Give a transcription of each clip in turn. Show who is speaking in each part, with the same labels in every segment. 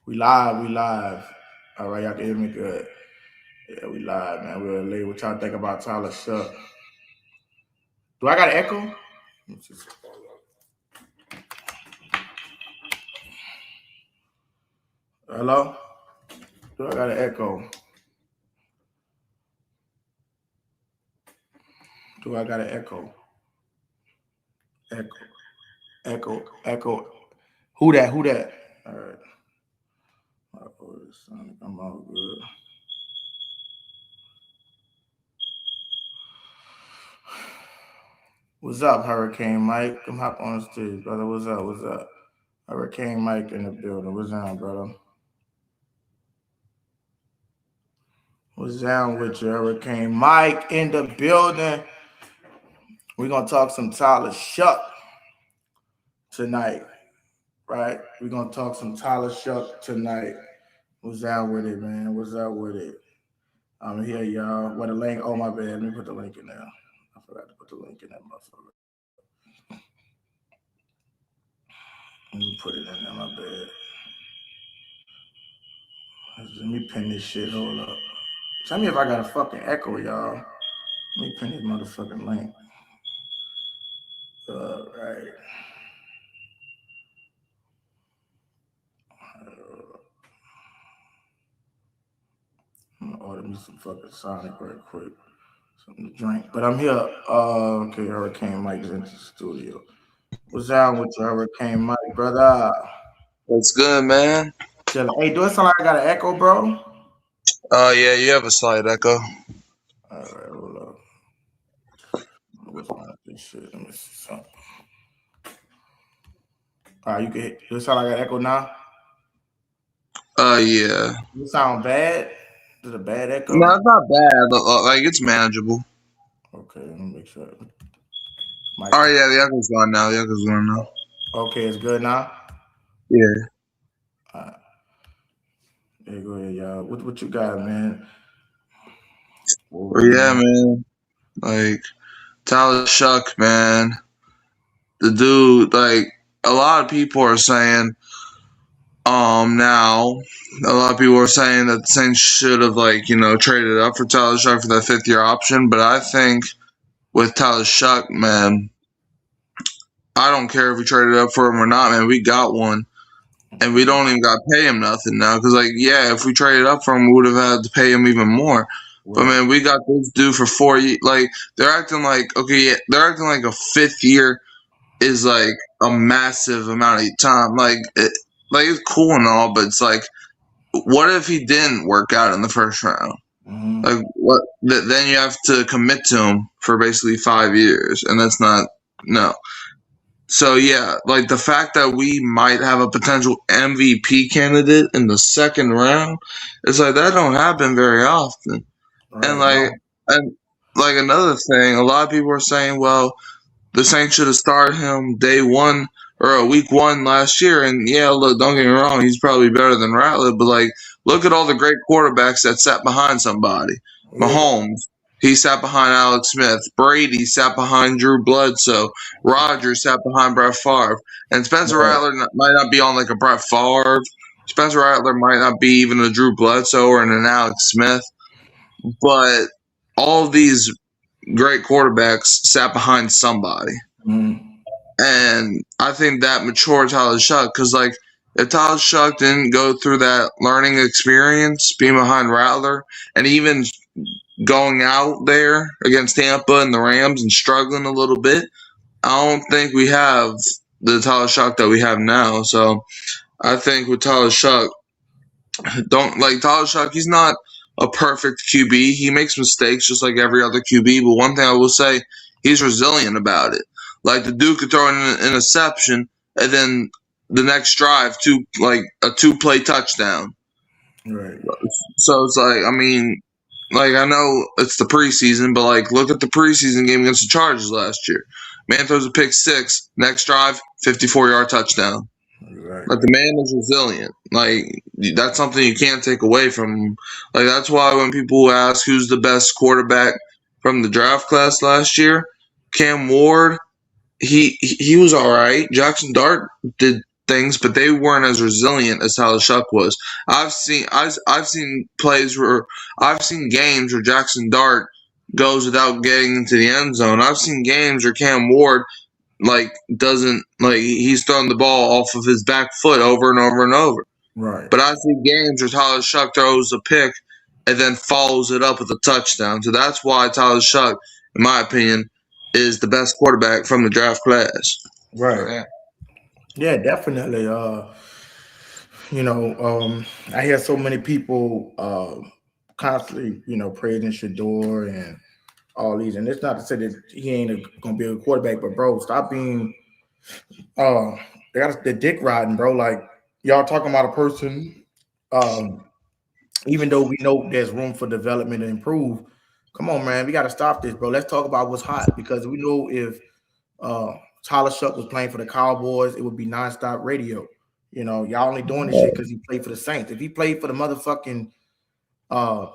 Speaker 1: We live, we live. All right, y'all can hear me good. Yeah, we live, man. We're late. What y'all think about Tyler Shough? Do I got an echo? Let me see. Hello? Do I got an echo? Do I got an echo? Echo, echo. Who that? Who that? All right. I'm all good. What's up, Hurricane Mike? Come hop on the stage, brother. What's up? What's up? Hurricane Mike in the building. What's down, brother? What's down with you, Hurricane Mike in the building? We're gonna talk some Tyler Shough tonight, right? We're gonna talk some Tyler Shough tonight. What's down with it, man? What's up with it? I'm here, y'all. What a link? Oh my bad. Let me put the link in there. I forgot to put the link in that motherfucker. Let me put it in there. My bad. Let me pin this shit. Hold up. Tell me if I got a fucking echo, y'all. Let me pin this motherfucking link. Right. I'm gonna order me some fucking Sonic right quick. Something to drink. But I'm here. Okay, Hurricane Mike is in the studio. What's down with you, Hurricane Mike, brother?
Speaker 2: That's good, man.
Speaker 1: Hey, do it sound like I got an echo, bro?
Speaker 2: Yeah, you have a slight echo.
Speaker 1: All right, hold up. What's wrong with this shit? Let me see something. All right, you can. Do it sound like I got an echo now?
Speaker 2: Yeah.
Speaker 1: Does it sound bad? Is it a bad
Speaker 2: No,
Speaker 1: echo?
Speaker 2: it's not bad. Like, it's manageable.
Speaker 1: Okay, let me make sure. Mike.
Speaker 2: Oh, yeah, the echo's gone now. The echo's gone now.
Speaker 1: Okay, it's good now.
Speaker 2: Yeah.
Speaker 1: All right. Yeah, go ahead, y'all. What you got, man?
Speaker 2: Well, yeah, man. Like, Tyler Shough, man. The dude, like, a lot of people are saying, now, a lot of people are saying that the Saints should have, like, traded up for Tyler Shough for that fifth-year option. But I think with Tyler Shough, man, I don't care if we traded up for him or not, man. We got one. And we don't even got to pay him nothing now. Because, like, yeah, if we traded up for him, we would have had to pay him even more. But, man, we got this dude for 4 years. Like, they're acting like, okay, yeah, they're acting like a fifth year is, like, a massive amount of time. Like, it's cool and all, but it's like, what if he didn't work out in the first round?
Speaker 1: Mm-hmm.
Speaker 2: Like, what? Then you have to commit to him for basically 5 years. And that's not, no. So yeah, like the fact that we might have a potential MVP candidate in the second round, it's like that don't happen very often. And
Speaker 1: Right,
Speaker 2: like
Speaker 1: no.
Speaker 2: and like another thing, a lot of people are saying, well, the Saints should have started him day one or week one last year. And yeah, look, don't get me wrong, he's probably better than Rattler, but like look at all the great quarterbacks that sat behind somebody.
Speaker 1: Yeah.
Speaker 2: Mahomes, he sat behind Alex Smith. Brady sat behind Drew Bledsoe. Rodgers sat behind Brett Favre. And Spencer
Speaker 1: Right.
Speaker 2: Rattler might not be on like a Brett Favre. Spencer Rattler might not be even a Drew Bledsoe or an Alex Smith. But all of these great quarterbacks sat behind somebody.
Speaker 1: Mm-hmm.
Speaker 2: And I think that matured Tyler Shough because, like, if Tyler Shough didn't go through that learning experience, being behind Rattler, and even going out there against Tampa and the Rams and struggling a little bit, I don't think we have the Tyler Shough that we have now. So I think with Tyler Shough, don't like Tyler Shough. He's not a perfect QB. He makes mistakes just like every other QB. But one thing I will say, he's resilient about it. Like the dude could throw an interception and then the next drive, a 2-play touchdown.
Speaker 1: Right.
Speaker 2: So it's like, I mean, like I know it's the preseason, but like look at the preseason game against the Chargers last year. Man throws a pick six, next drive, 54-yard touchdown. Like
Speaker 1: Exactly.
Speaker 2: the man is resilient. Like that's something you can't take away from him. Like that's why when people ask who's the best quarterback from the draft class last year, Cam Ward, he was all right. Jackson Dart did things, but they weren't as resilient as Tyler Shough was. I've seen plays where I've seen games where Jackson Dart goes without getting into the end zone. I've seen games where Cam Ward doesn't he's throwing the ball off of his back foot over and over and over.
Speaker 1: Right.
Speaker 2: But I see games where Tyler Shough throws a pick and then follows it up with a touchdown. So that's why Tyler Shough, in my opinion, is the best quarterback from the draft class.
Speaker 1: Right. Yeah, definitely. I hear so many people constantly, praising Shador and all these, and it's not to say that he ain't gonna be a quarterback, but bro, stop being they got the dick riding, bro. Like y'all talking about a person, um, even though we know there's room for development and improve. Come on, man, we got to stop this, bro. Let's talk about what's hot because we know if uh, Tyler Shough was playing for the Cowboys, it would be nonstop radio. Y'all only doing this shit because he played for the Saints. If he played for the motherfucking uh,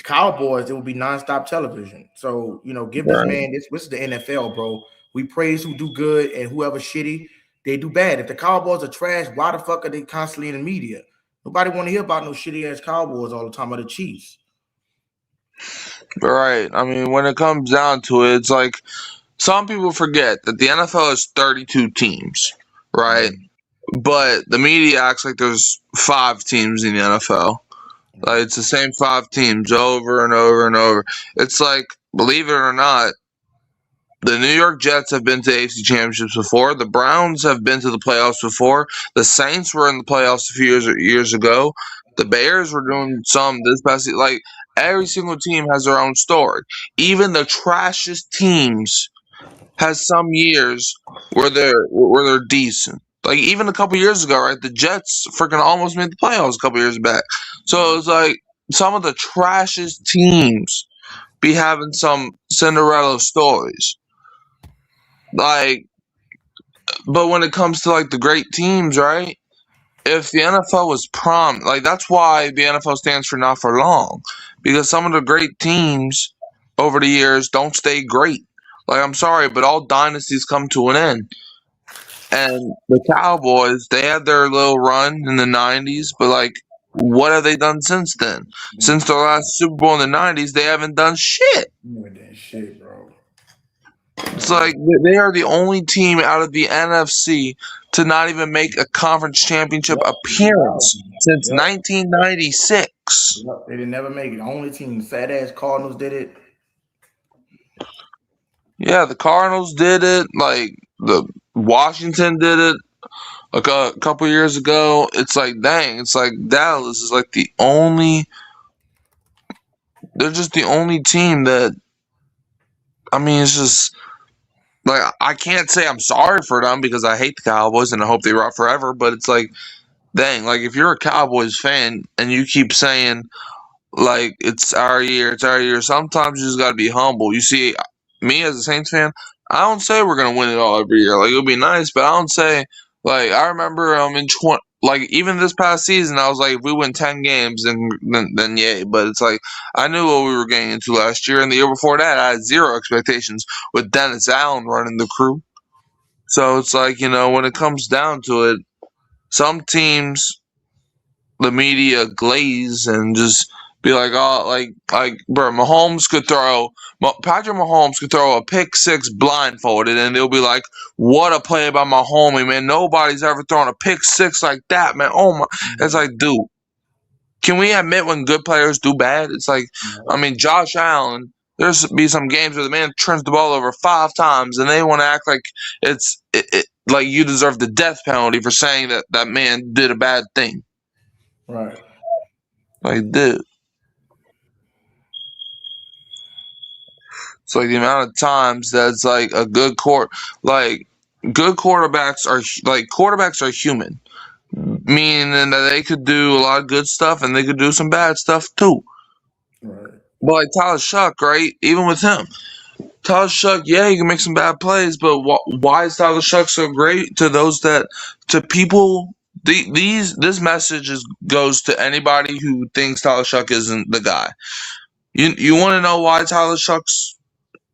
Speaker 1: Cowboys, it would be nonstop television. So, give this man this is the NFL, bro. We praise who do good and whoever shitty, they do bad. If the Cowboys are trash, why the fuck are they constantly in the media? Nobody want to hear about no shitty ass Cowboys all the time or the Chiefs.
Speaker 2: Right. I mean, when it comes down to it, it's like some people forget that the NFL is 32 teams, right? But the media acts like there's 5 teams in the NFL. Like it's the same 5 teams over and over and over. It's like, believe it or not, the New York Jets have been to AFC championships before. The Browns have been to the playoffs before. The Saints were in the playoffs a few years ago. The Bears were doing some this past season. Like every single team has their own story. Even the trashiest teams has some years where they're decent. Like even a couple years ago, right? The Jets freaking almost made the playoffs a couple years back. So it's like some of the trashiest teams be having some Cinderella stories. Like, but when it comes to like the great teams, right? If the NFL was like that's why the NFL stands for not for long, because some of the great teams over the years don't stay great. Like I'm sorry, but all dynasties come to an end. And the Cowboys, they had their little run in the '90s, but like, what have they done since then? Since their last Super Bowl in the '90s, they haven't done shit.
Speaker 1: Shit, bro.
Speaker 2: It's like they are the only team out of the NFC to not even make a conference championship appearance since 1996.
Speaker 1: Yep. They didn't never make it. The only team, fat ass Cardinals, did it.
Speaker 2: Yeah, the Cardinals did it. Like the Washington did it like a couple years ago. It's like, dang, it's like Dallas is like the only. They're just the only team that. I mean, it's just like I can't say I'm sorry for them because I hate the Cowboys and I hope they rot forever. But it's like, dang, like if you're a Cowboys fan and you keep saying like it's our year, sometimes you just gotta be humble. You see, me as a Saints fan, I don't say we're gonna win it all every year. Like it'll be nice, but I don't say like I remember in 20 like even this past season I was like if we win 10 games then yay. But it's like I knew what we were getting into last year, and the year before that I had zero expectations with Dennis Allen running the crew. So it's like, when it comes down to it, some teams the media glaze and just be like, oh, bro, Patrick Mahomes could throw a pick six blindfolded, and they'll be like, what a play by Mahomes, man. Nobody's ever thrown a pick six like that, man. Oh my, it's like, dude, can we admit when good players do bad? It's like, I mean, Josh Allen. There's be some games where the man turns the ball over 5 times, and they want to act like like you deserve the death penalty for saying that man did a bad thing.
Speaker 1: Right.
Speaker 2: Like, dude. It's like the amount of times that's like a good good quarterbacks are human, meaning that they could do a lot of good stuff and they could do some bad stuff too.
Speaker 1: Right.
Speaker 2: But like Tyler Shough, right? Even with him, Tyler Shough, yeah, he can make some bad plays, but why is Tyler Shough so great to people? This message goes to anybody who thinks Tyler Shough isn't the guy. You want to know why Tyler Shough's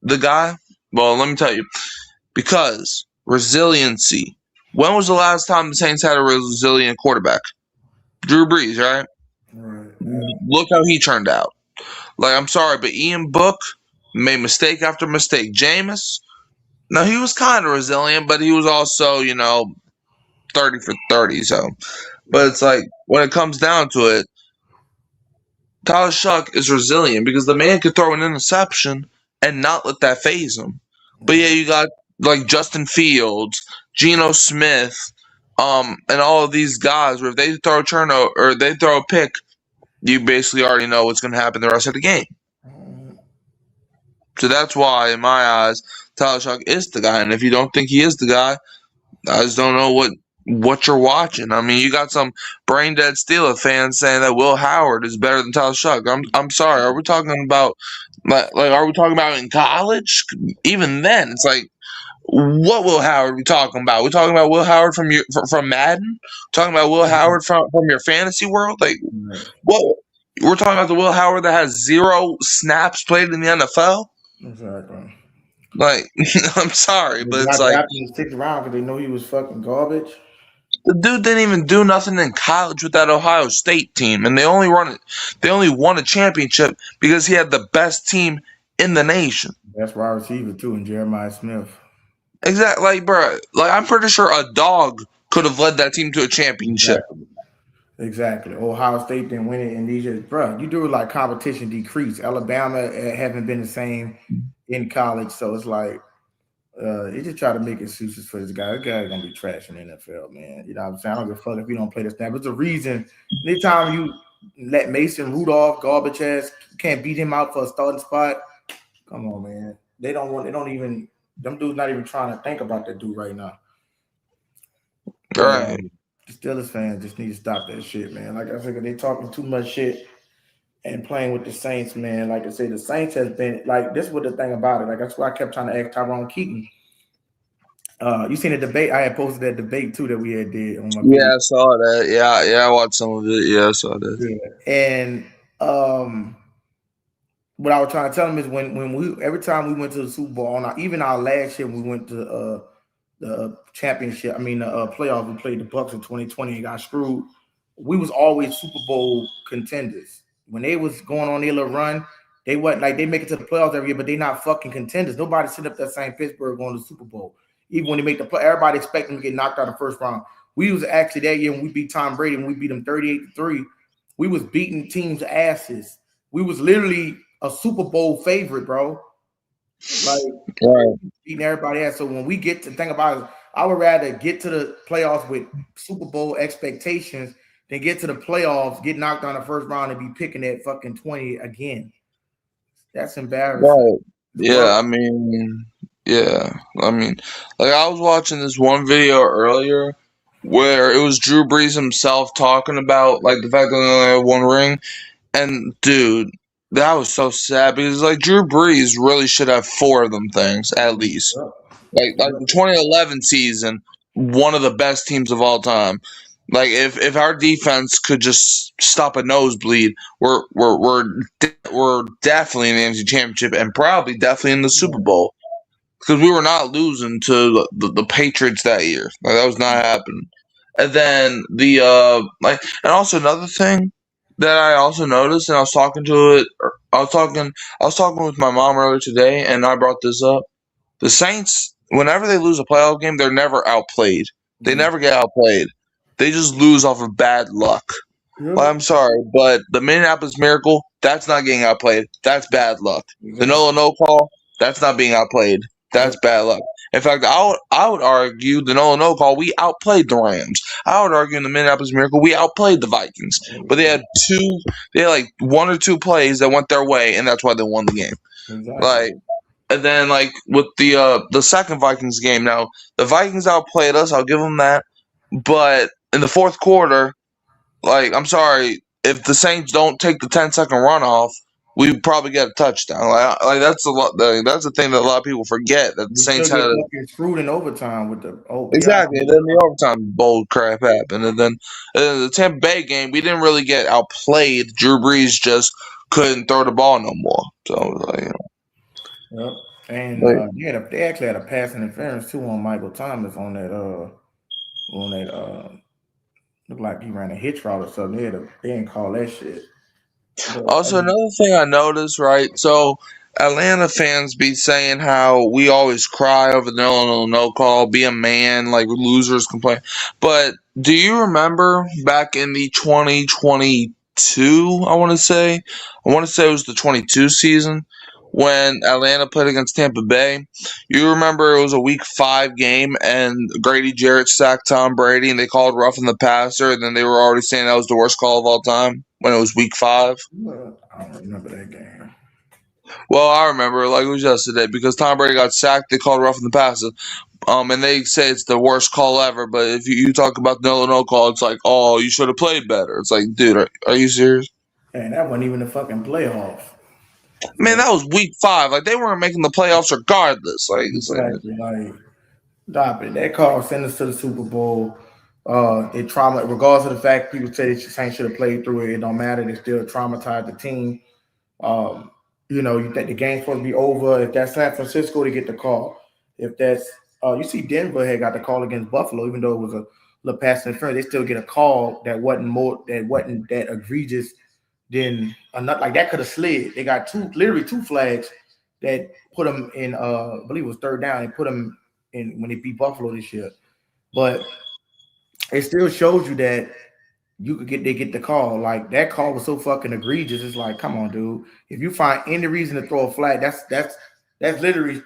Speaker 2: the guy? Well, let me tell you. Because resiliency. When was the last time the Saints had a resilient quarterback? Drew Brees, right?
Speaker 1: Right.
Speaker 2: Look how he turned out. Like, I'm sorry, but Ian Book made mistake after mistake. Jameis, no, he was kind of resilient, but he was also, 30 for 30. So, but
Speaker 1: Yep.
Speaker 2: it's like when it comes down to it, Tyler Shough is resilient because the man could throw an interception and not let that phase him. But yeah,
Speaker 1: Right.
Speaker 2: you got like Justin Fields, Geno Smith, and all of these guys where if they throw a turnover or they throw a pick, you basically already know what's going to happen the rest of the game.
Speaker 1: Mhm.
Speaker 2: So that's why, in my eyes, Tyler Shough is the guy. And if you don't think he is the guy, I just don't know what you're watching. I mean, you got some brain dead Steelers fans saying that Will Howard is better than Tyler Shough. I'm sorry. Are we talking about like are we talking about in college? Even then, it's like what Will Howard are we talking about? We talking about Will Howard from Madden? Talking about Will Howard from your fantasy world? Like
Speaker 1: Right.
Speaker 2: what? We're talking about the Will Howard that has 0 snaps played in the NFL.
Speaker 1: Exactly.
Speaker 2: Like I'm sorry,
Speaker 1: They
Speaker 2: but it's
Speaker 1: got
Speaker 2: like
Speaker 1: drafted in the 6th round because they know he was fucking garbage.
Speaker 2: the dude didn't even do nothing in college with that Ohio State team, and they only run it. They only won a championship because he had the best team in the nation.
Speaker 1: That's wide receiver too, and Jeremiah Smith.
Speaker 2: Exactly, like bro, like I'm pretty sure a dog could have led that team to a championship.
Speaker 1: Exactly. Exactly. Ohio State didn't win it, and these just, bro, you do it like competition decrease. Alabama haven't been the same in college, so it's like they just try to make excuses for this guy. This guy's gonna be trash in the NFL, man. You know what I'm saying? I don't give a fuck if you don't play the snap. It's a reason. Anytime you let Mason Rudolph, garbage ass, can't beat him out for a starting spot. Come on, man. They don't want. They don't even. Them dudes not even trying to think about that dude right now.
Speaker 2: All
Speaker 1: But
Speaker 2: right.
Speaker 1: the Steelers fans just need to stop that shit, man. Like I said, they talking too much shit and playing with the Saints, man. Like I said, the Saints has been like this. Was the thing about it. Like that's why I kept trying to ask Tyrone Keaton. You seen the debate? I had posted that debate too that we had did on my
Speaker 2: Yeah,
Speaker 1: page.
Speaker 2: I saw that. Yeah, I watched some of it. Yeah, I saw that.
Speaker 1: Yeah. And what I was trying to tell him is when we every time we went to the Super Bowl, even our last year when we went to the championship, I mean the playoffs, we played the Bucks in 2020 and got screwed. We was always Super Bowl contenders. When they was going on their little run, they wasn't like they make it to the playoffs every year, but they not fucking contenders. Nobody sit up that same Pittsburgh going to the Super Bowl. Even when they make the play, everybody expect them to get knocked out in the first round. We was actually that year when we beat Tom Brady, when we beat them 38-3. We was beating teams' asses. We was literally a Super Bowl favorite, bro. Like
Speaker 2: Right.
Speaker 1: beating everybody else. So when we get to think about it, I would rather get to the playoffs with Super Bowl expectations than get to the playoffs, get knocked on the first round, and be picking at fucking 20 again. That's embarrassing.
Speaker 2: Right.
Speaker 1: It's worse.
Speaker 2: Yeah, I mean, yeah. I mean, like I was watching this one video earlier where it was Drew Brees himself talking about like the fact that they only have one ring. And dude, that was so sad because like Drew Brees really should have 4 of them things at least.
Speaker 1: Yep.
Speaker 2: Like the 2011 season, one of the best teams of all time. Like if our defense could just stop a nosebleed, we're definitely in the NFC Championship and probably definitely in the Super Bowl because we were not losing to the Patriots that year. Like that was not happening. And then and also another thing that I also noticed, and I was talking with my mom earlier today, and I brought this up. The Saints, whenever they lose a playoff game, they're never outplayed. They
Speaker 1: Mhm.
Speaker 2: never get outplayed. They just lose off of bad luck. Well,
Speaker 1: Yep.
Speaker 2: I'm sorry, but the Minneapolis Miracle, that's not getting outplayed. That's bad luck. The
Speaker 1: Exactly.
Speaker 2: no call, that's not being outplayed.
Speaker 1: Yep.
Speaker 2: That's bad luck. In fact, I would argue the no call, we outplayed the Rams. I would argue in the Minneapolis Miracle, we outplayed the Vikings. But they had like 1 or 2 plays that went their way, and that's why they won the game.
Speaker 1: Exactly.
Speaker 2: Like, and then like with the second Vikings game, now the Vikings outplayed us. I'll give them that. But in the fourth quarter, like, I'm sorry, if the Saints don't take the 10-second runoff, we probably get a touchdown. Like that's a lot. That's the thing that a lot of people forget that the
Speaker 1: We still
Speaker 2: Saints
Speaker 1: get
Speaker 2: had.
Speaker 1: fucking screwed in overtime with the PI.
Speaker 2: Exactly. And then the overtime bowl crap happened, and then the Tampa Bay game, we didn't really get outplayed. Drew Brees just couldn't throw the ball no more. So like,
Speaker 1: Yep. And
Speaker 2: like
Speaker 1: they actually had a pass interference too on Michael Thomas on that. on that looked like he ran a hitch route or something. They didn't call that shit. But
Speaker 2: Also, another thing I noticed, right? So, Atlanta fans be saying how we always cry over the no call, be a man, like losers complain. But do you remember back in the 2022, I want to say it was the 22 season when Atlanta played against Tampa Bay? You remember it was a week 5 game and Grady Jarrett sacked Tom Brady and they called roughing the passer, and then they were already saying that was the worst call of all time when it was week 5?
Speaker 1: I don't remember that game.
Speaker 2: Well, I remember like it was yesterday because Tom Brady got sacked. They called roughing the passer, and they say it's the worst call ever. But if you talk about the no call, it's like, oh, you should have played better. It's like, dude, are you serious?
Speaker 1: And that wasn't even a fucking playoff.
Speaker 2: Man,
Speaker 1: So
Speaker 2: that was week 5. Like they weren't making the playoffs regardless. Like it's like,
Speaker 1: exactly, like stop it. That call sent us to the Super Bowl. It trauma, regardless of the fact people say the Saints should have played through it. It don't matter. They still traumatized the team. Um, you think the game's supposed to be over. If that's San Francisco, they get the call. If that's you see Denver had got the call against Buffalo, even though it was a little pass interference, they still get a call that wasn't that egregious. Then not like that could have slid. They got literally two flags that put them in. I believe it was third down. They put them in when they beat Buffalo this year. But it still shows you that they get the call. Like that call was so fucking egregious. It's like, come on, dude. If you find any reason to throw a flag, that's literally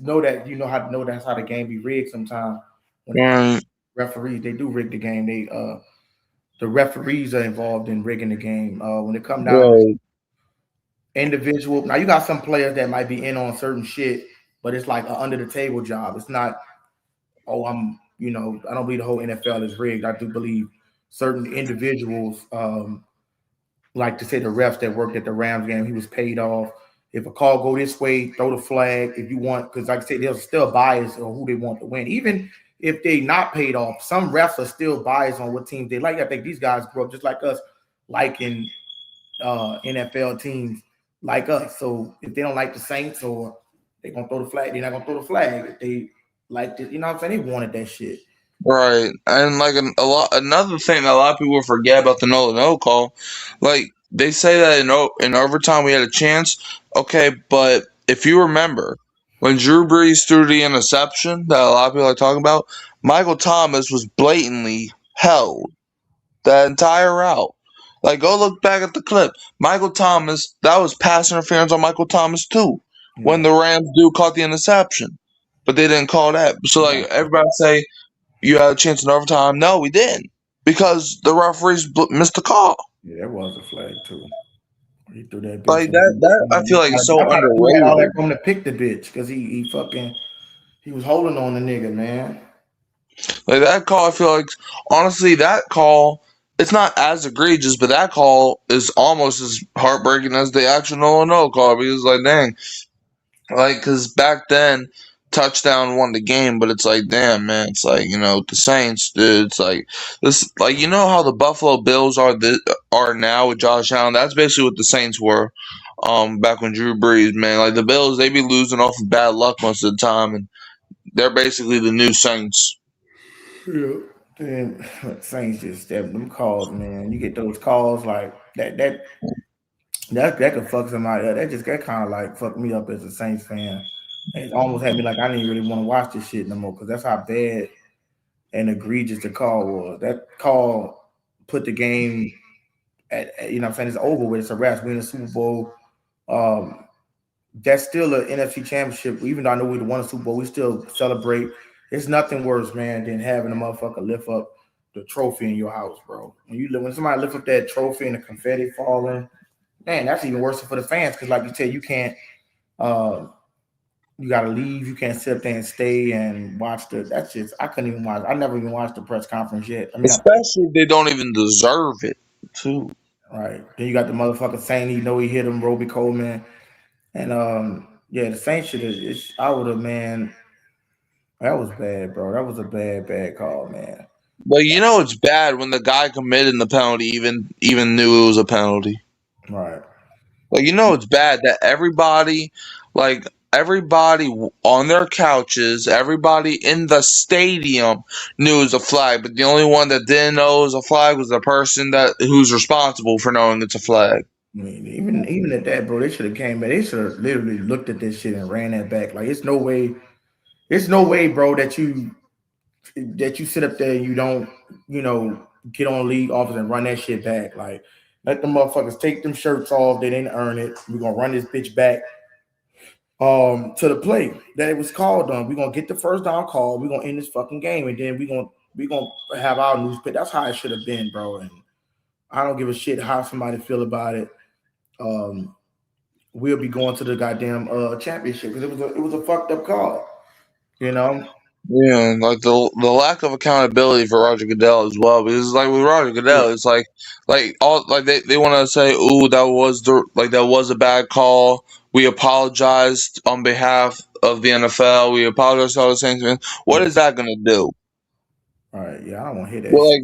Speaker 1: know that you know how to know that's how the game be rigged sometimes. When it comes
Speaker 2: right,
Speaker 1: to referees, they do rig the game. The referees are involved in rigging the game. When it come down to
Speaker 2: right,
Speaker 1: individual, now you got some players that might be in on certain shit, but it's like an under the table job. It's not, oh, I don't believe the whole NFL is rigged. I do believe certain individuals, like to say the refs that worked at the Rams game, he was paid off. If a call go this way, throw the flag if you want, because like I said, there's still bias on who they want to win. Even if they not paid off, some refs are still biased on what teams they like. I think these guys grew up just like us, liking NFL teams like us. So if they don't like the Saints or they're gonna throw the flag, they're not gonna throw the flag. If they like it, you know what I'm saying? They wanted that shit.
Speaker 2: right. And like another thing that a lot of people forget about the no call, like they say that in overtime we had a chance. Okay, but if you remember when Drew Brees threw the interception that a lot of people are talking about, Michael Thomas was blatantly held that entire route. Like, go look back at the clip. Michael Thomas, that was pass interference on Michael Thomas too. When
Speaker 1: Yeah.
Speaker 2: the Rams dude caught the interception, but they didn't call that. So like
Speaker 1: Right.
Speaker 2: everybody say you had a chance in overtime. No, we didn't because the referees missed the call.
Speaker 1: Yeah, that was a flag too. He threw that bitch
Speaker 2: Like
Speaker 1: in.
Speaker 2: that, I feel like it's so
Speaker 1: I thought he had all that
Speaker 2: underrated.
Speaker 1: room to pick the bitch because he was holding on the nigga, man.
Speaker 2: Like that call, I feel like honestly that call. It's not as egregious, but that call is almost as heartbreaking as the actual no call because like dang. Like, because back then, touchdown won the game, but it's like, damn, man, it's like the Saints, dude. It's like this, like how the Buffalo Bills are now with Josh Allen. That's basically what the Saints were, back when Drew Brees, man. Like the Bills, they be losing off of bad luck most of the time, and they're basically the new Saints.
Speaker 1: Yeah. Then Saints just them calls, man. You get those calls like that could fuck somebody up. That kind of like fucked me up as a Saints fan. It almost had me like I didn't really want to watch this shit no more because that's how bad and egregious the call was. That call put the game you know what I'm saying, it's over with. It's a wrap. We in the Super Bowl. Um, that's still an NFC championship. Even though I know we won a Super Bowl, we still celebrate. It's nothing worse, man, than having a motherfucker lift up the trophy in your house, bro. When somebody lift up that trophy and the confetti falling, man, that's even worse for the fans because, like you said, you can't. Uh, you got to leave. You can't sit there and stay and watch the. That's just. I couldn't even watch. I never even watched the press conference yet. I mean,
Speaker 2: Especially if they don't even deserve it, too.
Speaker 1: right. Then you got the motherfucker saying he know he hit him, Roby Coleman, and yeah, the Saints should have. I would have, man. That was bad, bro. That was a bad call, man.
Speaker 2: But it's bad when the guy committing the penalty even knew it was a penalty.
Speaker 1: Right.
Speaker 2: Like it's bad that everybody like everybody on their couches, everybody in the stadium knew it was a flag, but the only one that didn't know it was a flag was the person that who's responsible for knowing it's a flag.
Speaker 1: I mean, even at that, bro, they should have came back. They should have literally looked at this shit and ran that back. Like, it's no way, bro, that you sit up there and you don't, get on league office and run that shit back. Like, let the motherfuckers take them shirts off. They didn't earn it. We're gonna run this bitch back to the play that it was called on. We're gonna get the first down call. We're gonna end this fucking game, and then we gonna have our news pit. That's how it should have been, bro. And I don't give a shit how somebody feel about it. Um, we'll be going to the goddamn championship because it was a fucked up call, you know.
Speaker 2: Yeah, and like the lack of accountability for Roger Goodell as well, because like with Roger
Speaker 1: Yeah,
Speaker 2: Goodell, it's like all like they want to say, "Ooh, that was a bad call. We apologized on behalf of the NFL. We apologize to all the Saints fans." What
Speaker 1: yeah.
Speaker 2: is that gonna do?
Speaker 1: All right, yeah. I don't want to hear that
Speaker 2: Well,
Speaker 1: shit.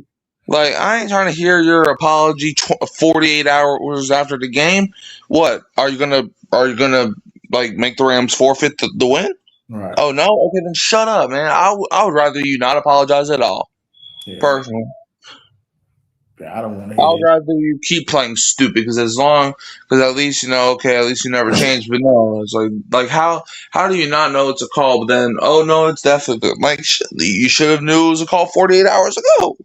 Speaker 2: like I ain't trying to hear your apology 48 hours after the game. What are you gonna like make the Rams forfeit the win?
Speaker 1: All right,
Speaker 2: Oh no, okay then shut up, man. I would rather you not apologize at all.
Speaker 1: yeah.
Speaker 2: Personally,
Speaker 1: Yeah, I don't want to
Speaker 2: I
Speaker 1: hear
Speaker 2: would
Speaker 1: that.
Speaker 2: rather you keep playing stupid because at least okay, at least you never change. But no, it's like how do you not know it's a call? But then oh no, it's definitely like you should have knew it was a call 48 hours ago.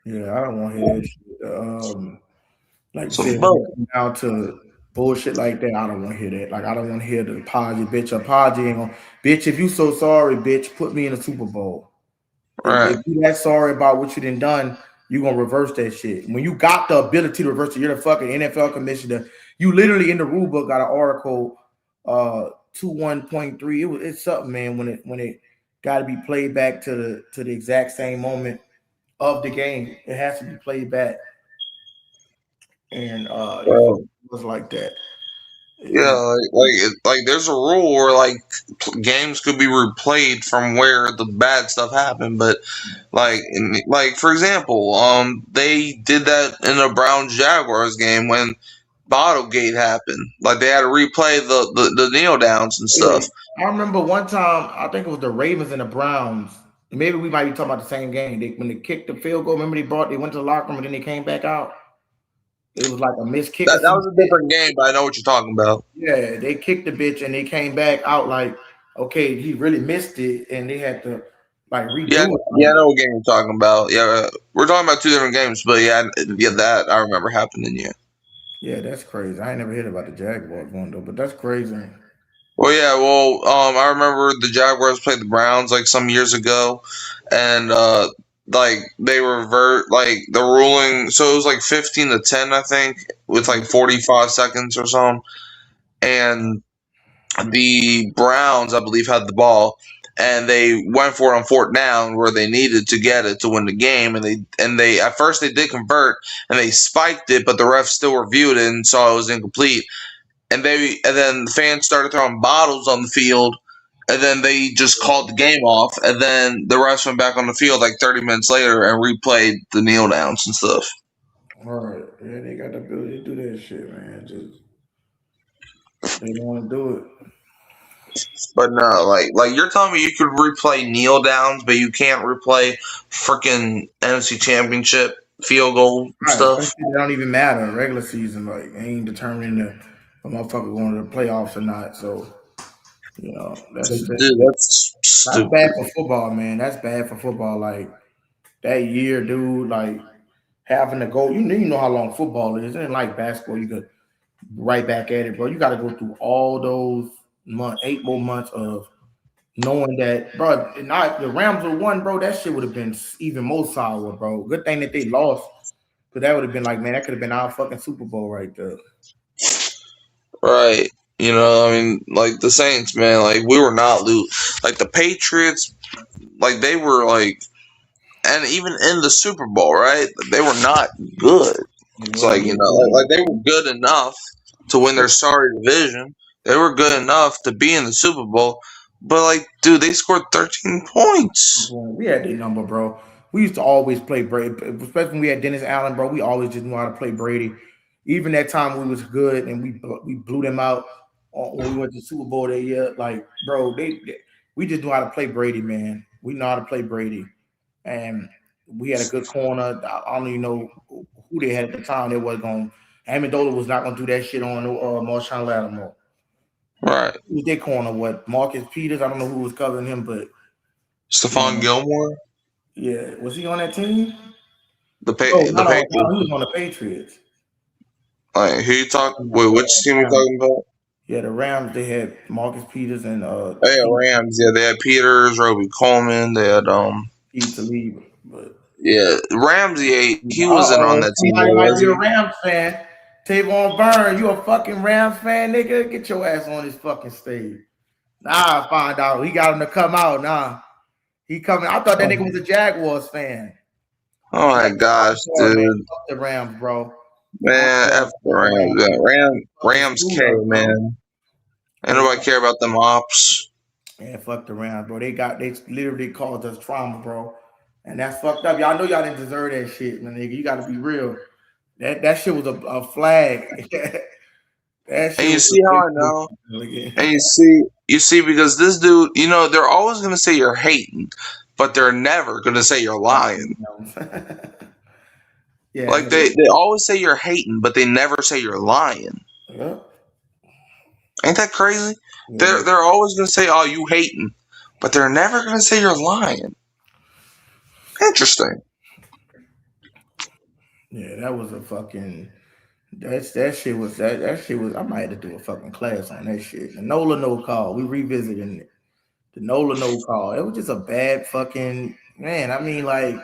Speaker 1: Yeah, I don't want to hear that shit. Like you
Speaker 2: So
Speaker 1: said, when
Speaker 2: but
Speaker 1: it comes down to bullshit like that, I don't want to hear that. Like, I don't want to hear the apology, bitch. Apology ain't gonna, bitch. If you so sorry, bitch, put me in the Super Bowl. If
Speaker 2: right,
Speaker 1: you that sorry about what you done, you gonna reverse that shit. When you got the ability to reverse it, you're the fucking NFL commissioner. You literally in the rule book got an article, 21.3. It's something, man. When it got to be played back to the exact same moment of the game, it has to be played back. And it
Speaker 2: bro.
Speaker 1: was like that.
Speaker 2: Yeah,
Speaker 1: It,
Speaker 2: like there's a rule where like games could be replayed from where the bad stuff happened, but like for example, they did that in a Browns Jaguars game when Bottlegate happened. Like they had to replay the kneel downs and
Speaker 1: yeah.
Speaker 2: stuff.
Speaker 1: I remember one time, I think it was the Ravens and the Browns. Maybe we might be talking about the same game. When they kicked the field goal, remember they went to the locker room and then they came back out. It was like a missed kick or
Speaker 2: That
Speaker 1: some
Speaker 2: was a
Speaker 1: shit.
Speaker 2: different game, but I know what you're talking about.
Speaker 1: Yeah, they kicked the bitch and they came back out like, okay, he really missed it, and they had to like
Speaker 2: Yeah,
Speaker 1: redo it.
Speaker 2: yeah, I
Speaker 1: Like,
Speaker 2: know what game you're talking about. Yeah, we're talking about two different games, but yeah, that I remember happening. Yeah.
Speaker 1: yeah, that's crazy. I ain't never heard about the Jaguars one though, but that's crazy.
Speaker 2: Well, yeah, I remember the Jaguars played the Browns like some years ago, and like they revert like the ruling, so it was like 15-10, I think, with like 45 seconds or something, and the Browns, I believe, had the ball, and they went for it on fourth down where they needed to get it to win the game, and they at first they did convert and they spiked it, but the ref still reviewed it and saw it was incomplete, and then the fans started throwing bottles on the field, and then they just called the game off, and then the refs went back on the field like 30 minutes later and replayed the kneel downs and stuff.
Speaker 1: All right, yeah, they got the ability to do that shit, man. Just they don't want to do it.
Speaker 2: But no, like you're telling me you could replay kneel downs, but you can't replay freaking NFC Championship field goal
Speaker 1: Right, some
Speaker 2: stuff.
Speaker 1: shit that don't even matter. Regular season, like, ain't determining the motherfucker going to the playoffs or not. So,
Speaker 2: So,
Speaker 1: that's
Speaker 2: dude, that's
Speaker 1: that's bad
Speaker 2: stupid.
Speaker 1: for football, man. That's bad for football. Like, that year, dude, like having to go. You know how long football is. It ain't like basketball. You could right back at it, bro. You got to go through all those 8 more months of knowing that, bro. Not the Rams would won, bro. That shit would have been even more sour, bro. Good thing that they lost, because that would have been like, man, that could have been our fucking Super Bowl right there.
Speaker 2: Right. I mean, like the Saints, man, like we were not like the Patriots, like they were like, and even in the Super Bowl, right? They were not good.
Speaker 1: They
Speaker 2: It's like,
Speaker 1: wasn't good.
Speaker 2: like they were good enough to win their sorry division. They were good enough to be in the Super Bowl. But like, dude, they scored 13 points.
Speaker 1: We had their number, bro. We used to always play Brady, especially when we had Dennis Allen, bro. We always just knew how to play Brady. Even that time we was good and we blew them out when we went to Super Bowl that year. Like, bro, we just know how to play Brady, man. We know how to play Brady, and we had a good corner. I don't even know who they had at the time. They was going. Amendola was not going to do that shit on Marshawn Lattimore.
Speaker 2: Right.
Speaker 1: Who was their corner? What, Marcus Peters? I don't know who was covering him, but you
Speaker 2: Stephon
Speaker 1: know,
Speaker 2: Gilmore,
Speaker 1: yeah, was he on that team?
Speaker 2: the
Speaker 1: No, no, no,
Speaker 2: Patriots.
Speaker 1: no, he was on the Patriots.
Speaker 2: Like who you talk?
Speaker 1: No,
Speaker 2: Wait, which team you
Speaker 1: Rams.
Speaker 2: talking about?
Speaker 1: Yeah, the Rams. They had Marcus Peters and
Speaker 2: Oh yeah,
Speaker 1: Pete,
Speaker 2: Rams. Yeah, they had Peters, Roby Coleman. They had
Speaker 1: Pete to leave, but.
Speaker 2: yeah, Ramsey. He wasn't on
Speaker 1: Uh-oh,
Speaker 2: that team,
Speaker 1: somebody
Speaker 2: though,
Speaker 1: might
Speaker 2: was
Speaker 1: be a
Speaker 2: he?
Speaker 1: Rams fan. Tavon Byrne, you a fucking Rams fan, nigga? Get your ass on this fucking stage. Nah, I find out. He got him to come out. Nah, he coming. I thought that nigga was a Jaguars fan.
Speaker 2: Oh my gosh,
Speaker 1: Fuck man.
Speaker 2: dude,
Speaker 1: Fuck the Rams, bro.
Speaker 2: man, F the
Speaker 1: Fuck the
Speaker 2: Rams,
Speaker 1: Rams.
Speaker 2: yeah,
Speaker 1: Fucking
Speaker 2: Rams K,
Speaker 1: screwed us, bro.
Speaker 2: man. Ain't
Speaker 1: They
Speaker 2: nobody care about them ops.
Speaker 1: Yeah, fuck the Rams, bro. They literally caused us trauma, bro. And that's fucked up. Y'all know y'all didn't deserve that shit, man, nigga. You gotta be real. That shit was a flag. That
Speaker 2: And
Speaker 1: shit
Speaker 2: you
Speaker 1: was
Speaker 2: see how I know? And you see, because this dude, they're always gonna say you're hating, but they're never gonna say you're lying.
Speaker 1: yeah,
Speaker 2: Like
Speaker 1: no,
Speaker 2: they always say you're hating, but they never say you're lying.
Speaker 1: yeah,
Speaker 2: Ain't that crazy?
Speaker 1: yeah,
Speaker 2: They're always gonna say, "Oh, you hating," but they're never gonna say you're lying. Interesting.
Speaker 1: yeah. That was a fucking. That shit was. I might have to do a fucking class on that shit. The Nola no call. We revisiting it. The Nola no call. It was just a bad fucking man. I mean, like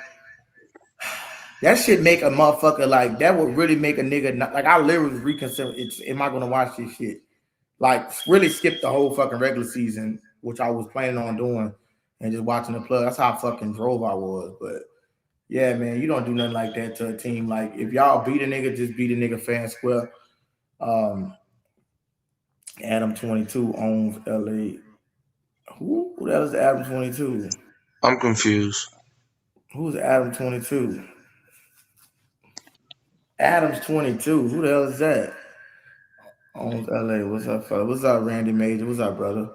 Speaker 1: that shit make a motherfucker like that would really make a nigga not, like I literally reconsider. Am I gonna watch this shit? Like really skip the whole fucking regular season, which I was planning on doing, and just watching the play. That's how fucking drove I was. But yeah, man, you don't do nothing like that to a team. Like if y'all beat a nigga, just beat a nigga fan square. Um, Adam 22 owns LA. Who the hell is Adam 22?
Speaker 2: I'm confused.
Speaker 1: Who's Adam 22? Adams 22. Who the hell is that? Owns LA. What's up, fella? What's up, Randy Major? What's up, brother?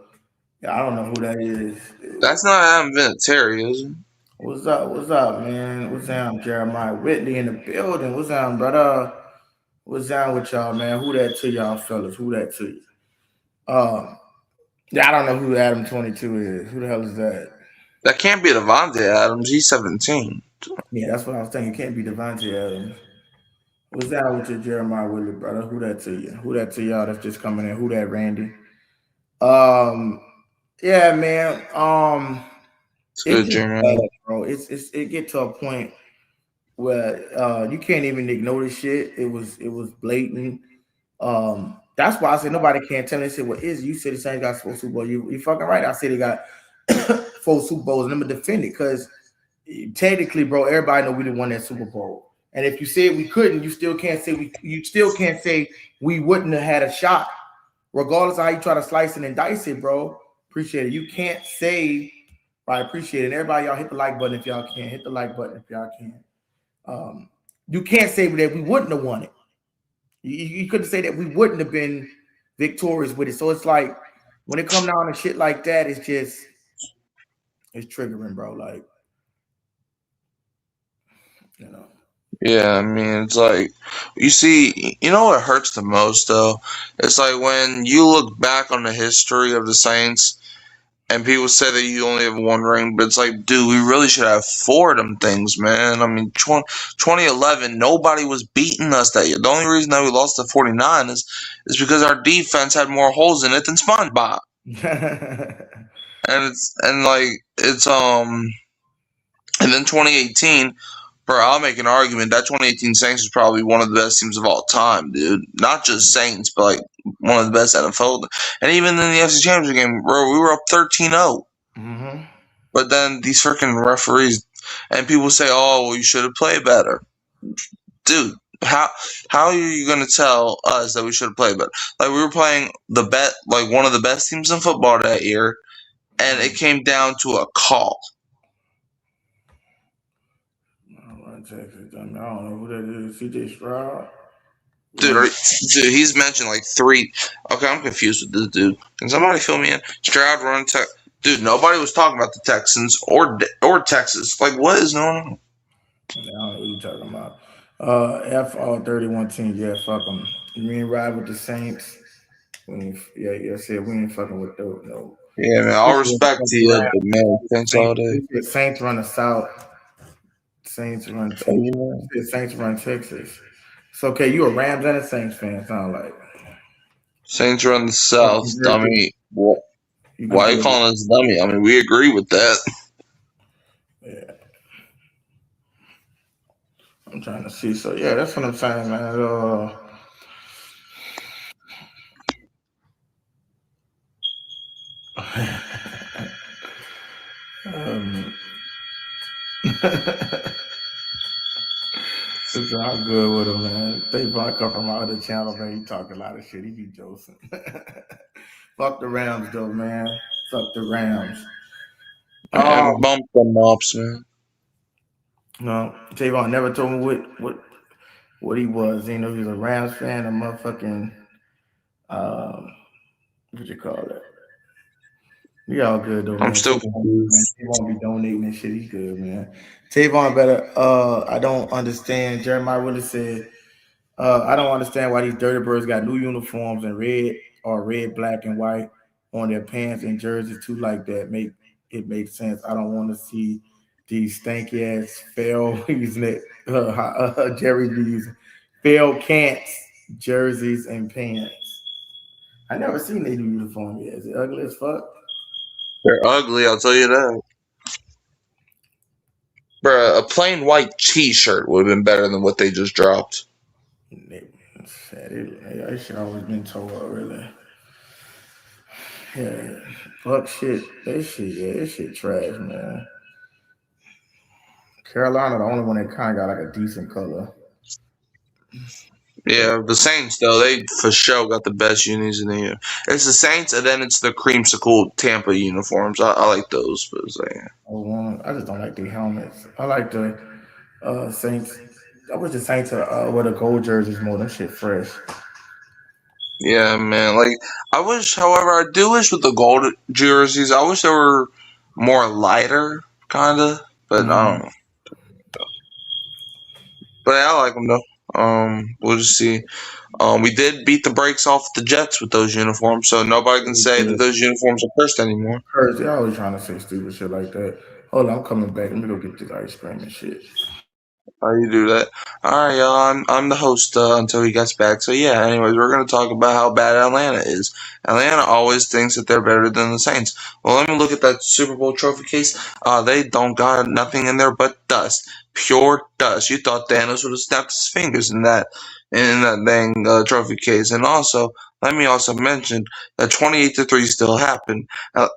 Speaker 1: Yeah, I don't know who that is.
Speaker 2: That's not Adam Vinatieri, is it?
Speaker 1: What's up? What's up, man? What's down, Jeremiah Whitley in the building? What's down, brother? What's down with y'all, man? Who that to y'all, fellas? Who that to you? Yeah, I don't know who Adam 22 is. Who the hell is that?
Speaker 2: That can't be Devontae Adams. He's 17.
Speaker 1: Yeah, that's what I was thinking. It can't be Devontae Adams. What's down with your Jeremiah Whitley, brother? Who that to you? Who that to y'all that's just coming in? Who that, Randy? Um, yeah, man.
Speaker 2: It's
Speaker 1: It's
Speaker 2: good,
Speaker 1: just
Speaker 2: Jeremy.
Speaker 1: bad, bro. It get to a point where you can't even ignore this shit. It was blatant. That's why I said nobody can't tell me. They said, "Well, is you said the Saints got 4 Super Bowls? You fucking right." I said they got 4 Super Bowls, and I'm gonna defend it because technically, bro, everybody know we didn't won that Super Bowl. And if you said we couldn't, you still can't say we. You still can't say we wouldn't have had a shot, regardless of how you try to slice it and dice it, bro. Appreciate it. You can't say. I appreciate it. Everybody, y'all hit the like button if y'all can. Hit the like button if y'all can. You can't say that we wouldn't have won it. You couldn't say that we wouldn't have been victorious with it. So it's like when it comes down to shit like that, it's triggering, bro. Like, you know.
Speaker 2: Yeah, I mean, it's like, you know what hurts the most, though? It's like when you look back on the history of the Saints and people say that you only have one ring, but it's like, dude, we really should have four of them things, man. I mean, 2011, nobody was beating us that year. The only reason that we lost to 49 is because our defense had more holes in it than SpongeBob. And then 2018, bro, I'll make an argument that 2018 Saints is probably one of the best teams of all time, dude. Not just Saints, but like one of the best NFL. And even in the FC Championship game, bro, we were up 13-0.
Speaker 1: Mm-hmm.
Speaker 2: But then these freaking referees and people say, "Oh, well, you should have played better." Dude, how are you going to tell us that we should have played better? Like we were playing like one of the best teams in football that year, and it came down to a call.
Speaker 1: I don't know who that is. CJ Stroud.
Speaker 2: Dude,
Speaker 1: When
Speaker 2: dude, he's mentioned like three. Okay, I'm confused with this dude. Can somebody fill me in? Stroud run Dude, nobody was talking about the Texans or Texas. Like, what is going on?
Speaker 1: I don't know what you talking about. F all 31 teams. Yeah, fuck them. We ain't ride with the Saints. Yeah, said we ain't fucking with those. No.
Speaker 2: Yeah, man.
Speaker 1: We
Speaker 2: All
Speaker 1: said
Speaker 2: respect
Speaker 1: fuck
Speaker 2: to
Speaker 1: the
Speaker 2: you, but man,
Speaker 1: Rams.
Speaker 2: thanks all day.
Speaker 1: We said Saints run the South. Saints run.
Speaker 2: Hey, you know,
Speaker 1: We said Saints run Texas. It's okay. You a Rams and a Saints fan? Sound like.
Speaker 2: Saints run the
Speaker 1: Oh,
Speaker 2: South,
Speaker 1: converted.
Speaker 2: dummy.
Speaker 1: You
Speaker 2: Why are you
Speaker 1: converted.
Speaker 2: calling us dummy? I mean, we agree with that.
Speaker 1: Yeah, I'm trying to see. So yeah, that's what I'm saying, man. um, it's all good with him, man. They probably come from my other channel, man. He talk a lot of shit. He be joking. Fuck the Rams, though, man. Fuck the Rams.
Speaker 2: Man,
Speaker 1: Um,
Speaker 2: bump them ups, man.
Speaker 1: no, Javon never told me what he was. You know, he was a Rams fan, a motherfucking what you call it? We all good though,
Speaker 2: I'm
Speaker 1: man.
Speaker 2: still confused.
Speaker 1: He won't be donating and shit. He good, man. Tavon better. I don't understand. Jeremiah Willis said, I don't understand why these dirty birds got new uniforms and red or red, black, and white on their pants and jerseys too like that. Make it make sense. I don't want to see these stanky ass fail using it. Jerry be using fail cants, jerseys, and pants. I never seen their new uniform yet. Is it ugly as fuck?
Speaker 2: They're ugly, I'll tell you that. Bruh, a plain white t-shirt would have been better than what they just dropped.
Speaker 1: That shit always been told really. Yeah, fuck shit. That shit trash, man. Carolina, the only one that kind of got like a decent color.
Speaker 2: Yeah, the Saints though, they for sure got the best unis in the year. It's the Saints and then it's the creamsicle Tampa uniforms. I like those, but it's like,
Speaker 1: I just don't like the helmets. I like the Saints. I wish the Saints wear the gold jerseys more. That shit fresh.
Speaker 2: yeah, man. Like I wish, however, I do wish with the gold jerseys, I wish they were more lighter, kinda. But I
Speaker 1: Mm-hmm.
Speaker 2: don't know. But yeah, I like them though. We'll just see. We did beat the brakes off the Jets with those uniforms, so nobody can say that those uniforms are cursed anymore.
Speaker 1: First, they always trying to say stupid shit like that. Hold on, I'm coming back. Let me go get this ice cream and shit.
Speaker 2: How you do that? All right, y'all. I'm the host until he gets back. So yeah. Anyways, we're gonna talk about how bad Atlanta is. Atlanta always thinks that they're better than the Saints. Well, let me look at that Super Bowl trophy case. They don't got nothing in there but dust, pure dust. You thought Thanos would have snapped his fingers in that dang trophy case. And also, let me also mention that 28-3 still happened.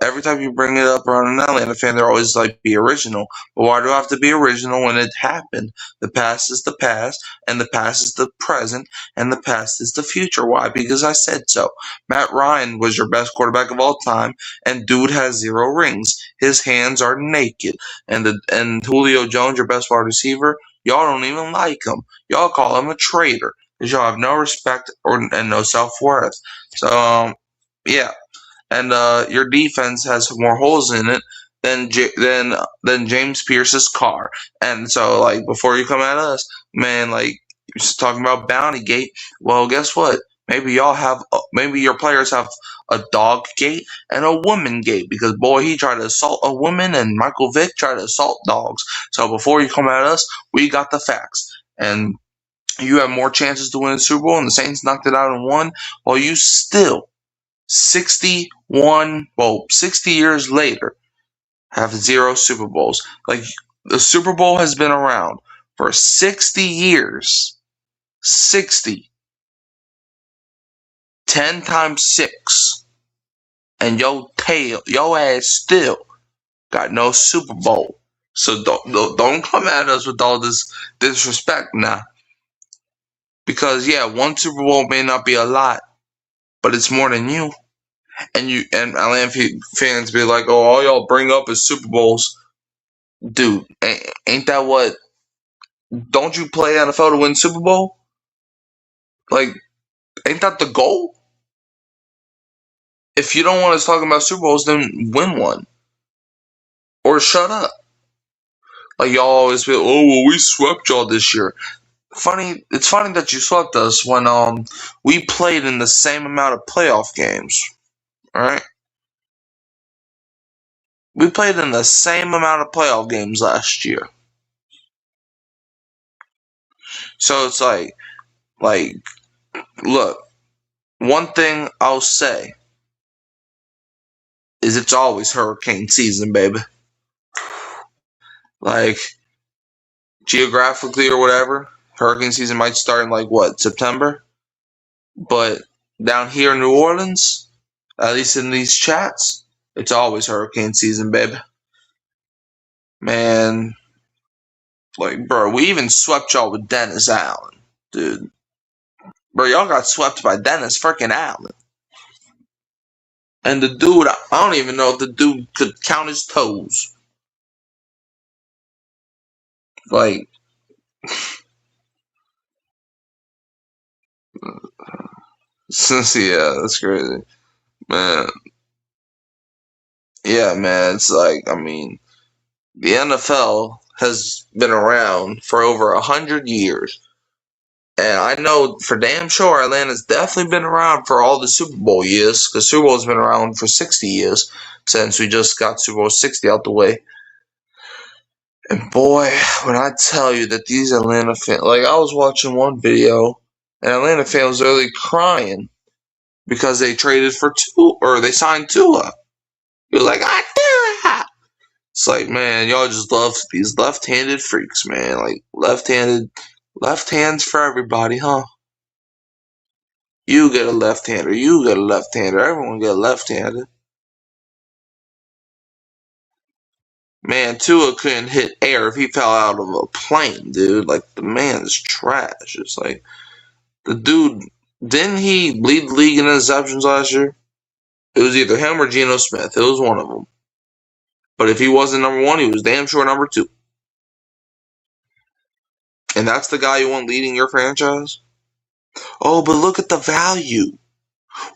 Speaker 2: Every time you bring it up around an Atlanta fan, they're always like, "Be original." But why do I have to be original when it happened? The past is the past, and the past is the present, and the past is the future. Why? Because I said so. Matt Ryan was your best quarterback of all time, and dude has 0 rings. His hands are naked. And Julio Jones, your best wide receiver, y'all don't even like him. Y'all call him a traitor because y'all have no respect and no self worth. So yeah, and your defense has more holes in it than James Pierce's car. And so, like, before you come at us, man, like you're just talking about Bounty Gate. Well, guess what? Maybe your players have a dog gate and a woman gate because boy, he tried to assault a woman and Michael Vick tried to assault dogs. So before you come at us, we got the facts. And you have more chances to win the Super Bowl, and the Saints knocked it out in one, while you still 60 years later, have 0 Super Bowls. Like, the Super Bowl has been around for 60 years. 60. 10 times 6. And your ass still got no Super Bowl. So don't come at us with all this disrespect now. Because, yeah, one Super Bowl may not be a lot, but it's more than you. And Atlanta fans be like, "Oh, all y'all bring up is Super Bowls." Dude, ain't that what? Don't you play NFL to win Super Bowl? Like, ain't that the goal? If you don't want us talking about Super Bowls, then win one. Or shut up. Like, y'all always feel, oh, well, we swept y'all this year. It's funny that you swept us when we played in the same amount of playoff games. Alright? We played in the same amount of playoff games last year. So it's like, look, one thing I'll say is it's always hurricane season, baby. Like, geographically or whatever, hurricane season might start in September? But down here in New Orleans, at least in these chats, it's always hurricane season, baby. Man, like, bro, we even swept y'all with Dennis Allen, dude. Bro, y'all got swept by Dennis freaking Allen. And the dude, I don't even know if the dude could count his toes. Like, yeah, that's crazy. Man. Yeah, man, it's like, I mean, the NFL has been around for over 100 years. And I know for damn sure Atlanta's definitely been around for all the Super Bowl years, because Super Bowl's been around for 60 years since we just got Super Bowl 60 out the way. And boy, when I tell you that these Atlanta fans, like, I was watching one video, and Atlanta fans was really crying because they traded for they signed Tua. You're like, I do it. It's like, man, y'all just love these left-handed freaks, man. Like, left hands for everybody, huh? You get a left-hander, you get a left-hander, everyone get a left-hander. Man, Tua couldn't hit air if he fell out of a plane, dude. Like, the man is trash. It's like, the dude, didn't he lead the league in interceptions last year? It was either him or Geno Smith. It was one of them. But if he wasn't number one, he was damn sure number two. And that's the guy you want leading your franchise? Oh, but look at the value.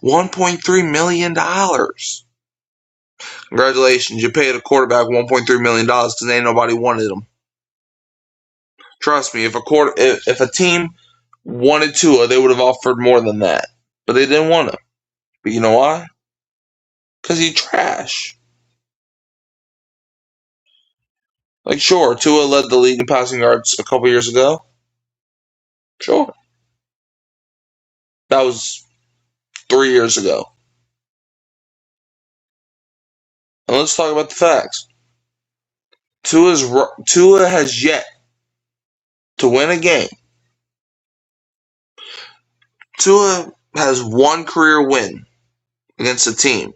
Speaker 2: $1.3 million. Congratulations, you paid a quarterback $1.3 million because ain't nobody wanted him. Trust me, if a team wanted Tua, they would have offered more than that. But they didn't want him. But you know why? Because he's trash. Like, sure, Tua led the league in passing yards a couple years ago. Sure. That was 3 years ago. And let's talk about the facts. Tua has yet to win a game. Tua has one career win against a team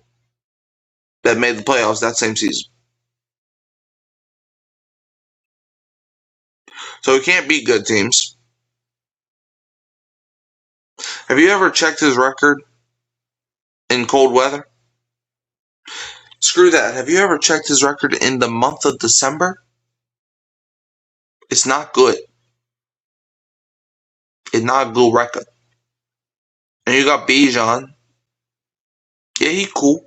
Speaker 2: that made the playoffs that same season. So he can't beat good teams. Have you ever checked his record in cold weather? Screw that. Have you ever checked his record in the month of December? It's not good. It's not a good record. And you got Bijan. Yeah, he cool.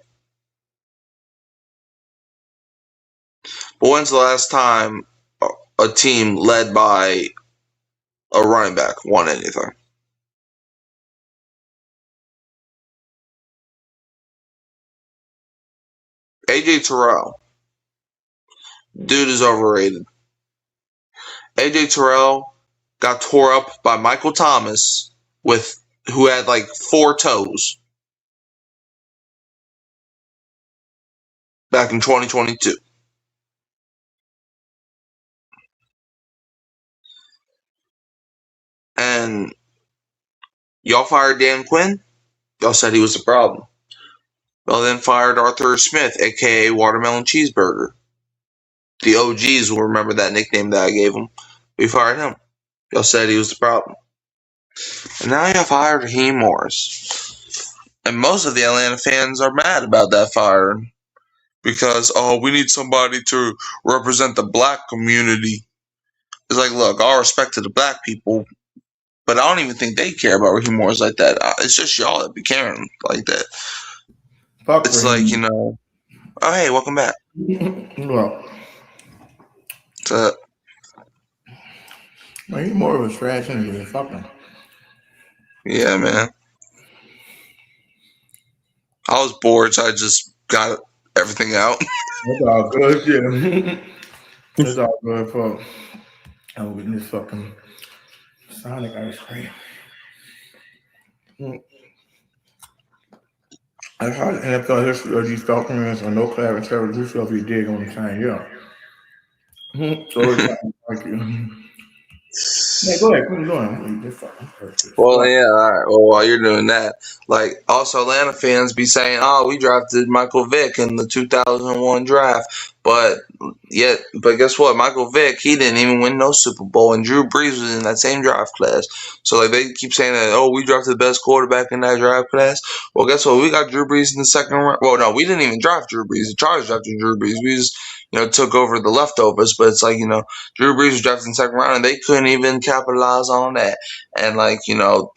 Speaker 2: But when's the last time a team led by a running back won anything? AJ Terrell. Dude is overrated. AJ Terrell got tore up by Michael Thomas who had like 4 toes back in 2022. And y'all fired Dan Quinn? Y'all said he was the problem. Y'all then fired Arthur Smith, aka Watermelon Cheeseburger. The OGs will remember that nickname that I gave him. We fired him. Y'all said he was the problem. And now y'all fired Raheem Morris. And most of the Atlanta fans are mad about that firing. Because, we need somebody to represent the black community. It's like, look, all respect to the black people, But I don't even think they care about Ricky Morris like that. It's just y'all that be caring like that.
Speaker 1: Fuck
Speaker 2: It's
Speaker 1: for
Speaker 2: like,
Speaker 1: him.
Speaker 2: oh, hey, welcome back.
Speaker 1: Well,
Speaker 2: To,
Speaker 1: man, he's more of a trash anyway. Fuck him.
Speaker 2: yeah, man. I was bored, so I just got everything out.
Speaker 1: That's all good shit. That's all good, folks. I'm getting this fucking Sonic ice cream. Mm. That's how the NFL history of these documents are no clarity terror who shall be dig on the time, yeah. Storytime, thank you. Yeah, go ahead, keep going. This fucking perfect.
Speaker 2: Well,
Speaker 1: Fuck.
Speaker 2: yeah, all right. Well, while you're doing that, like, also Atlanta fans be saying, "Oh, we drafted Michael Vick in the 2001 draft," but guess what? Michael Vick, he didn't even win no Super Bowl, and Drew Brees was in that same draft class. So, like, they keep saying that, "Oh, we drafted the best quarterback in that draft class." Well, guess what? We got Drew Brees in the second round. Well, no, we didn't even draft Drew Brees. The Chargers drafted Drew Brees. We just, took over the leftovers. But it's like, Drew Brees was drafted in the second round, and they couldn't even capitalize on that. And like,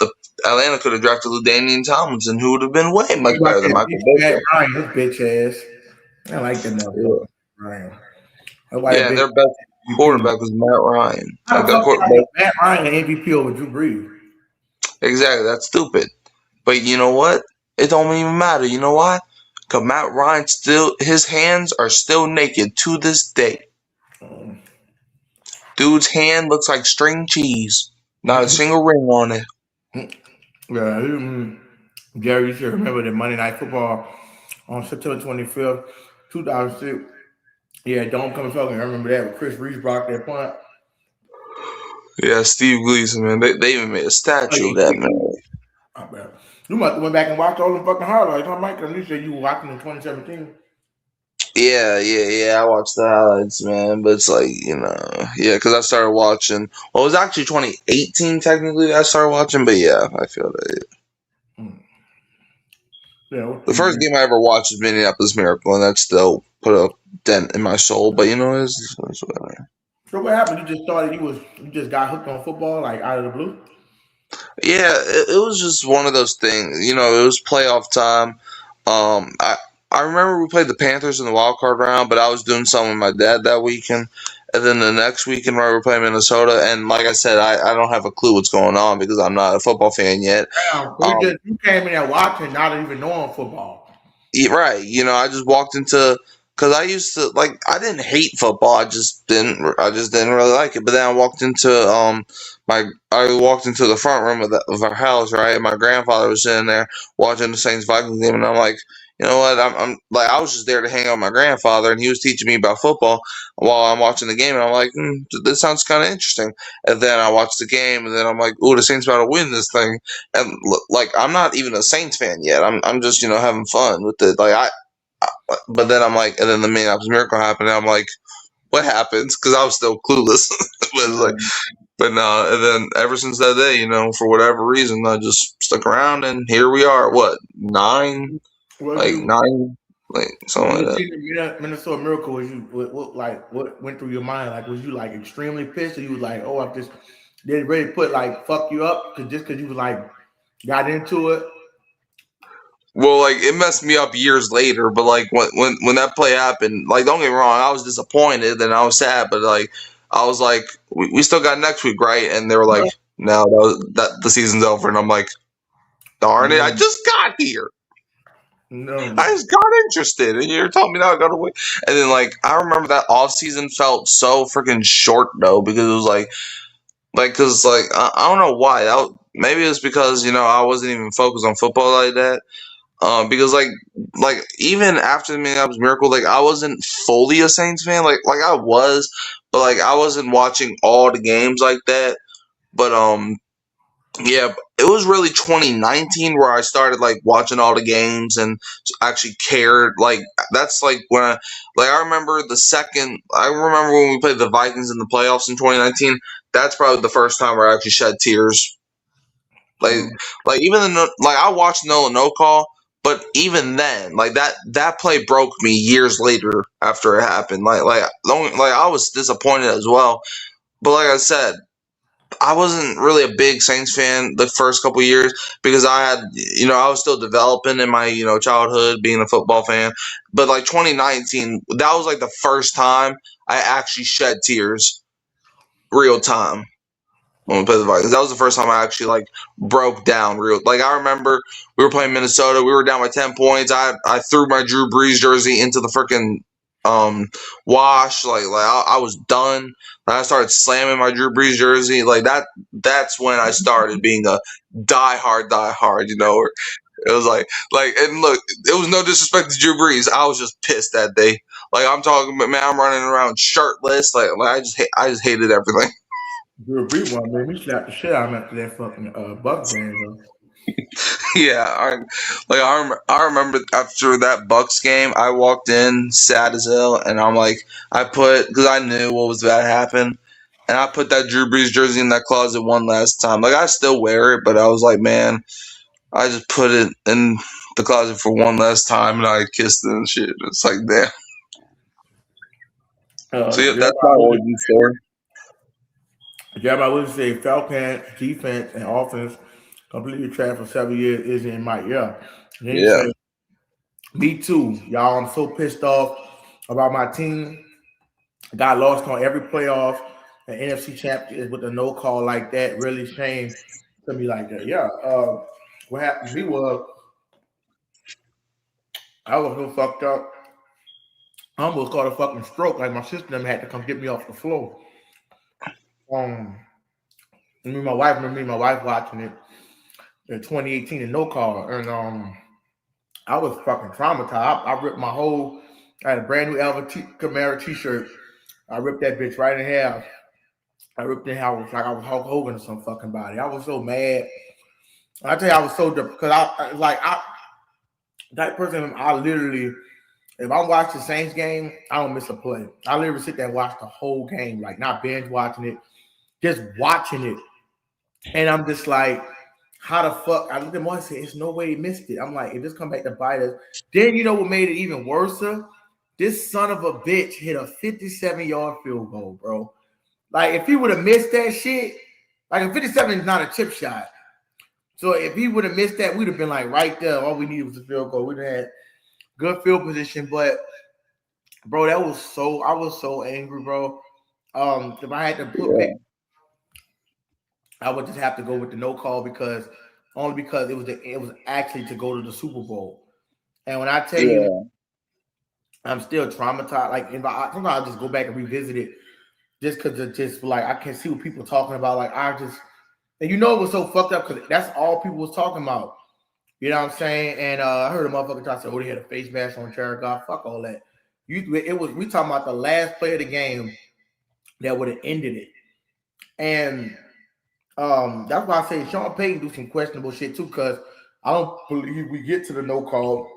Speaker 2: the Atlanta could have drafted LaDainian Tomlinson, who would have been way much
Speaker 1: You about
Speaker 2: better than
Speaker 1: that
Speaker 2: Michael
Speaker 1: bitch Matt
Speaker 2: Baker.
Speaker 1: Ryan, his bitch ass. I like that
Speaker 2: Yeah,
Speaker 1: motherfucker. Ryan. That's why that
Speaker 2: yeah, and
Speaker 1: bitch
Speaker 2: their best
Speaker 1: MVP.
Speaker 2: quarterback was Matt Ryan.
Speaker 1: How
Speaker 2: Like
Speaker 1: the
Speaker 2: that
Speaker 1: fuck y'all
Speaker 2: quarterback,
Speaker 1: get Matt Ryan an MVP over Drew Brees?
Speaker 2: exactly. That's stupid. But you know what? It don't even matter. You know why? Cause Matt Ryan his hands are still naked to this day.
Speaker 1: Um,
Speaker 2: Dude's hand looks like string cheese. Not a single ring on it.
Speaker 1: yeah, Jerry, you should remember the Monday Night Football on September 25th, 2006. Yeah, don't come fucking. I remember that with Chris Reese blocked that punt.
Speaker 2: Yeah, Steve Gleason, man. They even made a
Speaker 1: Oh,
Speaker 2: statue
Speaker 1: yeah,
Speaker 2: of that
Speaker 1: Steve
Speaker 2: man.
Speaker 1: Reese. Oh, man. You must have went back and watched all them fucking highlights, huh, Mike? At least you were watching in 2017.
Speaker 2: Yeah. I watched the highlights, man. But it's like, yeah, because I started watching. Well, it was actually 2018, technically, that I started watching. But yeah, I feel that.
Speaker 1: Hmm. Yeah, what
Speaker 2: The
Speaker 1: team
Speaker 2: first
Speaker 1: you?
Speaker 2: game I ever watched was Minneapolis Miracle, and that still put a dent in my soul. But it's whatever.
Speaker 1: So what happened? You just started. You just got hooked on football like out of the blue.
Speaker 2: Yeah, it was just one of those things. It was playoff time. I remember we played the Panthers in the wild card round, but I was doing something with my dad that weekend. And then the next weekend, we were playing Minnesota, and like I said, I don't have a clue what's going on because I'm not a football fan yet.
Speaker 1: Damn, so
Speaker 2: Um,
Speaker 1: you came in there watching, not even knowing football.
Speaker 2: Right. I just walked into because I used to like I didn't hate football. I just didn't really like it. But then I walked into the front room of our house, right? And my grandfather was sitting there watching the Saints Vikings game, and I'm like, you know what? I'm like I was just there to hang out with my grandfather, and he was teaching me about football while I'm watching the game, and I'm like, this sounds kind of interesting. And then I watched the game, and then I'm like, oh, the Saints about to win this thing. And like I'm not even a Saints fan yet. I'm just having fun with it. Like but then I'm like, and then the Minneapolis Miracle happened, and I'm like, what happens? Because I was still clueless. But it's like,
Speaker 1: Yeah.
Speaker 2: but no. And then ever since that day, for whatever reason, I just stuck around, and here we are. What
Speaker 1: Was
Speaker 2: like
Speaker 1: you
Speaker 2: nine, like something
Speaker 1: when
Speaker 2: like
Speaker 1: you
Speaker 2: that.
Speaker 1: see the Minnesota Miracle? Was you what went through your mind? Like, was you like extremely pissed, or you was like, oh, I just did it really put like fuck you up because you was like got into it?
Speaker 2: Well, like it messed me up years later, but like when that play happened, like don't get me wrong, I was disappointed and I was sad, but like I was like, we still got next week, right? And they were like,
Speaker 1: No,
Speaker 2: no, that the season's over, and I'm like, darn it, I
Speaker 1: no,
Speaker 2: just got here, I
Speaker 1: no.
Speaker 2: just got interested, and you're telling me now I gotta wait. And then like I remember that off season felt so freaking short though because it was like because like I don't know why maybe it's because I wasn't even focused on football like that. Because like even after the Minneapolis Miracle, like I wasn't fully a Saints fan. Like I was, but like I wasn't watching all the games like that. But yeah, it was really 2019 where I started like watching all the games and actually cared. Like that's like when I remember I remember when we played the Vikings in the playoffs in 2019. That's probably the first time where I actually shed tears like,
Speaker 1: Um,
Speaker 2: even like I watched No Call, but even then, like that play broke me years later after it happened. Like I was disappointed as well. But like I said, I wasn't really a big Saints fan the first couple years because I had, I was still developing in my, childhood being a football fan. But like 2019, that was like the first time I actually shed tears real time when we played the Vikings. That was the first time I actually like broke down real. Like I remember we were playing Minnesota. We were down by 10 points. I threw my Drew Brees jersey into the freaking wash. I was done. I started slamming my Drew Brees jersey. Like that. That's when I started being a die hard. It was and look, it was no disrespect to Drew Brees. I was just pissed that day. Like I'm talking, man, I'm running around shirtless. I just hated everything.
Speaker 1: Drew Brees one made me slap the shit out of him after that fucking Bucks game, though.
Speaker 2: Yeah, I remember after that Bucks game, I walked in sad as hell, and I'm like, because I knew what was about to happen, and I put that Drew Brees jersey in that closet one last time. Like I still wear it, but I was like, man, I just put it in the closet for one last time, and I kissed it and shit. It's like, damn. So yeah, that's my origin story.
Speaker 1: Jeremiah Williams say Falcons defense and offense completely trash for 7 years isn't in my ear. And then he
Speaker 2: Yeah,
Speaker 1: said, me too, y'all. I'm so pissed off about my team. Got lost on every playoff and NFC championship with a no call like that. Really shame to me like that. Yeah. What happened to me was I was so fucked up. I almost caught a fucking stroke. Like my sister them had to come get me off the floor. Um, me and my wife watching it in 2018 and no call, and I was fucking traumatized. I ripped my whole. I had a brand new Camaro T-shirt. I ripped that bitch right in half. I ripped it in half like I was Hulk Hogan or some fucking body. I was so mad. I tell you, I was so because I that person. I literally, if I watch the Saints game, I don't miss a play. I literally sit there and watch the whole game, like not binge watching it, just watching it. And I'm just like, how the fuck? I looked at him and said, "There's no way he missed it." I'm like, if this come back to bite us, then you know what made it even worse? This son of a bitch hit a 57-yard field goal, bro. Like if he would have missed that shit, like a 57 is not a chip shot. So if he would have missed that, we'd have been like right there. All we needed was a field goal. We'd have had good field position, but bro, I was so angry, bro. If I had to pick,
Speaker 2: yeah,
Speaker 1: I would just have to go with the no call because it was actually to go to the Super Bowl. And when I tell you,
Speaker 2: yeah,
Speaker 1: I'm still traumatized. Like sometimes I just go back and revisit it just because it's just like I can see what people talking about. Like I just and it was so fucked up because that's all people was talking about. You know what I'm saying? And I heard a motherfucker try to say, "Oh, they had a face mask on Jared Goff." Fuck all that. We talking about the last play of the game that would have ended it. And that's why I say Sean Payton do some questionable shit too, because I don't believe we get to the no call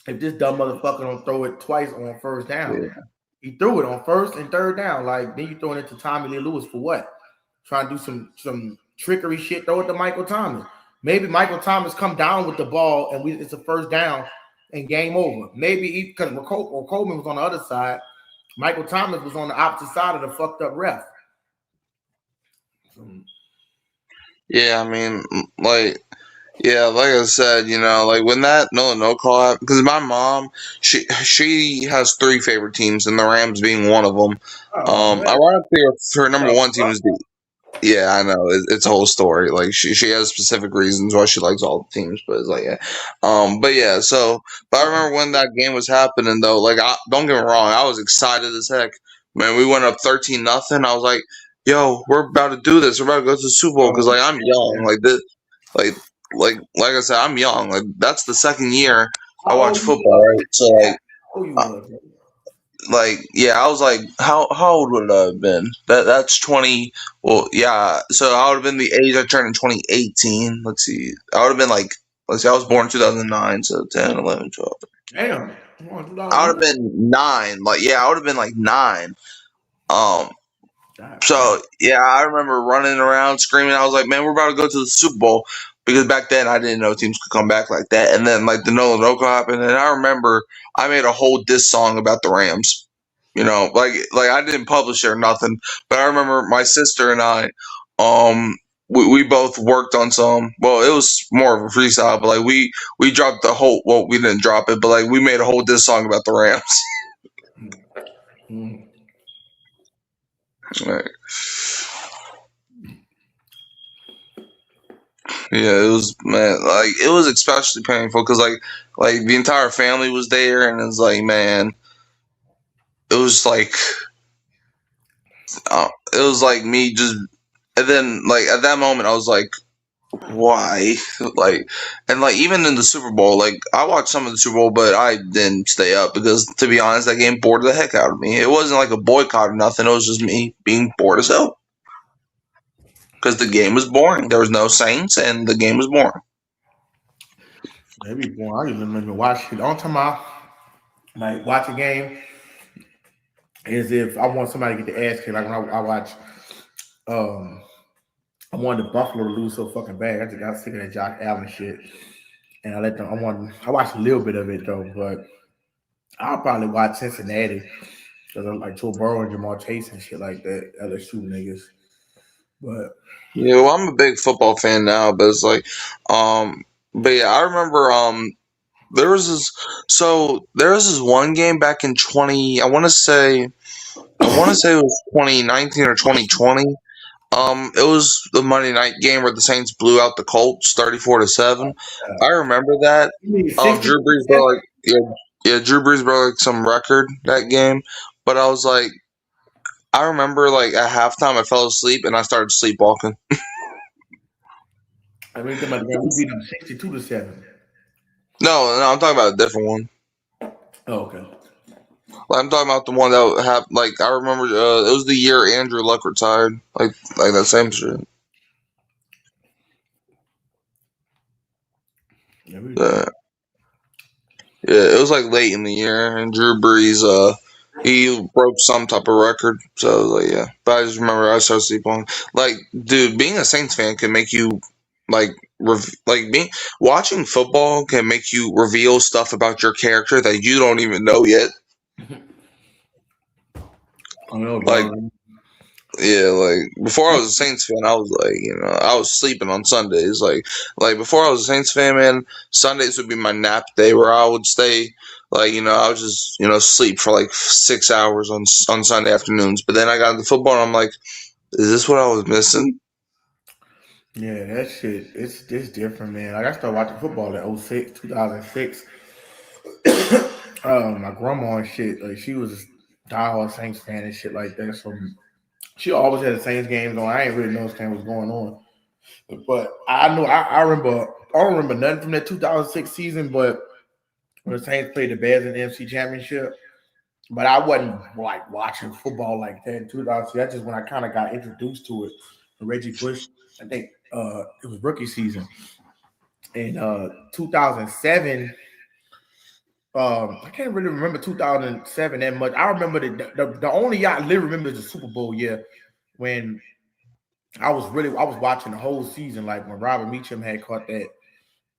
Speaker 1: if this dumb motherfucker don't throw it twice on first down.
Speaker 2: yeah,
Speaker 1: He threw it on first and third down. Like then you throwing it to Tommy Lee Lewis for what? Trying to do some trickery shit. Throw it to Michael Thomas. Maybe Michael Thomas come down with the ball and it's a first down and game over. Maybe because Coleman was on the other side, Michael Thomas was on the opposite side of the fucked up ref.
Speaker 2: yeah. I mean, like. Yeah, like I said, like when that no call happened, because my mom, she has three favorite teams, and the Rams being one of them.
Speaker 1: Oh man.
Speaker 2: Ironically, her number
Speaker 1: Oh,
Speaker 2: one team is the. Yeah, I know it's a whole story. Like she has specific reasons why she likes all the teams, but it's like yeah, but yeah. But I remember when that game was happening though. Like, don't get me wrong, I was excited as heck. Man, we went up 13-0. I was like, yo, we're about to do this. We're about to go to the Super Bowl because like I'm young, like this, like like I said, I'm young. Like that's the second year I
Speaker 1: how
Speaker 2: watch
Speaker 1: old you
Speaker 2: football, right? So
Speaker 1: was? How old you
Speaker 2: uh,
Speaker 1: was?
Speaker 2: yeah, I was like, how old would I have been? That's 20. Well, yeah, so I would have been the age I turned in 2018. Let's see, I would have been like, let's see, I was born 2009, so 10, 11, 12.
Speaker 1: Damn.
Speaker 2: I would have been 9. Like, yeah, I would have been like 9. Um,
Speaker 1: God damn.
Speaker 2: So yeah, I remember running around screaming. I was like, "Man, we're about to go to the Super Bowl," because back then I didn't know teams could come back like that. And then like the no happened, and I remember I made a whole diss song about the Rams. Like I didn't publish it or nothing, but I remember my sister and I. we both worked on some. Well, it was more of a freestyle, but like we dropped the whole. Well, we didn't drop it, but like we made a whole diss song about the Rams.
Speaker 1: Mm.
Speaker 2: Like, yeah, it was man. Like it was especially painful because like the entire family was there, and it's like man, it was like it was like me just. And then like at that moment, I was like, why? Like, and like even in the Super Bowl, like I watched some of the Super Bowl, but I didn't stay up because to be honest, that game bored the heck out of me. It wasn't like a boycott or nothing. It was just me being bored as hell because the game was boring. There was no Saints, and the game was boring.
Speaker 1: Maybe boring. I just remember watch it. On time I like watch a game is if I want somebody to get the ass kicked. Like when I watch, um, I wanted the Buffalo to lose so fucking bad. I just got sick of that Josh Allen shit, and I let them. I watched a little bit of it though, but I'll probably watch Cincinnati because I like Joe Burrow and Jamar Chase and shit like that. LSU niggas, but
Speaker 2: Yeah, well, I'm a big football fan now, but it's like, but yeah, I remember, there was this, so there was this one game back in 20, I want to say it was 2019 or 2020. It was the Monday night game where the Saints blew out the Colts 34-7. I remember that.
Speaker 1: you mean 60
Speaker 2: Drew Brees
Speaker 1: percent?
Speaker 2: broke like Drew Brees broke like some record that game. But I was like, I remember like at halftime I fell asleep and I started sleepwalking.
Speaker 1: I mean, the game we beat them 62-7.
Speaker 2: No, I'm talking about a different one.
Speaker 1: Oh, okay.
Speaker 2: Like, I'm talking about the one that happened. Like I remember, it was the year Andrew Luck retired. Like that same shit.
Speaker 1: Yeah, we beat.
Speaker 2: Yeah. Yeah, it was like late in the year, and Drew Brees, he broke some type of record. So I was like, yeah. But I just remember I started sleeping. Like, dude, being a Saints fan can make you like, like being watching football can make you reveal stuff about your character that you don't even know yet.
Speaker 1: I know,
Speaker 2: Like,
Speaker 1: bro.
Speaker 2: yeah, like before I was a Saints fan, I was like, I was sleeping on Sundays. Like before I was a Saints fan, man, Sundays would be my nap day where I would stay, like, I would just, sleep for like 6 hours on Sunday afternoons. But then I got into football, and I'm like, is this what I was missing?
Speaker 1: Yeah, that shit, it's different, man. Like I started watching football in '06, 2006. My grandma and shit, like she was a diehard Saints fan and shit like that. So she always had the Saints games on. I ain't really know what was going on, but I know I remember. I don't remember nothing from that 2006 season, but when the Saints played the Bears in the NFC Championship. But I wasn't like watching football like that in 2006. That's just when I kind of got introduced to it. Reggie Bush, I think it was rookie season in 2007. I can't really remember 2007 that much. I remember the only year I literally remember is the Super Bowl year when I was watching the whole season, like when Robert Meacham had caught that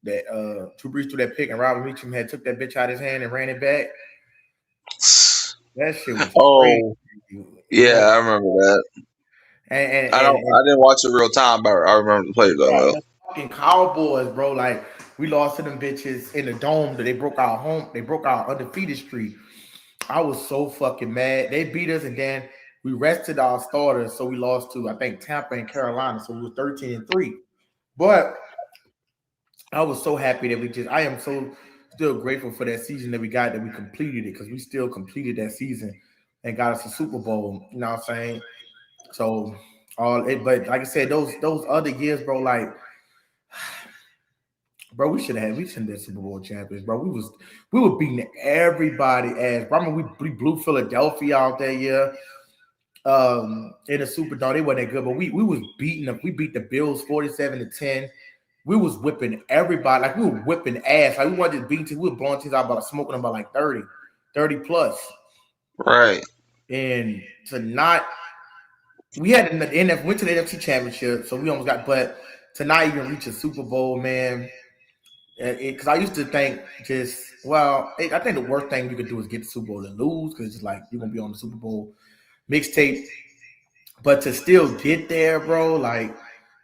Speaker 1: Drew Brees threw that pick and Robert Meacham had took that bitch out of his hand and ran it back. That shit was crazy,
Speaker 2: Oh,
Speaker 1: you
Speaker 2: yeah,
Speaker 1: know.
Speaker 2: I remember that.
Speaker 1: And and,
Speaker 2: I
Speaker 1: and,
Speaker 2: don't,
Speaker 1: and
Speaker 2: I didn't watch it real time, but I remember the players though.
Speaker 1: the fucking Cowboys, bro, like we lost to them bitches in the dome that they broke our undefeated streak. I was so fucking mad. They beat us, and then we rested our starters, so we lost to I think Tampa and Carolina, so we were 13-3. But I was so happy that I am so still grateful for that season that we got, that we completed it, because we still completed that season and got us a Super Bowl. You know what I'm saying? So but like I said, those other years, bro, like bro, we should have been Super Bowl champions, bro. We were beating everybody ass. Bro, I mean, we blew Philadelphia out that year. In the Superdome, they wasn't that good, but we was beating them. We beat the Bills 47-10. We was whipping everybody, like we were whipping ass. Like we wasn't just beating teams, we were blowing teams out about smoking them by like 30 plus.
Speaker 2: Right.
Speaker 1: And to not we had in the NF went to the NFC Championship, so we almost got, but to not even reach a Super Bowl, man. Because I used to think I think the worst thing you could do is get the Super Bowl and lose, because it's like you're gonna be on the Super Bowl mixtape. But to still get there, bro, like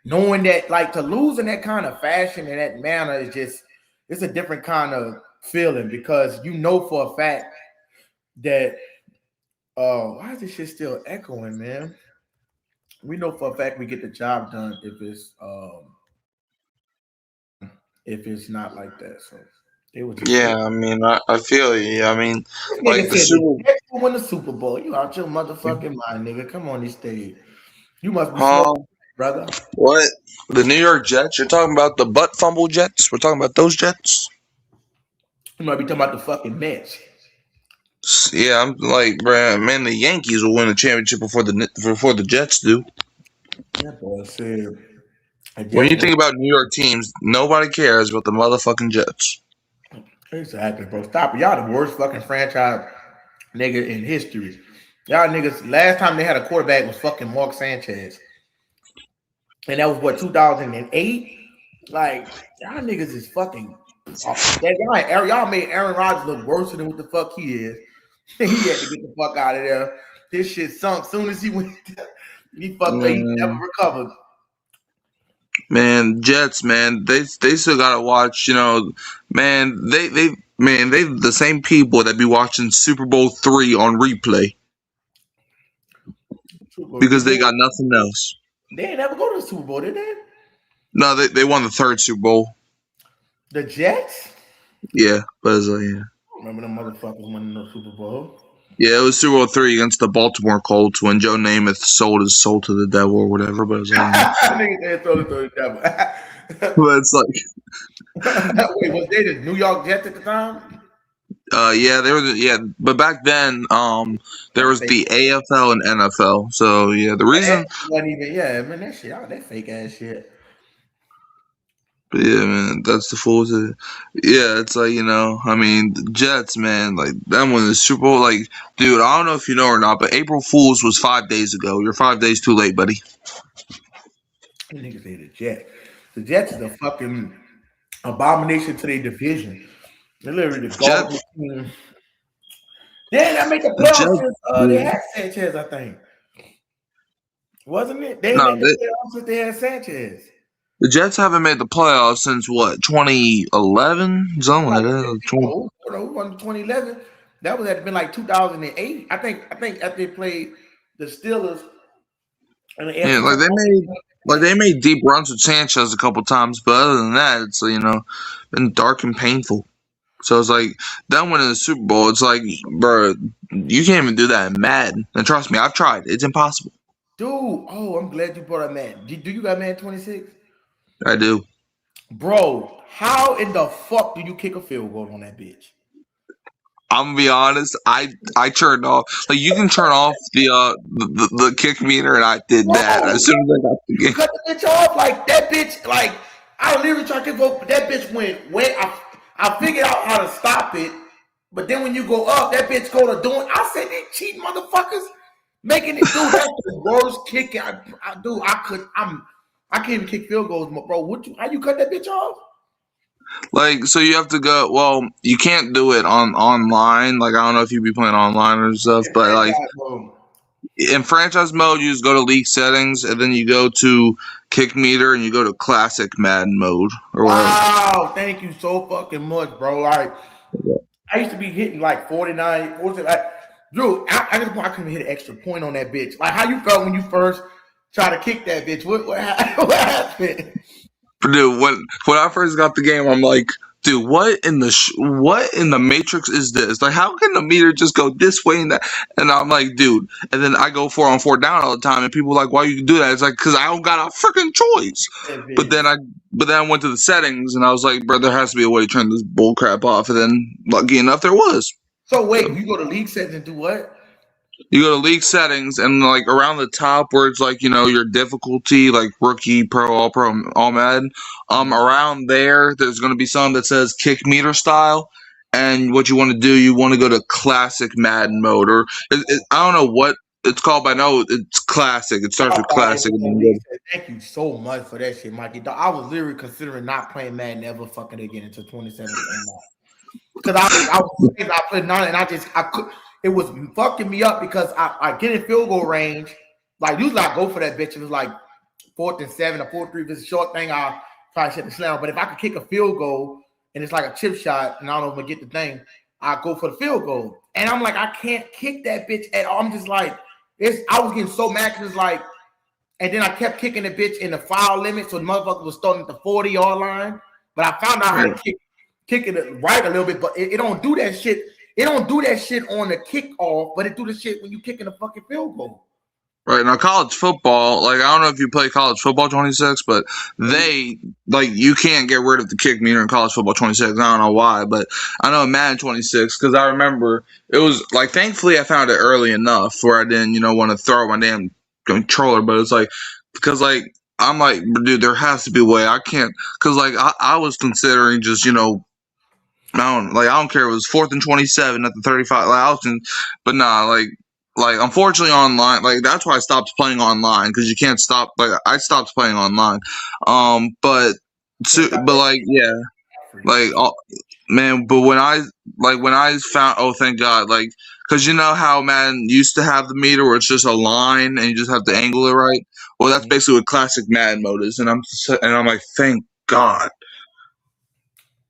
Speaker 1: knowing that, like to lose in that kind of fashion and that manner is just it's a different kind of feeling because you know for a fact that why is this shit still echoing, man? We know for a fact we get the job done if it's not like that. So they were just
Speaker 2: Yeah, I mean, I feel you. I mean,
Speaker 1: this nigga
Speaker 2: like the
Speaker 1: said the
Speaker 2: Super,
Speaker 1: Jets will win the Super Bowl. You out your motherfucking mind, nigga. Come on this stage. You must be smoking,
Speaker 2: huh?
Speaker 1: brother.
Speaker 2: What? The New York Jets? You're talking about the butt fumble Jets? We're talking about those Jets?
Speaker 1: You might be talking about the fucking Mets.
Speaker 2: Yeah, I'm like, bruh, man, the Yankees will win the championship before the Jets do.
Speaker 1: That boy said the
Speaker 2: When
Speaker 1: Jets
Speaker 2: you
Speaker 1: win.
Speaker 2: think about New York teams, nobody cares about the motherfucking Jets.
Speaker 1: Exactly, bro. Stop it. Y'all the worst fucking franchise nigga in history. Y'all niggas, last time they had a quarterback was fucking Mark Sanchez. And that was what, 2008? Like, y'all niggas is fucking y'all made Aaron Rodgers look worse than what the fuck he is. He had to get the fuck out of there. His shit sunk soon as he went. He fucked up. He never
Speaker 2: Man,
Speaker 1: recovered.
Speaker 2: man, Jets, man, they still gotta watch. Man, they the same people that be watching Super Bowl III on replay because they got nothing else.
Speaker 1: They ain't never go to the Super Bowl, did they?
Speaker 2: No, they won the third Super Bowl.
Speaker 1: The Jets?
Speaker 2: Yeah, but it's like, yeah.
Speaker 1: Remember them motherfuckers winning the Super Bowl?
Speaker 2: Yeah, it was Super Bowl III against the Baltimore Colts when Joe Namath sold his soul to the devil or whatever. But it's like,
Speaker 1: Nigga said throw it to the devil.
Speaker 2: but it's like,
Speaker 1: Wait, was they the New York Jets at the time?
Speaker 2: yeah, they were, yeah. But back then, there
Speaker 1: That's
Speaker 2: was
Speaker 1: fake.
Speaker 2: the AFL and NFL. So yeah, the
Speaker 1: That
Speaker 2: reason,
Speaker 1: wasn't even, yeah, man, that shit, all that fake ass shit.
Speaker 2: yeah, man, that's the fools. Yeah, it's like I mean, the Jets, man, like them when the Super Bowl, like, dude, I don't know if you know or not, but April Fools was 5 days ago. You're 5 days too late, buddy.
Speaker 1: Niggas say the Jets. The Jets is a fucking abomination to their division. They're literally the
Speaker 2: Jets,
Speaker 1: garbage team. They didn't make the
Speaker 2: the
Speaker 1: playoffs
Speaker 2: Jets,
Speaker 1: since they
Speaker 2: dude.
Speaker 1: had Sanchez, I think. Wasn't it? They didn't
Speaker 2: No,
Speaker 1: make the playoffs since they had Sanchez.
Speaker 2: the Jets haven't made the playoffs since what, 2011, something like that.
Speaker 1: No, who won 2011? That would have been like 2008. I think after they played the Steelers and the
Speaker 2: Yeah,
Speaker 1: AFC
Speaker 2: like they made deep runs with Sanchez a couple times, but other than that, it's been dark and painful. So it's like them winning the Super Bowl. It's like, bro, you can't even do that in Madden. And trust me, I've tried. It's impossible.
Speaker 1: dude. Oh, I'm glad you brought up man. Do you got man 26?
Speaker 2: I do.
Speaker 1: Bro, how in the fuck do you kick a field goal on that bitch?
Speaker 2: I'm gonna be honest. I turned off. Like you can turn off the kick meter, and I did that
Speaker 1: Bro,
Speaker 2: as soon as I got the
Speaker 1: you
Speaker 2: game.
Speaker 1: cut the bitch off like that bitch. Like I literally tried to kick but that bitch went way. I figured out how to stop it, but then when you go up, that bitch go to doing. I said they cheating motherfuckers, making it. Dude, that's the worst kick. I can't even kick field goals, bro. How you cut that bitch off?
Speaker 2: Like so, you have to go. Well, you can't do it on online. Like I don't know if you be playing online or stuff,
Speaker 1: Yeah,
Speaker 2: but like
Speaker 1: franchise mode.
Speaker 2: in franchise mode, you just go to league settings, and then you go to kick meter, and you go to classic Madden mode or whatever.
Speaker 1: Wow, thank you so fucking much, bro. Like I used to be hitting like 49, 40, like, dude, I just I couldn't hit an extra point on that bitch. Like how you felt when you first tried to kick that bitch? What what happened?
Speaker 2: Dude, when I first got the game, I'm like, dude, what in the Matrix is this? Like, how can the meter just go this way and that? And I'm like, dude, and then I go 4 on 4 down all the time, and people are like, why you do that? It's like, cause I don't got a freaking choice.
Speaker 1: That
Speaker 2: But
Speaker 1: bitch.
Speaker 2: then I went to the settings, and I was like, bro, there has to be a way to turn this bull crap off. And then, lucky enough, there was.
Speaker 1: So wait, you go to league settings and do what?
Speaker 2: You go to league settings and like around the top where it's like your difficulty like rookie, pro, all pro, all Madden. Around there's going to be something that says kick meter style, and what you want to do, you want to go to classic Madden mode, or I don't know what it's called, but I know it's classic. It starts
Speaker 1: I'll
Speaker 2: with
Speaker 1: find it
Speaker 2: classic, and
Speaker 1: on
Speaker 2: then
Speaker 1: league
Speaker 2: you
Speaker 1: settings. Thank you so much for that shit, Mikey. Dog, I was literally considering not playing Madden ever fucking again until 2017. Because I was crazy. I played nine and I could it was fucking me up because I get in field goal range Like usually I go for that bitch. If it's like 4th and 7 or 4-3, if it's a short thing, I'll probably shut the slam. But if I could kick a field goal and it's like a chip shot, and I don't know if I get the thing, I go for the field goal. And I'm like, I can't kick that bitch at all. I'm just like, I was getting so mad because it's like, and then I kept kicking the bitch in the foul limit, so the motherfucker was starting at the 40-yard line. But I found out how to kick it right a little bit, but it don't do that shit. It don't do that shit on the kickoff, but it do the shit when you kicking a fucking field goal.
Speaker 2: Right now, college football, like I don't know if you play college football 26, but they like you can't get rid of the kick meter in college football 26. I don't know why, but I know Madden 26 because I remember it was like thankfully I found it early enough where I didn't want to throw my damn controller, but it's like because like I'm like dude, there has to be a way I can't because like I was considering just I don't care if it was 4th and 27 at the 35 but nah like unfortunately online that's why I stopped playing online because you can't stop I stopped playing online but like yeah like man but when I found thank God like because you know how Madden used to have the meter where it's just a line and you just have to angle it right, well that's basically what classic Madden mode is, and I'm like thank God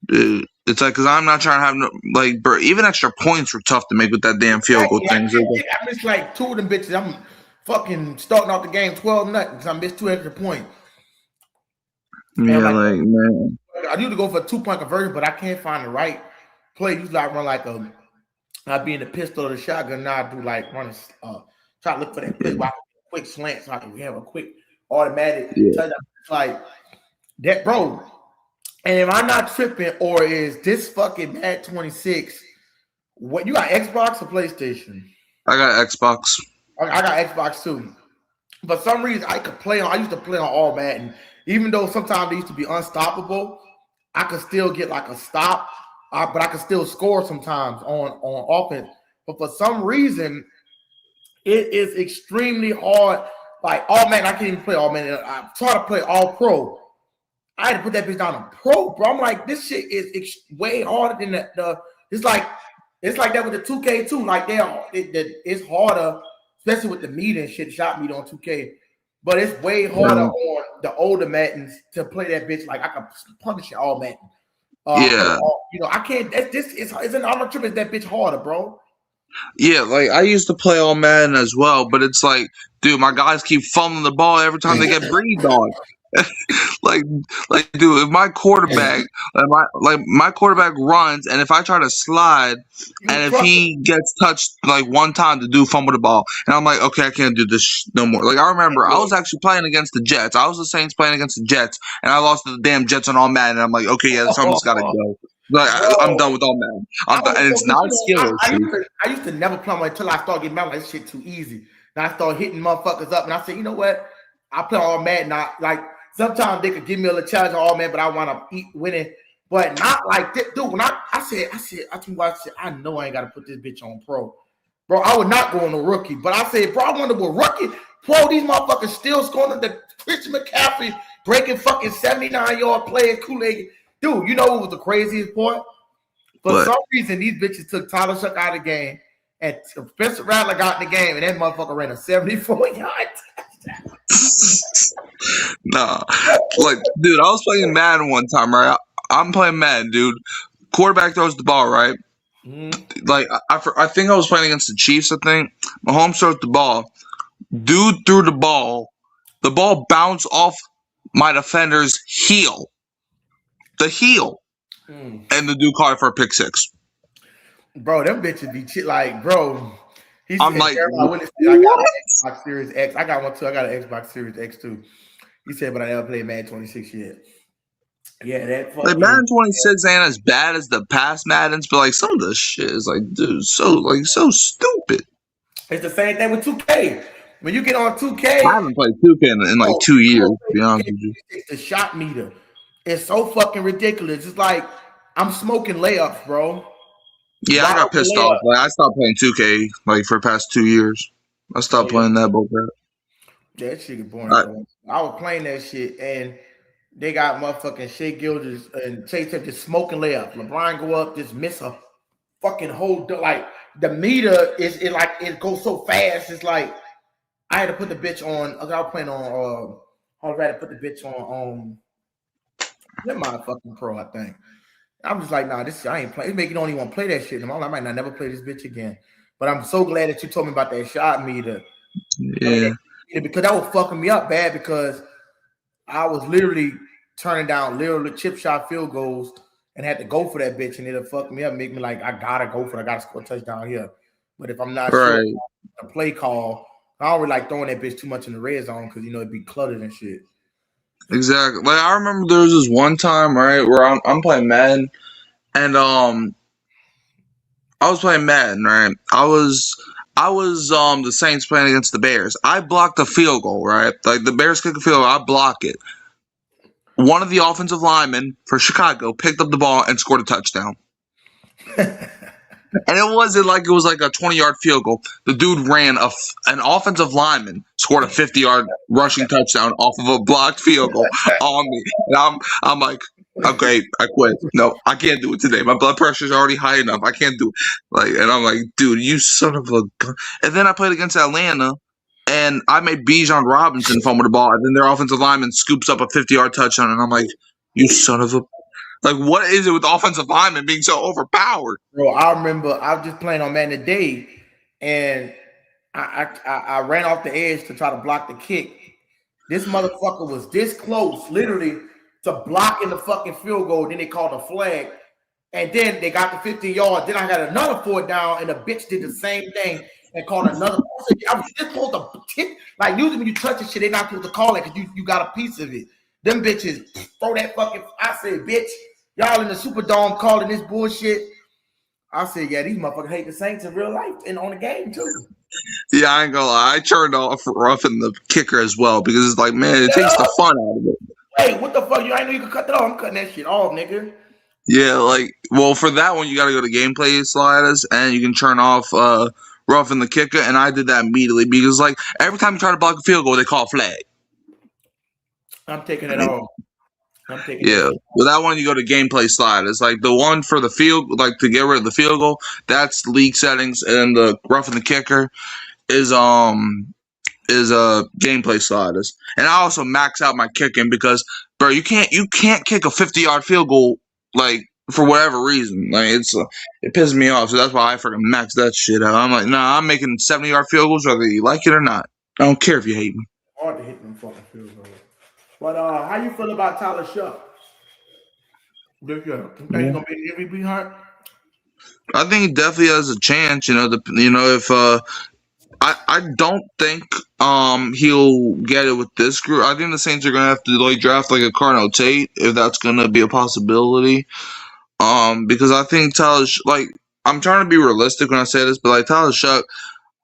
Speaker 2: dude. It's like because I'm not trying to have even extra points were tough to make with that damn field goal thing.
Speaker 1: I missed like 2 of them bitches. I'm fucking starting off the game 12-0 because I missed 2 extra points.
Speaker 2: Yeah, like man,
Speaker 1: I need to go for a 2-point conversion, but I can't find the right play. Usually I run like I'd be in the pistol or the shotgun. Now I do like run try to look for that play where I can get a quick slant so I can have a quick automatic touchdown. Like that, bro. And if I'm not tripping, or is this fucking Madden 26? What you got, Xbox or PlayStation?
Speaker 2: I got Xbox.
Speaker 1: I got Xbox too. For some reason, I used to play on all Madden. Even though sometimes they used to be unstoppable, I could still get like a stop, but I could still score sometimes on offense. But for some reason, it is extremely hard. Like all Madden, I can't even play all Madden. I try to play all pro. I had to put that bitch down on pro, bro. I'm like, this shit is way harder than it's like that with the 2K too. Like it's harder, especially with the meat and shit, shot meat on 2K. But it's way harder on the older Maddens to play that bitch. Like I can punish it all Madden. I can't. I'm not tripping. That bitch harder, bro.
Speaker 2: Yeah, like I used to play all Madden as well, but it's like, dude, my guys keep fumbling the ball every time they get breathed on. like dude, if my quarterback my quarterback runs and if I try to slide and if he gets touched like one time, the dude fumble the ball and I'm like, okay, I can't do this no more. Like I remember I was actually playing against the Jets. I was the Saints playing against the Jets and I lost to the damn Jets on all Madden and I'm like, okay, yeah, something's gotta go. Like I'm done with all Madden. And it's not a skill issue.
Speaker 1: I used to never play until I started getting mad. Like this shit too easy. Then I started hitting motherfuckers up and I said, you know what? I play all Madden. Like sometimes they could give me a little challenge all man, but I want to eat winning. But not like that, dude. When I know I ain't got to put this bitch on pro, bro. I would not go on a rookie, but I said, bro, I wonder what rookie pro these motherfuckers still scoring the Christian McCaffrey breaking fucking 79-yard play Kool-Aid, dude. You know what was the craziest part? For some reason, these bitches took Tyler Shough out of the game, and Spencer Rattler got in the game, and that motherfucker ran a 74-yard touchdown.
Speaker 2: Nah, like, dude, I was playing Madden one time, right? I'm playing Madden, dude. Quarterback throws the ball, right? Like, I think I was playing against the Chiefs, I think. Mahomes throws the ball. Dude threw the ball. The ball bounced off my defender's heel. The heel. And the dude caught it for a pick six.
Speaker 1: Bro, them bitches be like, bro.
Speaker 2: I'm like,
Speaker 1: I got an Xbox Series X. I got one too. I got an Xbox Series X too. He said, but I never played Madden 26 yet. Yeah, that fucking
Speaker 2: Madden 26 ain't as bad as the past Maddens, but like some of the shit is like, dude, so stupid.
Speaker 1: It's the same thing with 2K. When you get on 2K,
Speaker 2: I haven't played 2K in like 2 years, to be honest with you.
Speaker 1: The shot meter. It's so fucking ridiculous. It's like I'm smoking layups, bro.
Speaker 2: Yeah, I got pissed off. Like I stopped playing 2K like for the past 2 years. I stopped playing that bullcrap.
Speaker 1: That shit is boring. I was playing that shit and they got motherfucking Shea Gilders and Chase just smoking layups. LeBron go up, just miss a fucking whole like the meter is it goes so fast. It's like I had to put the bitch on. I was playing on. I was ready to put the bitch on. That motherfucking pro, I think. I'm just like, nah, this I ain't play. It's making don't even want to play that shit. And I'm like, I might not never play this bitch again. But I'm so glad that you told me about that shot meter.
Speaker 2: Yeah.
Speaker 1: Because that was fucking me up bad because I was literally turning down literally chip shot field goals and had to go for that bitch, and it'll fuck me up, make me like I gotta go for it. I gotta score a touchdown here. But if I'm not sure
Speaker 2: Right.
Speaker 1: the play call, I don't really like throwing that bitch too much in the red zone because it'd be cluttered and shit.
Speaker 2: Exactly. Like I remember there was this one time, right, where I'm playing Madden, and I was playing Madden, right. I was the Saints playing against the Bears. I blocked a field goal, right? Like the Bears kick a field goal, I block it. One of the offensive linemen for Chicago picked up the ball and scored a touchdown. And it wasn't like it was like a 20-yard field goal. The dude ran an offensive lineman scored a 50-yard rushing touchdown off of a blocked field goal on me. And I'm like, okay, I quit. No, I can't do it today. My blood pressure's already high enough. I can't do it. Like, and I'm like, dude, you son of a gun. And then I played against Atlanta, and I made Bijan Robinson fumble the ball, and then their offensive lineman scoops up a 50-yard touchdown, and I'm like, you son of a like, what is it with offensive linemen being so overpowered?
Speaker 1: Bro, I remember I was just playing on Man today, and I ran off the edge to try to block the kick. This motherfucker was this close, literally, to blocking the fucking field goal. Then they called a flag, and then they got the 15 yards. Then I got another 4 down, and the bitch did the same thing and called another. I was just supposed to tip. Like usually when you touch this shit, they not supposed to call it because you got a piece of it. Them bitches throw that fucking. I said, bitch, y'all in the Superdome calling this bullshit. I said, yeah, these motherfuckers hate the Saints in real life and on the game too.
Speaker 2: Yeah, I ain't gonna lie. I turned off roughing the kicker as well because it's like, man, it takes the fun out of it.
Speaker 1: Wait, what the fuck? I didn't know you could cut that off. I'm cutting that shit off, nigga.
Speaker 2: Yeah, like, well, for that one, you got to go to gameplay sliders and you can turn off roughing the kicker. And I did that immediately because, like, every time you try to block a field goal, they call a flag.
Speaker 1: I'm taking it off. I'm taking
Speaker 2: Yeah,
Speaker 1: that.
Speaker 2: with that one, you go to gameplay sliders. Like the one for the field, like to get rid of the field goal, that's league settings, and the roughing the kicker is gameplay sliders. And I also max out my kicking because, bro, you can't kick a 50-yard field goal like for whatever reason. Like it pisses me off. So that's why I freaking max that shit out. I'm like, nah, I'm making 70-yard field goals whether you like it or not. I don't care if you hate me.
Speaker 1: Hard to hit them fucking field goals. But how you feel about Tyler Shough this year? You think he's gonna be in the MVP hunt?
Speaker 2: I think he definitely has a chance. If I don't think he'll get it with this group. I think the Saints are gonna have to like draft like a Cardinal Tate if that's gonna be a possibility. Because I think like I'm trying to be realistic when I say this, but like Tyler Shough,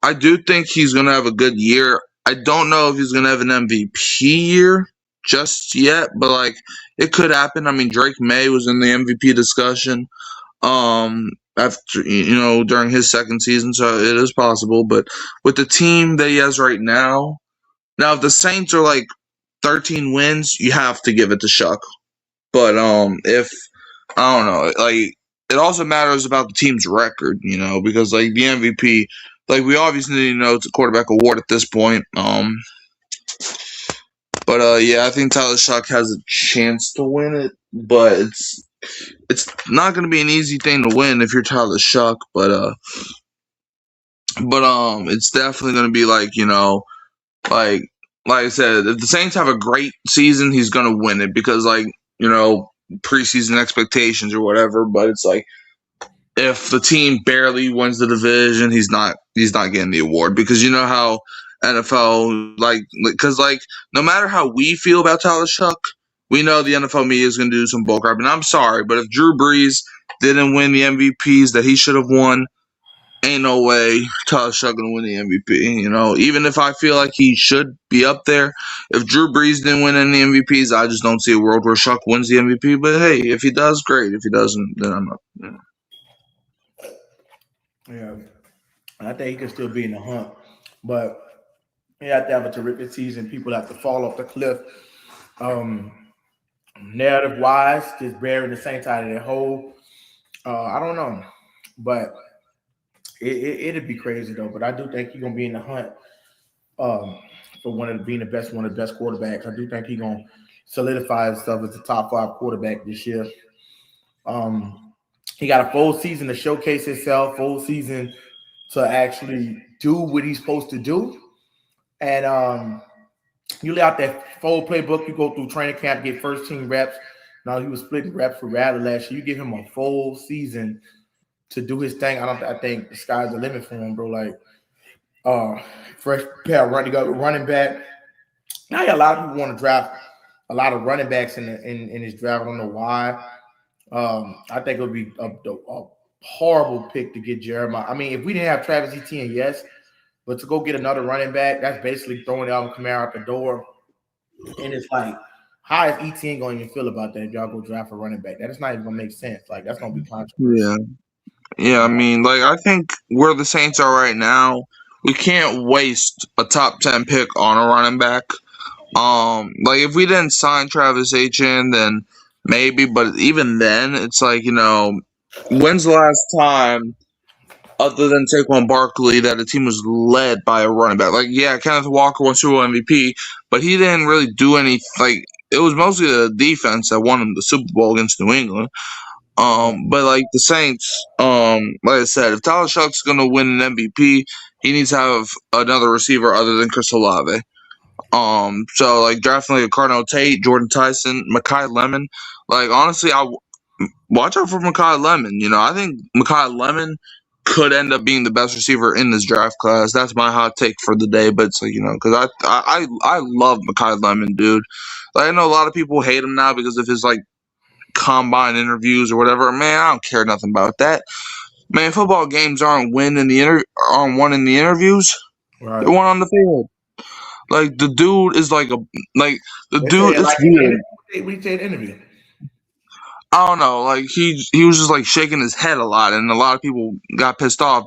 Speaker 2: I do think he's gonna have a good year. I don't know if he's gonna have an MVP year just yet, but like it could happen. I mean, Drake May was in the MVP discussion after during his second season, so it is possible. But with the team that he has right now if the Saints are like 13 wins, you have to give it to Shough. But if I don't know, like it also matters about the team's record, because like the MVP, like we obviously need to know it's a quarterback award at this point. But yeah, I think Tyler Shough has a chance to win it, but it's not going to be an easy thing to win if you're Tyler Shough, but it's definitely going to be like like I said, if the Saints have a great season, he's going to win it because preseason expectations or whatever. But it's like if the team barely wins the division, he's not getting the award because you know how NFL because no matter how we feel about Tyler Shough, we know the NFL media is going to do some bull crap. And I'm sorry, but if Drew Brees didn't win the MVPs that he should have won, ain't no way Tyler Shough gonna win the MVP. Even if I feel like he should be up there, if Drew Brees didn't win any MVPs, I just don't see a world where Shough wins the MVP. But hey, if he does, great. If he doesn't, then I'm not.
Speaker 1: Yeah, I think he can still be in the hunt, but he have to have a terrific season. People have to fall off the cliff. Um, Narrative wise, just burying the Saints out of their hole. I don't know, but it'd be crazy though. But I do think he's gonna be in the hunt. um, for one of the best quarterbacks. I do think he's gonna solidify himself as a top five quarterback this year. Um, he got a full season to showcase himself, full season to actually do what he's supposed to do. And you lay out that full playbook. You go through training camp, get first team reps. Now he was splitting reps for Rattler last year. You give him a full season to do his thing. I think the sky's the limit for him, bro. Like uh, fresh pair of running back. Now, yeah, a lot of people want to draft a lot of running backs in his draft. I don't know why. I think it would be a horrible pick to get Jeremiah. I mean, if we didn't have Travis Etienne, yes, but to go get another running back, that's basically throwing Alvin Kamara out the door. And it's like, how is Etienne going to even feel about that if y'all go draft a running back? That is not even going to make sense. Like, that's going to be controversial.
Speaker 2: Yeah. Yeah, I mean, like I think where the Saints are right now, we can't waste a top 10 pick on a running back. Like if we didn't sign Travis Etienne, then maybe, but even then, it's like, when's the last time other than Saquon Barkley that a team was led by a running back? Like, yeah, Kenneth Walker won Super Bowl MVP, but he didn't really do any, like, it was mostly the defense that won him the Super Bowl against New England. But like the Saints, like I said, if Tyler Shuck's gonna win an MVP, he needs to have another receiver other than Chris Olave. So like drafting like a Cardinal Tate, Jordan Tyson, Makai Lemon. Like honestly, watch out for Makai Lemon. I think Makai Lemon could end up being the best receiver in this draft class. That's my hot take for the day. But it's like because I love Makai Lemon, dude. Like I know a lot of people hate him now because of his like combine interviews or whatever. Man, I don't care nothing about that. Man, football games aren't won in the interviews. They're
Speaker 1: Right.
Speaker 2: won on the field. Like the dude is like the
Speaker 1: They say
Speaker 2: dude.
Speaker 1: it
Speaker 2: It's
Speaker 1: like in the
Speaker 2: weird.
Speaker 1: interview. We say the interview.
Speaker 2: I don't know. Like he was just like shaking his head a lot, and a lot of people got pissed off,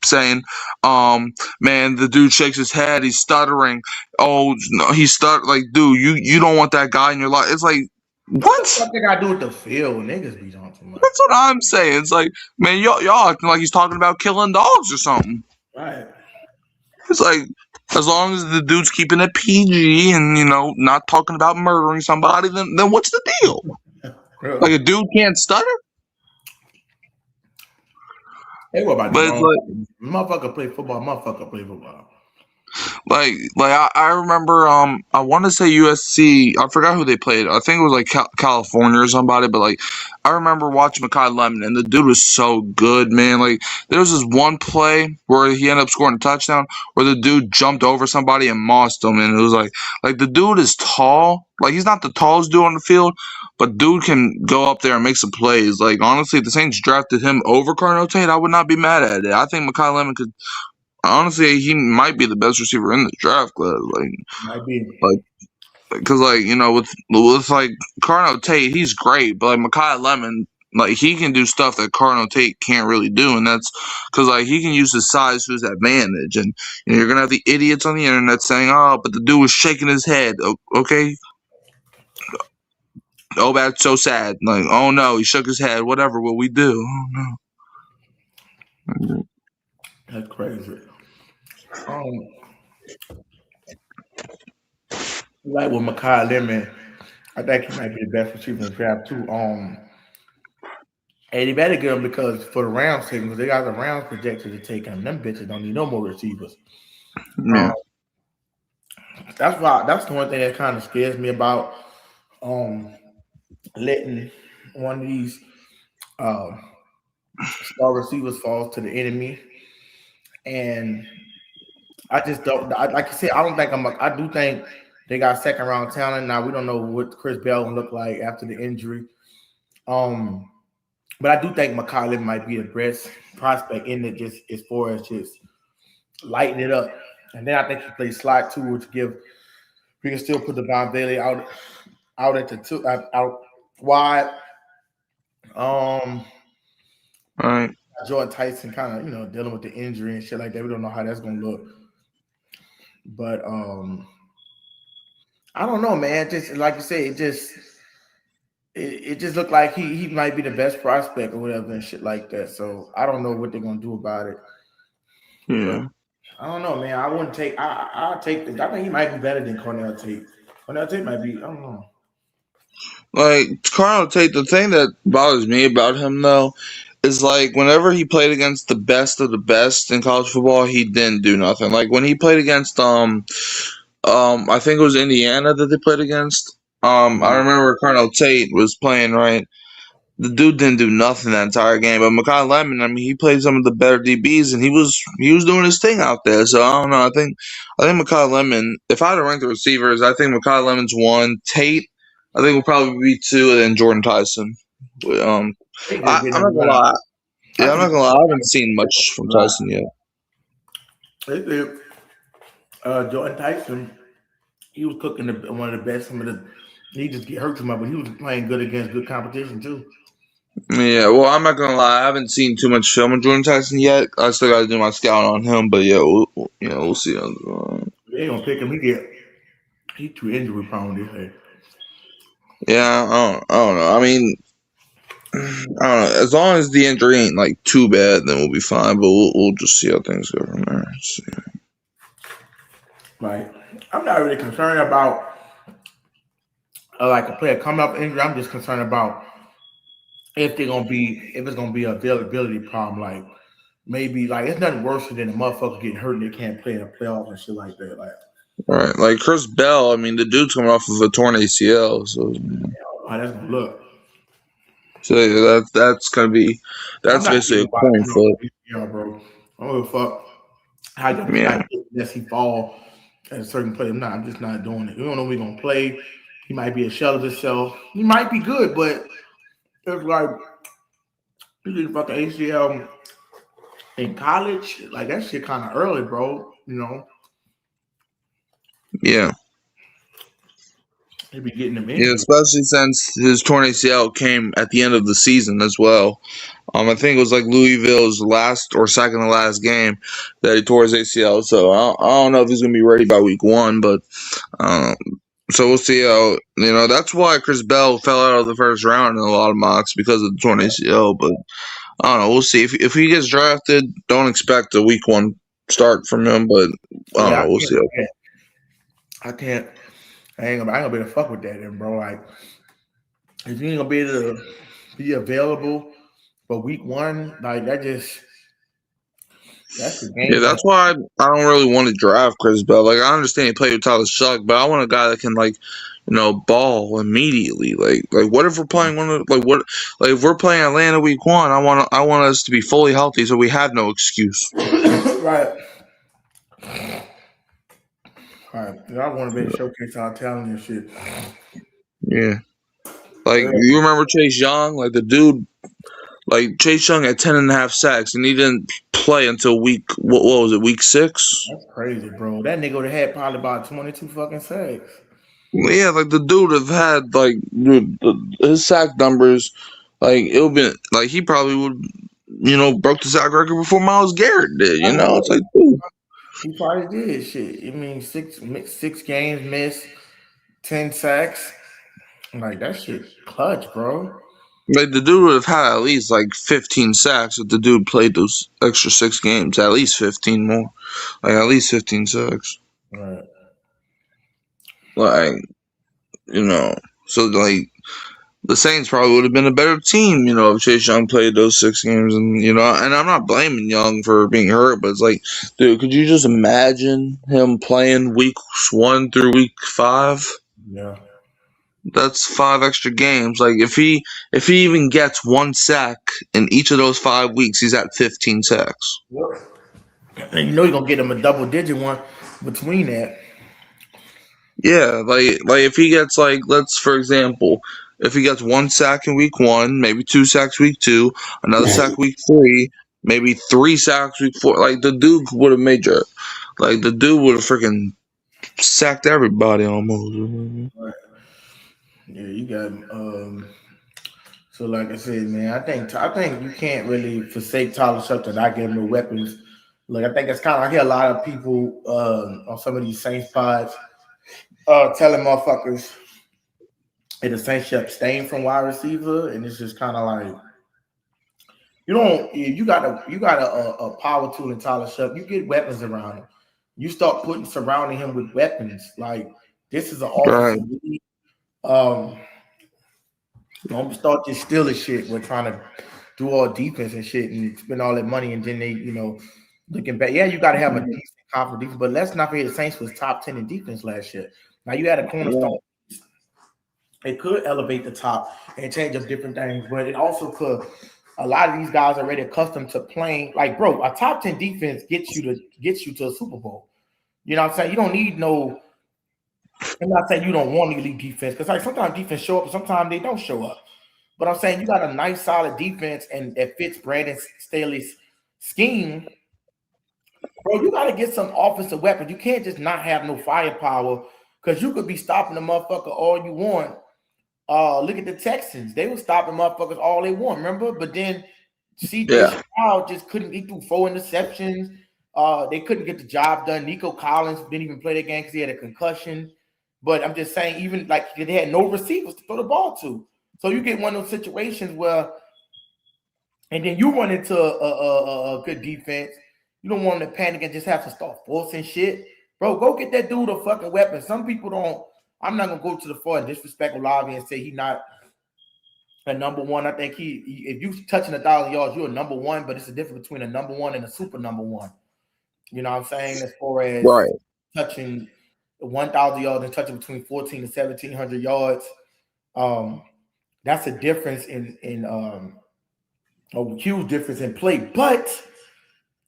Speaker 2: saying, man, the dude shakes his head. He's stuttering. Oh, no, he's like, dude, you don't want that guy in your life. It's like
Speaker 1: What the
Speaker 2: what?
Speaker 1: fuck they got to do with the field? Niggas be on too much.
Speaker 2: That's what I'm saying. It's like, man, y'all acting like he's talking about killing dogs or something.
Speaker 1: Right.
Speaker 2: It's like, as long as the dude's keeping it PG and not talking about murdering somebody, then what's the deal? Like
Speaker 1: Really.
Speaker 2: a dude can't stutter,
Speaker 1: They go about the
Speaker 2: but it's
Speaker 1: wrong.
Speaker 2: like.
Speaker 1: Motherfucker play football. Motherfucker play football.
Speaker 2: Like I remember I want to say USC. I forgot who they played. I think it was like California or somebody. But like I remember watching Makai Lemon, and the dude was so good, man. Like there was this one play where he ended up scoring a touchdown where the dude jumped over somebody and mossed him, and it was like the dude is tall. Like he's not the tallest dude on the field, but dude can go up there and make some plays. Like honestly, if the Saints drafted him over Cardinal Tate, I would not be mad at it. I think Makai Lemon could. Honestly, he might be the best receiver in this draft class.
Speaker 1: Might be.
Speaker 2: Like, because with like Cardinal Tate, he's great, but like Makai Lemon, like he can do stuff that Cardinal Tate can't really do, and that's because like he can use his size to his advantage. And you're gonna have the idiots on the internet saying, "Oh, but the dude was shaking his head." Okay, oh, that's so sad. Like, oh no, he shook his head. Whatever will we do? Oh no.
Speaker 1: That's crazy. Um, like with Makai Lemon, I think he might be the best receiver in the draft too. And he better get him because for the Rams taking, because they got the Rams projected to take him. Them bitches don't need no more receivers. Um,
Speaker 2: Yeah,
Speaker 1: that's the one thing that kind of scares me about um letting one of these um star receivers fall to the enemy. And I just don't. Like I said, I don't think I do think they got second round talent. Now we don't know what Chris Bell will look like after the injury. Um, but I do think McCollum might be the best prospect in it, just as far as just lighting it up. And then I think he plays slot too, which give we can still put the Von Bailey out at the two out wide. Um,
Speaker 2: all right.
Speaker 1: Jordan Tyson kind of dealing with the injury and shit like that. We don't know how that's gonna look, but I don't know, man. Just like you say, it just looked like he might be the best prospect or whatever and shit like that. So I don't know what they're gonna do about it. But
Speaker 2: Yeah.
Speaker 1: I don't know, man. I wouldn't take. I'll take the. I think he might be better than Cornell Tate. Cornell Tate might be. I don't know.
Speaker 2: Like Carl Tate, the thing that bothers me about him though is like whenever he played against the best of the best in college football, he didn't do nothing. Like when he played against I think it was Indiana that they played against. I remember Carnell Tate was playing right. The dude didn't do nothing that entire game. But Makai Lemon, I mean, he played some of the better DBs, and he was doing his thing out there. So I don't know. I think Makai Lemon. If I had to rank the receivers, I think Makai Lemon's one. Tate, I think will probably be two, and then Jordan Tyson. Um,
Speaker 1: They just getting
Speaker 2: I'm not
Speaker 1: him
Speaker 2: gonna
Speaker 1: right.
Speaker 2: lie.
Speaker 1: I
Speaker 2: Yeah, I'm
Speaker 1: think
Speaker 2: not gonna lie. I haven't seen much from Tyson yet.
Speaker 1: they did. Jordan Tyson, he was cooking one of the best. Some of the he just get hurt too much, but he was playing good against good competition too.
Speaker 2: Yeah, well, I'm not gonna lie. I haven't seen too much film of Jordan Tyson yet. I still got to do my scout on him, but yeah, we'll see.
Speaker 1: They ain't gonna pick him. He too injury prone. They say.
Speaker 2: Yeah, I don't know. I mean, I don't know. As long as the injury ain't like too bad, then we'll be fine. But we'll just see how things go from there.
Speaker 1: Like I'm not really concerned about like a player coming up injury. I'm just concerned about if it's gonna be a availability problem. Like maybe like it's nothing worse than a motherfucker getting hurt and they can't play in the playoffs and shit like that. Like
Speaker 2: Right, like Chris Bell. I mean, the dude's coming off of a torn ACL,
Speaker 1: how that's gonna look.
Speaker 2: so yeah, that's gonna be
Speaker 1: I'm
Speaker 2: that's
Speaker 1: not
Speaker 2: basically
Speaker 1: getting
Speaker 2: a
Speaker 1: nobody
Speaker 2: coin
Speaker 1: coming
Speaker 2: flip.
Speaker 1: off ACL, bro. I don't give a fuck how young he
Speaker 2: Yeah,
Speaker 1: might get unless he fall at a certain play. I'm just not doing it. We don't know if he's gonna play. He might be a shell of himself. He might be good, but it's like you get fucking ACL in college. Like that shit kind of early, bro. You know,
Speaker 2: yeah.
Speaker 1: he be getting them
Speaker 2: Yeah,
Speaker 1: injuries.
Speaker 2: especially since his torn ACL came at the end of the season as well. I think it was like Louisville's last or second to last game that he tore his ACL. So I don't know if he's gonna be ready by week one, but um, so we'll see how. That's why Chris Bell fell out of the first round in a lot of mocks because of the torn ACL. But I don't know. We'll see if he gets drafted. Don't expect a week one start from him, but I don't
Speaker 1: Yeah,
Speaker 2: know. We'll see.
Speaker 1: I can't. I ain't gonna be able to fuck with that, then, bro. Like, if you ain't gonna be able to be available for week one, like that's the
Speaker 2: Yeah,
Speaker 1: game plan.
Speaker 2: that's why I don't really want to draft Chris Bell. Like, I understand he played with Tyler Shough, but I want a guy that can ball immediately. Like, what if we're playing if we're playing Atlanta week one? I want us to be fully healthy, so we have no excuse.
Speaker 1: Right. Right. I want to be able to showcase our talent and shit.
Speaker 2: Yeah, like
Speaker 1: Yeah,
Speaker 2: you remember Chase Young, like the dude, like Chase Young had 10.5 sacks, and he didn't play until what was it, week 6?
Speaker 1: that's crazy, bro. That nigga would have had probably about 22 fucking sacks.
Speaker 2: Yeah, like the dude have had like his sack numbers, like it would be like he probably would, broke the sack record before Miles Garrett did. It's like, dude,
Speaker 1: He probably did shit. I mean, six games missed, 10 sacks. Like that shit clutch, bro.
Speaker 2: like the dude would have had at least like 15 sacks if the dude played those extra 6 games, at least 15 more, like at least 15 sacks,
Speaker 1: Right.
Speaker 2: like you know. So like the Saints probably would have been a better team, if Chase Young played those 6 games, and I'm not blaming Young for being hurt, but it's like, dude, could you just imagine him playing weeks 1 through week 5?
Speaker 1: Yeah.
Speaker 2: That's 5 extra games. Like if he even gets 1 sack in each of those 5 weeks, he's at 15 sacks.
Speaker 1: And you know you're gonna get him a double digit one between that.
Speaker 2: Yeah, like if he gets let's for example, if he gets 1 sack in week 1, maybe 2 sacks week 2, another sack week 3, maybe 3 sacks week 4, like the dude would have made your, like the dude would have freaking sacked everybody almost.
Speaker 1: Right. Yeah, you got so like I said, man, I think you can't really forsake Tyler Shough to not give him the weapons. Like I think it's kind of I hear a lot of people on some of these Saints pods telling motherfuckers that the Saints should abstain from wide receiver, and it's just kind of like You don't. You got a power tool in Tyler Shuck. You get weapons around him. You start surrounding him with weapons. Like this is an
Speaker 2: Right.
Speaker 1: offensive league. Um, don't start just stealing shit. We're trying to do all defense and shit and spend all that money and then they, looking back. Yeah, you got to have a decent confident defense, but let's not forget the Saints was top 10 in defense last year. Now you had a cornerstone.
Speaker 2: Yeah.
Speaker 1: It could elevate the top and change up different things, but it also could. A lot of these guys are already accustomed to playing. Like, bro, a top 10 defense gets you to a Super Bowl. You know what I'm saying? You don't need no. I'm not saying you don't want elite defense because like sometimes defense show up, and sometimes they don't show up. But I'm saying you got a nice, solid defense, and that fits Brandon Staley's scheme, bro. You got to get some offensive weapons. You can't just not have no firepower because you could be stopping the motherfucker all you want. Look at the Texans. They were stopping motherfuckers all they want, remember? But then CJ
Speaker 2: Yeah.
Speaker 1: Stroud just couldn't. He threw 4 interceptions. They couldn't get the job done. Nico Collins didn't even play the game because he had a concussion. But I'm just saying, even like they had no receivers to throw the ball to. So you get one of those situations where, and then you run into a good defense. You don't want them to panic and just have to start forcing shit. Bro, go get that dude a fucking weapon. Some people don't. I'm not gonna go to the floor and disrespect Olavi and say he's not a number one. I think if you touching 1,000 yards, you're a number one, but it's a difference between a number one and a super number one. You know what I'm saying? As far as
Speaker 2: Right.
Speaker 1: touching 1,000 yards and touching between 14 and 1,700 yards, um, that's a difference in a huge difference in play. But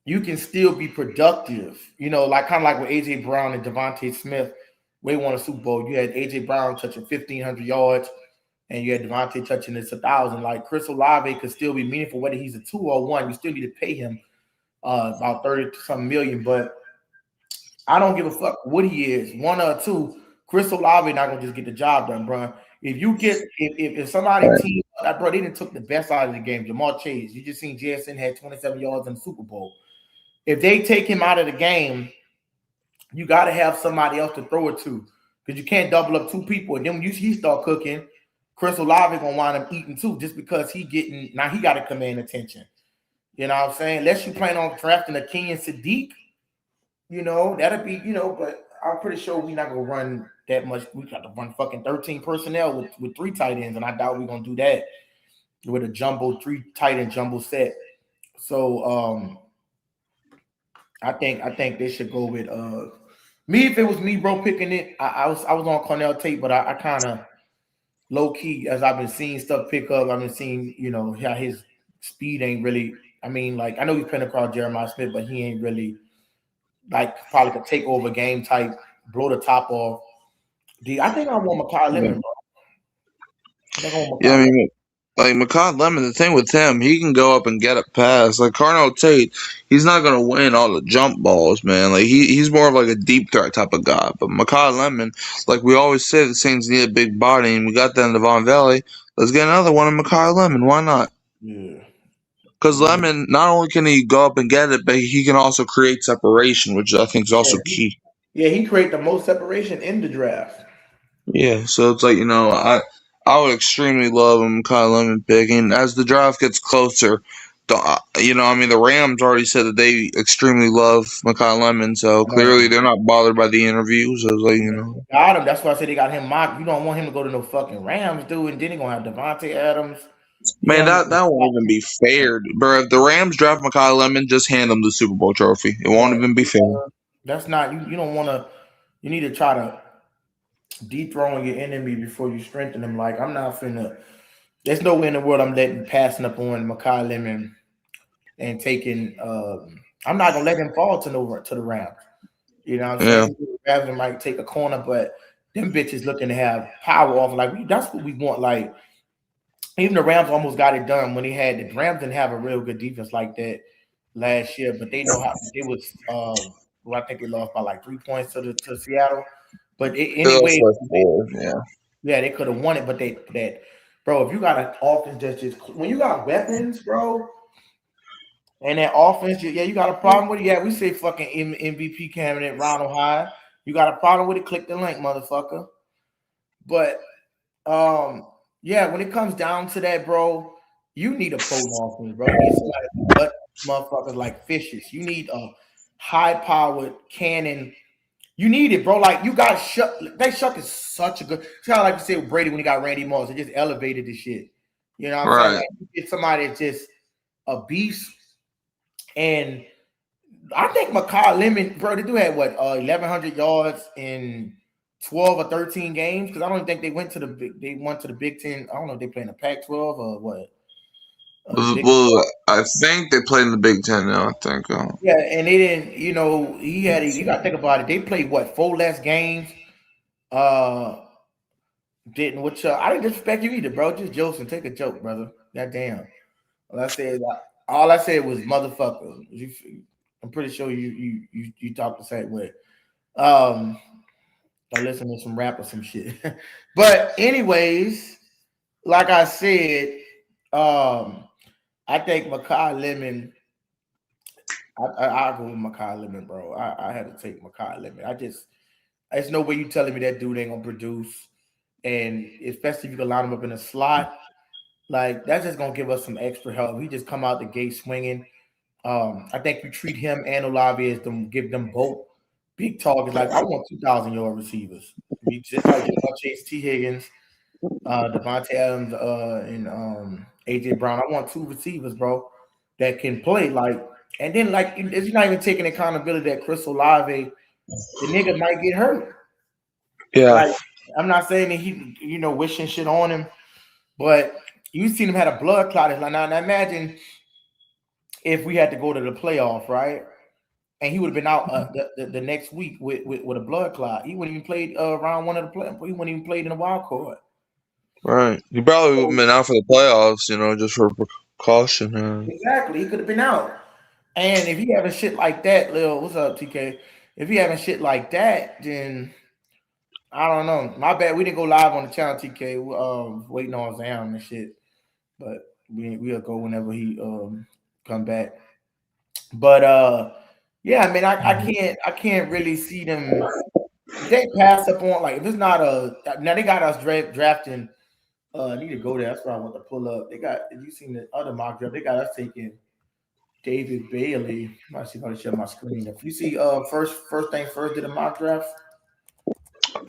Speaker 1: you can still be productive. Like kind of like with AJ Brown and Devontae Smith, they won a Super Bowl. You had AJ Brown touching 1,500 yards, and you had Devontae touching this 1,000. Like Chris Olave could still be meaningful, whether he's a 2 or 1. You still need to pay him about 30 something million. But I don't give a fuck what he is, 1 or 2. Chris Olave not gonna just get the job done, bro. If you get if somebody
Speaker 2: Right.
Speaker 1: team that, bro, they didn't took the best out of the game. Jamar Chase, you just seen JSN had 27 yards in the Super Bowl. If they take him out of the game, you got to have somebody else to throw it to because you can't double up 2 people. And then when he start cooking, Chris Olave gonna wind up eating too, just because he got to command attention. You know what I'm saying? Unless you plan on drafting a Kenyon Sadiq, that'd be, but I'm pretty sure we're not gonna run that much. We got to run fucking 13 personnel with 3 tight ends, and I doubt we're gonna do that with a jumbo 3 tight end jumbo set. So I think they should go with me. If it was me, bro, picking it, I was on Cornell tape, but I kind of low key as I've been seeing stuff pick up. I've been seeing how his speed ain't really. I mean, like I know he's playing across Jeremiah Smith, but he ain't really like probably could take over game type, blow the top off. I think I want Makai
Speaker 2: Yeah.
Speaker 1: Lemon, bro. I think I want
Speaker 2: Yeah,
Speaker 1: Makai
Speaker 2: I
Speaker 1: Lemon.
Speaker 2: mean, like Makai Lemon, the thing with him, he can go up and get a pass. Like Carnell Tate, he's not gonna win all the jump balls, man. Like he's more of like a deep threat type of guy. But Makai Lemon, like we always say, the Saints need a big body, and we got that in Devon Valley. Let's get another one in Makai Lemon. Why not?
Speaker 1: Yeah.
Speaker 2: Because
Speaker 1: Yeah.
Speaker 2: Lemon, not only can he go up and get it, but he can also create separation, which I think is
Speaker 1: Yeah,
Speaker 2: also key.
Speaker 1: he created the most separation in the draft.
Speaker 2: Yeah, so it's like I would extremely love him, Kyle Lemon pick, and as the draft gets closer, I mean the Rams already said that they extremely love Makai Lemon, so clearly they're not bothered by the interviews. I was like,
Speaker 1: Got him. That's why I said they got him mocked. You don't want him to go to no fucking Rams, dude. And then they gonna have Devontae Adams. You
Speaker 2: man,
Speaker 1: want him
Speaker 2: that won't even be fair, bro. If the Rams draft Makai Lemon, just hand them the Super Bowl trophy. It won't even be fair.
Speaker 1: that's not you. You don't want to. You need to try to dethrone your enemy before you strengthen them. Like I'm not finna. There's no way in the world I'm letting passing up on Makai Lemon and taking. I'm not gonna let him fall to the Rams. You know what I'm
Speaker 2: Yeah,
Speaker 1: saying? Rams might take a corner, but them bitches looking to have power off. Like that's what we want. Like even the Rams almost got it done when they had the Rams didn't have a real good defense like that last year, but they know how it was. Well, I think they lost by like 3 points to Seattle. But
Speaker 2: it was
Speaker 1: anyway,
Speaker 2: like four. Yeah,
Speaker 1: yeah, they could have won it. But bro, if you got an offense that's just when you got weapons, bro, and that offense, yeah, you got a problem with it. Yeah, we say fucking MVP candidate Ronald Hyde. You got a problem with it? Click the link, motherfucker. But yeah, when it comes down to that, bro, You need a potent offense, bro. You need somebody to gut motherfuckers like fishes. You need a high powered cannon. You need it, bro. Like you got Shough. They Shough is such a good. It's kind of like you said with Brady when he got Randy Moss. It just elevated the shit. You know what I'm saying?
Speaker 2: Right.
Speaker 1: Like you get somebody that's just a beast. And I think Makai Lemon, bro, they do have what 1,100 yards in 12 or 13 games because I don't think they went to the big. They went to the Big Ten. I don't know if they play in the Pac-12 or what. The Big
Speaker 2: Well, I think they play in the Big Ten now. I think.
Speaker 1: Yeah, and they didn't. You know, you got to think about it. They played what 4 less games. Uh, didn't which I didn't disrespect you either, bro. Just jokes and take a joke, brother. God damn. All I said, all I said was motherfucker. I'm pretty sure you talk the same way. Um, I listen to some rap or some shit. But anyways, like I said, I think Makai Lemon. I go with Makai Lemon, bro. I had to take Makai Lemon. There's no way you telling me that dude ain't gonna produce, and especially if you can line him up in a slot, like that's just gonna give us some extra help. He just come out the gate swinging. I think you treat him and Olave as them, give them both big targets. Like I want 2,000-yard receivers. Just like Jamar Chase, T. Higgins, Devontae Adams, and AJ Brown. I want 2 receivers, bro, that can play. Like, and then like you're not even taking accountability that Chris Olave, the nigga might get hurt.
Speaker 2: Yeah.
Speaker 1: Like, I'm not saying that he, wishing shit on him, but you seen him had a blood clot. Like now imagine if we had to go to the playoff, right? And he would have been out the next week with a blood clot. He wouldn't even played round one of the play. He wouldn't even played in the wild card.
Speaker 2: Right. He probably would have
Speaker 1: So,
Speaker 2: been out for the playoffs, just for precaution.
Speaker 1: exactly, he could have been out. And if he having shit like that, Lil, what's up, TK? If he having shit like that, then I don't know. My bad. We didn't go live on the channel, TK. We waiting on Zam and shit. But we'll go whenever he come back. But yeah, I mean, I can't really see them. If they pass up on, like, if it's not now they got us drafting. I need to go there. That's what I want to pull up. They got. If you seen the other mock draft, they got us taking David Bailey. Let's see if I can share my screen. If you see, first thing first, did a mock draft.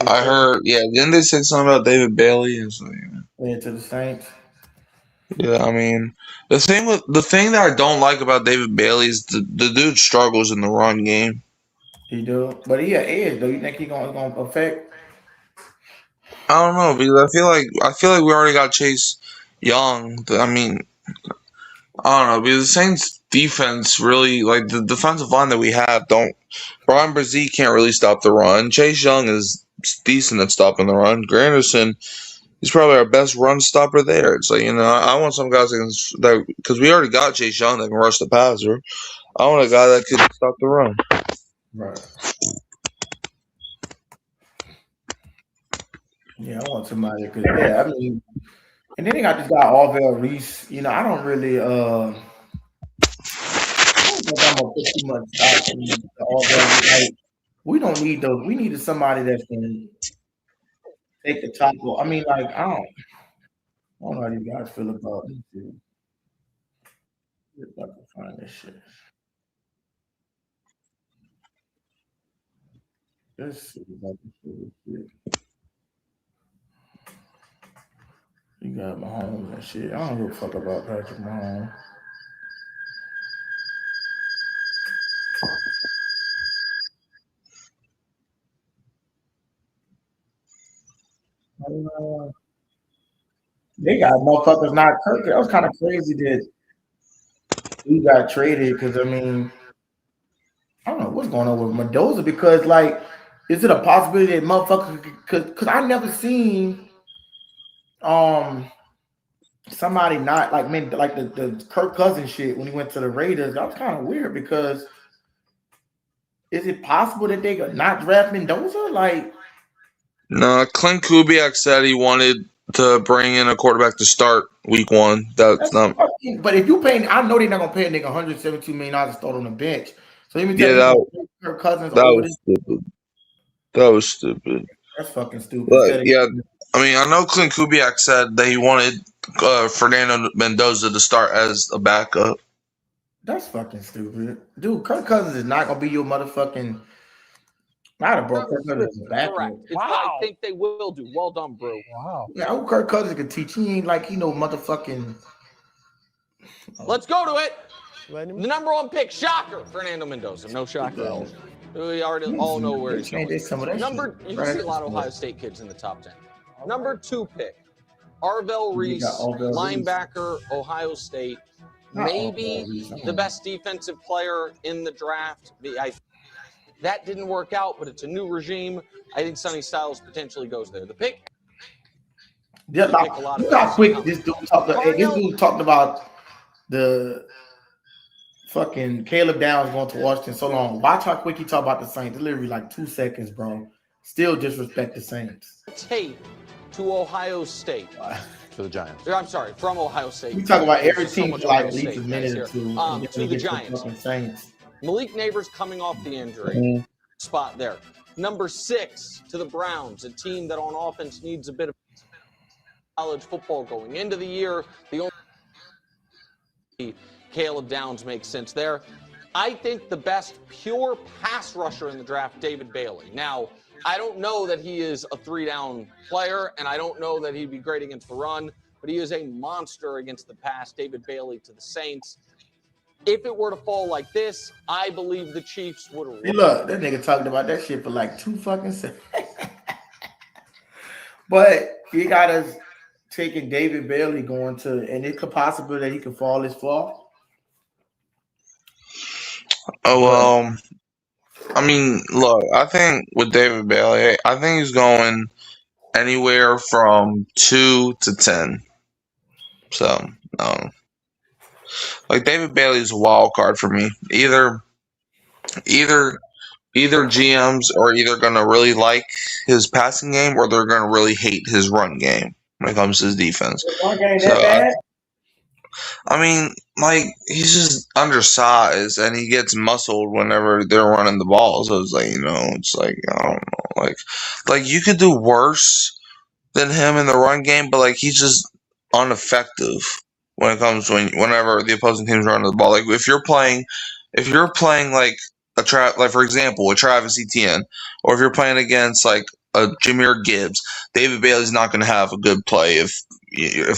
Speaker 2: I heard, yeah, didn't they say something about David Bailey?
Speaker 1: To the Saints.
Speaker 2: Yeah, I mean, the thing that I don't like about David Bailey is the dude struggles in the run game.
Speaker 1: He do, but he an edge though. You think he gonna affect?
Speaker 2: I don't know because I feel like we already got Chase Young. I mean, I don't know because the Saints defense really like the defensive line that we have don't. Brian Brzee can't really stop the run. Chase Young is decent at stopping the run. Granderson, he's probably our best run stopper there. It's like I want some guys that because we already got Chase Young that can rush the passer. I want a guy that could stop the run.
Speaker 1: Right. Yeah, I want somebody because yeah, I mean, and then they got this guy Arvell Reese. I don't really I don't think I'm gonna put too much stock in the Arvell. Like, we don't need those. We needed somebody that can take the top. I mean, like I don't know how you guys feel about this. If I can find this shit. Let's see if I can feel this shit. You got Mahomes and shit. I don't give a fuck about Patrick Mahomes. Uh, They got motherfuckers not Kirk. That was kind of crazy that he got traded because I mean, I don't know what's going on with Mendoza because like, is it a possibility that motherfucker because I never seen um somebody not like like the Kirk Cousins shit when he went to the Raiders. That was kind of weird because is it possible that they could not draft Mendoza? Like
Speaker 2: No, Clint Kubiak said he wanted to bring in a quarterback to start week one. That's
Speaker 1: that's
Speaker 2: not.
Speaker 1: fucking, but if you paying, I know they're not gonna pay a nigga $172 million to start on the bench. So let me tell
Speaker 2: Yeah,
Speaker 1: you, you gonna pay Kirk Cousins
Speaker 2: that
Speaker 1: over
Speaker 2: was
Speaker 1: this.
Speaker 2: stupid. That was stupid.
Speaker 1: That's fucking stupid.
Speaker 2: But
Speaker 1: Instead
Speaker 2: yeah,
Speaker 1: of
Speaker 2: I mean, I know Clint Kubiak said that he wanted Fernando Mendoza to start as a backup.
Speaker 1: That's fucking stupid, dude. Kirk Cousins is not gonna be your motherfucking. Not a bro. Kirk Cousins is a backup.
Speaker 3: Correct. It's what I think they will do. Well done, Brew.
Speaker 4: Wow.
Speaker 1: Yeah, who Kirk Cousins can teach? He ain't like he know motherfucking.
Speaker 3: Let's go to it.
Speaker 4: Letting him-
Speaker 3: The number one pick, shocker, Fernando Mendoza. No shocker at all. We already all know where he's going.
Speaker 1: Some of that
Speaker 3: Number,
Speaker 1: shit.
Speaker 3: you can see a lot of Ohio State kids in the top 10. Number 2 pick, Arvell Reese, linebacker, Ohio State. Maybe the best defensive player in the draft. That didn't work out, but it's a new regime. I think Sonny Styles potentially goes there. The pick.
Speaker 1: Yeah, look how quick this dude talked. This dude talked about the fucking Caleb Downs going to Washington so long. Watch how quick he talk about the Saints. Literally like 2 seconds, bro. Still disrespect the Saints.
Speaker 3: Tape to Ohio State.
Speaker 4: To the Giants.
Speaker 3: I'm sorry, from Ohio State.
Speaker 1: We talk about every team
Speaker 3: much
Speaker 1: for like
Speaker 3: Ohio
Speaker 1: at least a
Speaker 3: State
Speaker 1: minute or
Speaker 3: guys
Speaker 1: two.
Speaker 3: here. To the Giants.
Speaker 1: Saints.
Speaker 3: Malik Neighbors coming off the injury spot there. Number 6 to the Browns, a team that on offense needs a bit of college football going into the year. The only Caleb Downs makes sense there. I think the best pure pass rusher in the draft, David Bailey. Now, I don't know that he is a 3-down player, and I don't know that he'd be great against the run, but he is a monster against the pass. David Bailey to the Saints. If it were to fall like this, I believe the Chiefs would.
Speaker 1: Hey, look, that nigga talked about that shit for like 2 fucking seconds. But he got us taking David Bailey going to, and it could possibly that he could fall this fall.
Speaker 2: Oh, I mean, look, I think with David Bailey, I think he's going anywhere from 2 to 10. So, like David Bailey is a wild card for me. Either GMs are either gonna really like his passing game or they're gonna really hate his run game when it comes to his defense. I mean, like he's just undersized and he gets muscled whenever they're running the ball. So it's like, it's like I don't know, like you could do worse than him in the run game, but like he's just ineffective when it comes whenever the opposing team's running the ball. Like if you're playing like like for example a Travis Etienne, or if you're playing against like a Jahmyr Gibbs, David Bailey's not going to have a good play if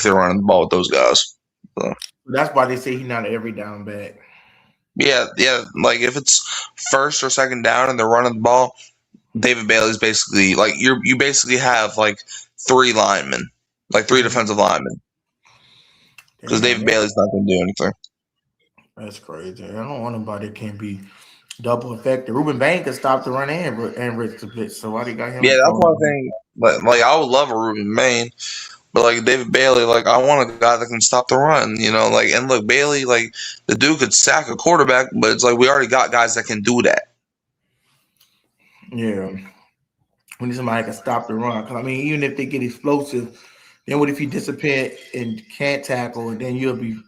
Speaker 2: they're running the ball with those guys. So.
Speaker 1: That's why they say he's not an every down back.
Speaker 2: Yeah. Like if it's first or second down and they're running the ball, David Bailey's basically like you basically have like 3 linemen, like 3 defensive linemen, because David Bailey's not going to do anything. That's
Speaker 1: crazy. I don't want nobody that can be double effective. Ruben Bain could stop the run and Rich the blitz. So why do you got him?
Speaker 2: Yeah, that's one thing. Like I would love a Ruben Bain. But like David Bailey, like I want a guy that can stop the run, like and look, Bailey, like the dude could sack a quarterback, but it's like we already got guys that can do that.
Speaker 1: Yeah. We need somebody that can stop the run. Cause I mean, even if they get explosive, then what if you disappear and can't tackle, and then you'll be,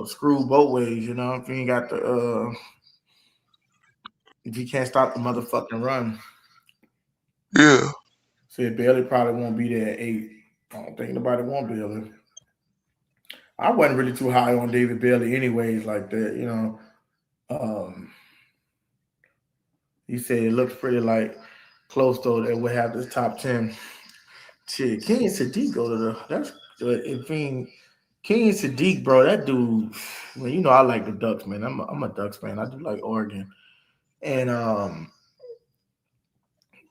Speaker 1: screwed both ways, if you ain't got the if you can't stop the motherfucking run.
Speaker 2: Yeah.
Speaker 1: So Bailey probably won't be there at 8. I don't think nobody want Bailey. I wasn't really too high on David Bailey anyways like that, He said it looks pretty like close though that we have this top 10. Shit, King Sadiq go to King Sadiq, bro, that dude, well, I like the Ducks, man. I'm a Ducks fan. I do like Oregon. And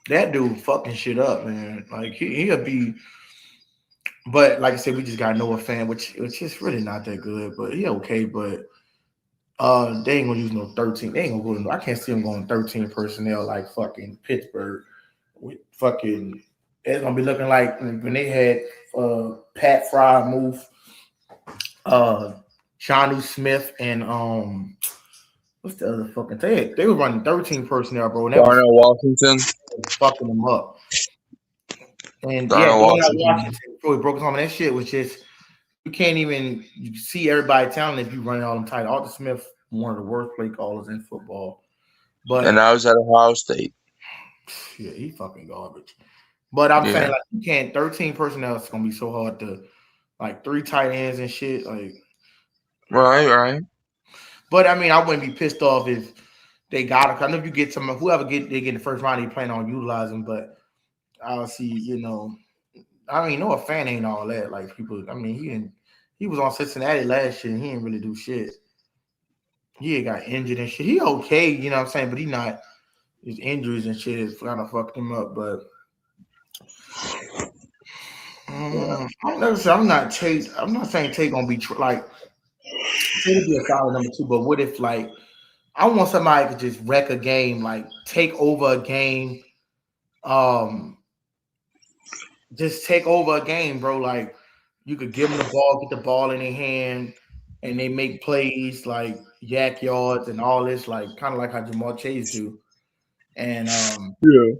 Speaker 1: that dude fucking shit up, man. Like he'll be. But like I said, we just got Noah Fan, which is really not that good, but he okay. But they ain't gonna use no 13. They ain't gonna go. I can't see them going 13 personnel like fucking Pittsburgh with fucking. It's gonna be looking like when they had Pat Fry move, Jonnu Smith and what's the other fucking thing? They were running 13 personnel, bro.
Speaker 2: Darnell Washington
Speaker 1: fucking them up. And Washington before he broke his arm, and that shit was just you can't even see everybody telling if you running all them tight. Arthur Smith, one of the worst play callers in football. But
Speaker 2: and I was at Ohio State.
Speaker 1: Yeah, he fucking garbage. But I'm saying
Speaker 2: Yeah.
Speaker 1: like you can't 13 personnel. It's gonna be so hard to like 3 tight ends and shit. Like,
Speaker 2: Right.
Speaker 1: but I mean, I wouldn't be pissed off if they got it. I know if you get some whoever they get in the first round, they plan on utilizing. But I'll see. I mean, Noah Fan ain't all that. Like people, I mean, he was on Cincinnati last year and he didn't really do shit. He got injured and shit. He okay, you know what I'm saying, but he not his injuries and shit is kind of fucked him up. But I'm not Tate. I'm not saying Tate gonna be like Tate would be a solid number two. But what if like I want somebody to just wreck a game, like take over a game, um, just take over a game, bro. Like you could give them the ball, get the ball in their hand, and they make plays like yak yards and all this, like kind of like how Jamal Chase do. And
Speaker 2: Yeah.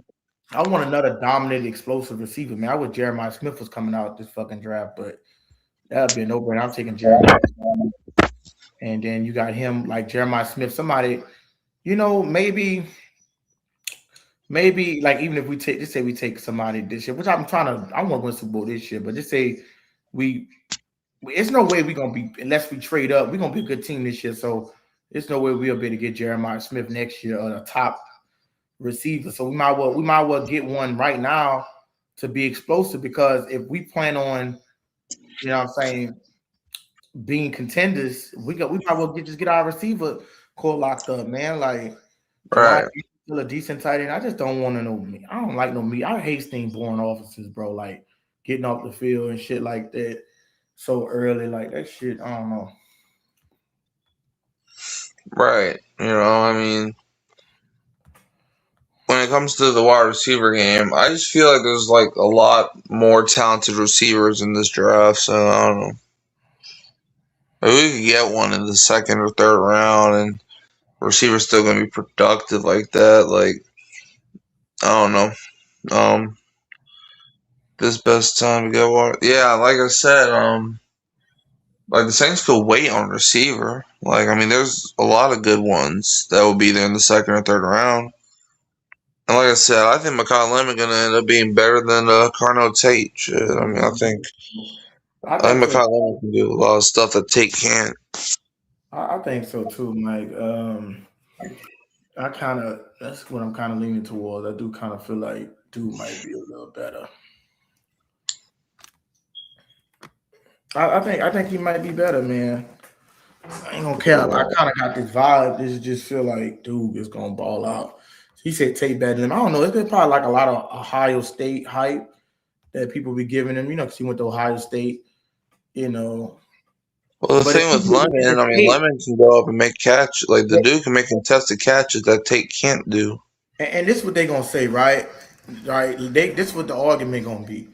Speaker 1: I want another dominant, explosive receiver, man. I wish Jeremiah Smith was coming out this fucking draft, but that'd be a no-brainer. I'm taking Jeremiah, and then you got him like Jeremiah Smith, somebody, maybe like even if we take, just say we take somebody this year, which I want to win Super Bowl this year, but just say we, it's no way we're gonna be unless we trade up. We're gonna be a good team this year, so there's no way we'll be able to get Jeremiah Smith next year or a top receiver. So we might well get one right now to be explosive because if we plan on, what I'm saying, being contenders, we might well just get our receiver core locked up, man. Like Jamar
Speaker 2: Right.
Speaker 1: Chase is still a decent tight end. I just don't want to know me. I don't like no me. I hate seeing boring officers, bro. Like getting off the field and shit like that so early. Like that shit. I don't know.
Speaker 2: Right. I mean, when it comes to the wide receiver game, I just feel like there's like a lot more talented receivers in this draft. So I don't know. Maybe we could get one in the second or third round, and receiver's still gonna be productive like that. Like I don't know. This best time to get one. Yeah, like I said, like the Saints could wait on receiver. Like I mean, there's a lot of good ones that will be there in the second or third round. And like I said, I think Makai Lemon gonna end up being better than Carnell Tate. Shit, I mean,
Speaker 1: I
Speaker 2: I
Speaker 1: think
Speaker 2: think
Speaker 1: so.
Speaker 2: Makai Lemon can do a lot of stuff that Tate can't.
Speaker 1: I think so too, Mike. I kind of that's what I'm kind of leaning towards. I do kind of feel like dude might be a little better. I think he might be better, man. I ain't gonna care. I kind of got this vibe. This just feel like dude is gonna ball out. He said Tate better than him. I don't know. It's been probably like a lot of Ohio State hype that people be giving him. Because he went to Ohio State. You know,
Speaker 2: Well, the
Speaker 1: but if
Speaker 2: thing
Speaker 1: he
Speaker 2: with
Speaker 1: get
Speaker 2: Lemon,
Speaker 1: if
Speaker 2: I mean,
Speaker 1: Tate,
Speaker 2: Lemon can go up and make catch. Like the dude can make contested catches that Tate can't do.
Speaker 1: and this is what they gonna say, right? Right? This is what the argument gonna be.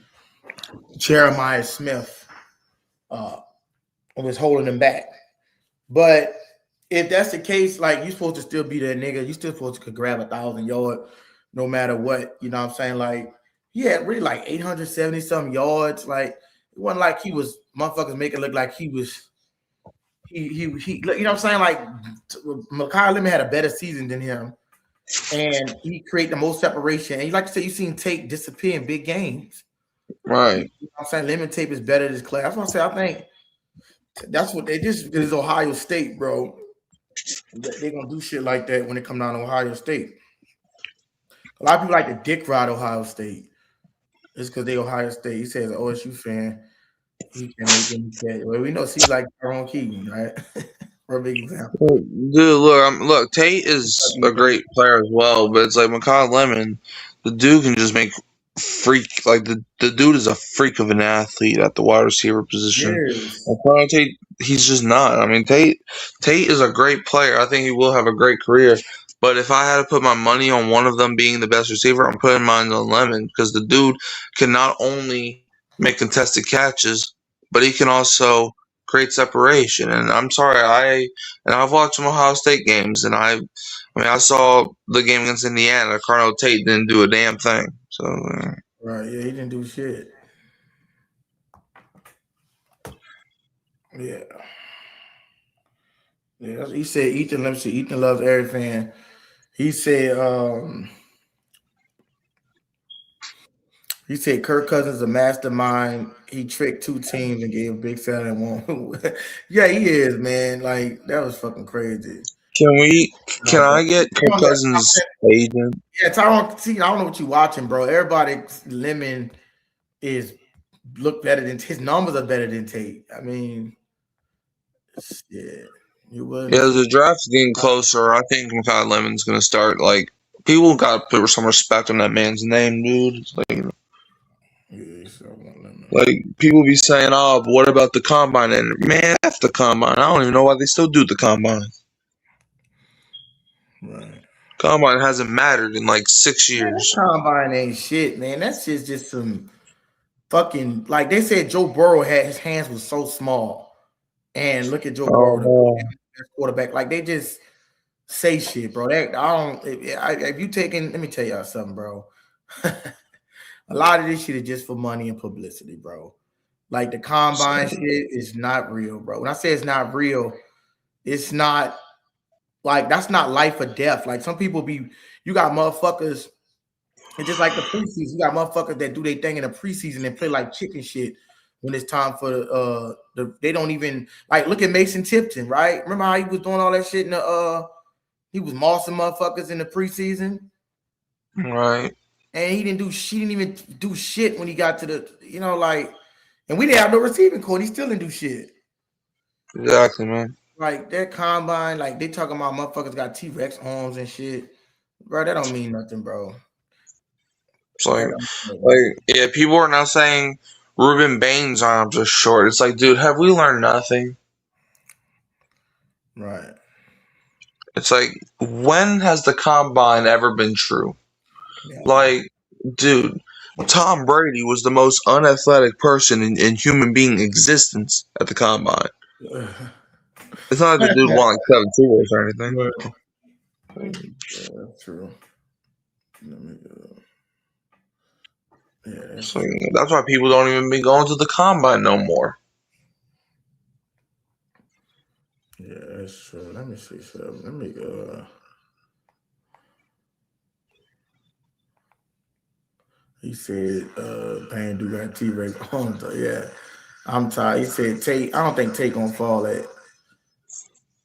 Speaker 1: Jeremiah Smith was holding him back. But if that's the case, like you're supposed to still be that nigga. You still supposed to could grab 1,000 yards no matter what. You know what I'm saying? Like he had really like 870 some yards. Like it wasn't like he was motherfuckers make it look like he was he you know what I'm saying? Like Makai Lemon had a better season than him. And he created the most separation. And like I said, you seen Tate disappear in big games. You
Speaker 2: Right.
Speaker 1: know what I'm saying? Lemon Tape is better than his class. That's what I say. I think that's what they just because it's Ohio State, bro. They're gonna do shit like that when it come down to Ohio State. A lot of people like to dick ride Ohio State. It's because they Ohio State. He says an OSU fan. He can make any bet. Well, we know see like Tyrone Keegan, right? For a big example.
Speaker 2: Dude, look, Tate is a great player as well, but it's like Makai Lemon, the dude can just make freak like the dude is a freak of an athlete at the wide receiver position.
Speaker 1: Yes.
Speaker 2: And Carnell Tate, he's just not. I mean, Tate is a great player. I think he will have a great career. But if I had to put my money on one of them being the best receiver, I'm putting mine on Lemon because the dude can not only make contested catches, but he can also create separation. And I'm sorry, I've watched some Ohio State games, and I saw the game against Indiana. Carnell Tate didn't do a damn thing. So
Speaker 1: Right. Yeah, he didn't do shit. Yeah. Yeah. He said Ethan. Let me see. Ethan loves every fan. He said He said Kirk Cousins is a mastermind. He tricked two teams and gave a big salary and won. Yeah, he is, man. Like that was fucking crazy.
Speaker 2: Can
Speaker 1: But
Speaker 2: I get Kirk
Speaker 1: on that,
Speaker 2: Cousins' agent?
Speaker 1: yeah, Tyron. See, I don't know what you watching, bro. Everybody's Lemon is look better than his numbers are better than Tate. I mean, shit, you wouldn't.
Speaker 2: Yeah, the draft's getting closer. I think Makai Lemon's gonna start. Like, people got to put some respect on that man's name, dude. It's
Speaker 1: Yeah, so Lemon.
Speaker 2: like people be saying, "Oh, but what about the combine?" And man, F the combine. I don't even know why they still do the combine.
Speaker 1: Right.
Speaker 2: Combine hasn't mattered in like 6
Speaker 1: Man, that
Speaker 2: years.
Speaker 1: combine ain't shit, man. That shit's just some fucking like they said. Joe Burrow had his hands was so small, and look at Joe Burrow, the
Speaker 2: Oh
Speaker 1: best quarterback. Like they just say shit, bro. That I don't. If you taking, let me tell y'all something, bro. A lot of this shit is just for money and publicity, bro. Like the combine shit is not real, bro. When I say it's not real, it's not like that's not life or death. Like some people be, you got motherfuckers. It's just like the preseason. You got motherfuckers that do their thing in the preseason and play like chicken shit when it's time for they don't even like look at Mason Tipton, right? Remember how he was doing all that shit in the he was mossing motherfuckers in the preseason,
Speaker 2: right.
Speaker 1: and he didn't even do shit when he got to the like, and we didn't have no receiving core. He still didn't do shit.
Speaker 2: Exactly, man.
Speaker 1: Like that combine, like they talking about motherfuckers got T-Rex arms and shit, bro. That don't mean nothing, bro.
Speaker 2: It's like yeah, people are now saying Ruben Bain's arms are short. It's like, dude, have we learned nothing?
Speaker 1: Right.
Speaker 2: It's like, when has the combine ever been true?
Speaker 1: Yeah.
Speaker 2: Like, dude, Tom Brady was the most unathletic person in human being existence at the combine. It's not like the dude won like 7 Super Bowls or anything.
Speaker 1: Yeah, that's true. Yeah, that's
Speaker 2: So,
Speaker 1: true.
Speaker 2: that's why people don't even be going to the combine no more.
Speaker 1: Yeah, that's true. Let me see something. Let me go. He said, Payne do got T-Rex on. So yeah, I'm tired. He said Tate. I don't think Tate gonna fall at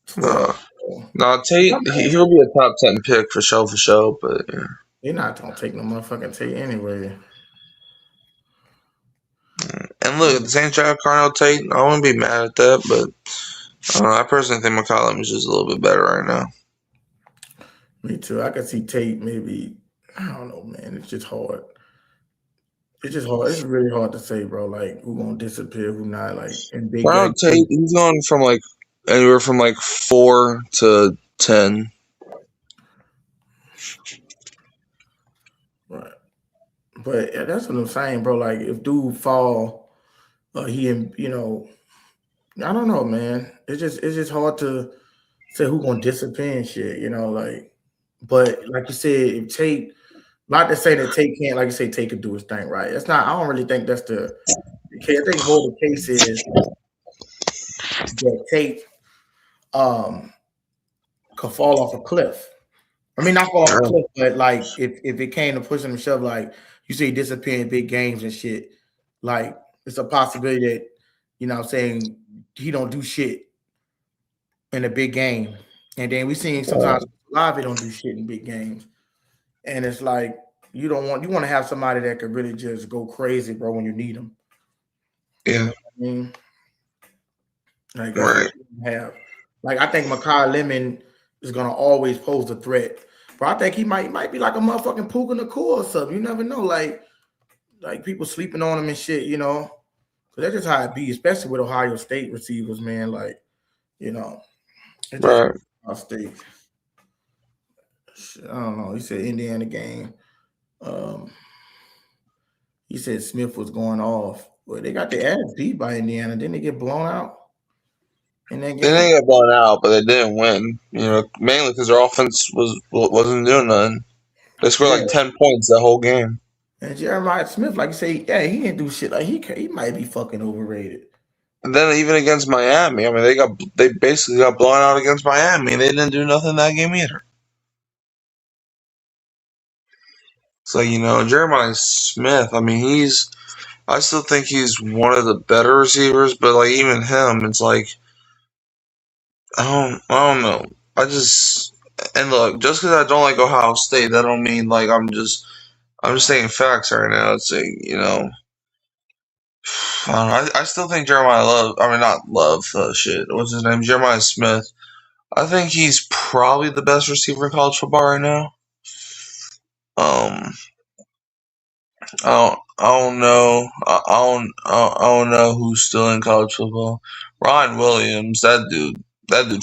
Speaker 1: 12.
Speaker 2: No, Tate, he'll be a top 10 pick for sure. But yeah.
Speaker 1: They're not gonna take no motherfucking Tate anyway.
Speaker 2: And look, at the Saints draft Carnell Tate, I wouldn't be mad at that, but I personally think McCollum is just a little bit better right now.
Speaker 1: Me too. I could see Tate maybe. I don't know, man. It's just hard. It's just hard. It's really hard to say, bro. Like who gonna disappear, who not. Like in big
Speaker 2: Carnell
Speaker 1: game.
Speaker 2: Tate, he's going from like anywhere from like 4 to 10.
Speaker 1: Right. But yeah, that's what I'm saying, bro. Like if dude fall, he I don't know, man. It's just hard to say who gonna disappear and shit, like. But like you said, if Tate, not to say that Tate can't, like you say, Tate could do his thing, right? That's not. I don't really think that's the case. I think more the case is that Tate could fall off a cliff. I mean, not fall off a cliff, but like if it came to pushing him shove, like you say, disappear in big games and shit, like it's a possibility that I'm saying he don't do shit in a big game, and then we seen sometimes live he don't do shit in big games, and it's like you want to have somebody that could really just go crazy, bro, when you need them.
Speaker 2: Yeah.
Speaker 1: You know what I mean? Like
Speaker 2: Right.
Speaker 1: like I think Makai Lemon is gonna always pose a threat. But I think he might be like a motherfucking Puka Nakua or something. You never know. Like people sleeping on him and shit, Because that's just how it be, especially with Ohio State receivers, man. Like, it's just
Speaker 2: Right.
Speaker 1: Ohio State. I don't know. He said Indiana game. He said Smith was going off. Well, they got the ass beat by Indiana. Didn't they get blown out in that
Speaker 2: They
Speaker 1: game?
Speaker 2: didn't get blown out, but they didn't win. Mainly because their offense wasn't doing nothing. They scored like 10 points that whole game.
Speaker 1: And Jeremiah Smith, like you say, yeah, he didn't do shit. Like he might be fucking overrated.
Speaker 2: And then even against Miami, I mean, they basically got blown out against Miami. They didn't do nothing that game either. So, Jeremiah Smith, I mean, I still think he's one of the better receivers, but like even him, it's like I don't know. And look, just because I don't like Ohio State, that don't mean like I'm just saying facts right now. It's like I don't know. I still think Jeremiah Love. I mean, not Love. Shit. What's his name? Jeremiah Smith. I think he's probably the best receiver in college football right now. Um, I don't know. I don't know who's still in college football. Ryan Williams, that dude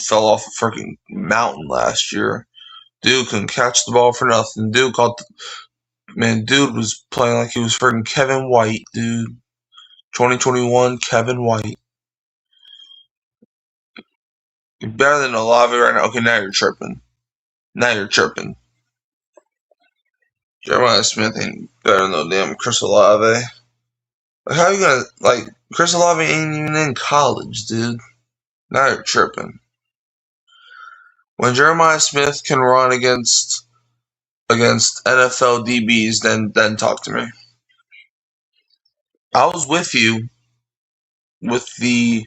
Speaker 2: fell off a freaking mountain last year. Dude couldn't catch the ball for nothing. Dude was playing like he was freaking Kevin White, dude. 2021 Kevin White. You're better than Olave right now. Okay, now you're tripping. Jeremiah Smith ain't better than no damn Chris Olave. Like, how you gonna, like, Chris Olave ain't even in college, dude. Now you're tripping. When Jeremiah Smith can run against NFL DBs, then talk to me. I was with you with the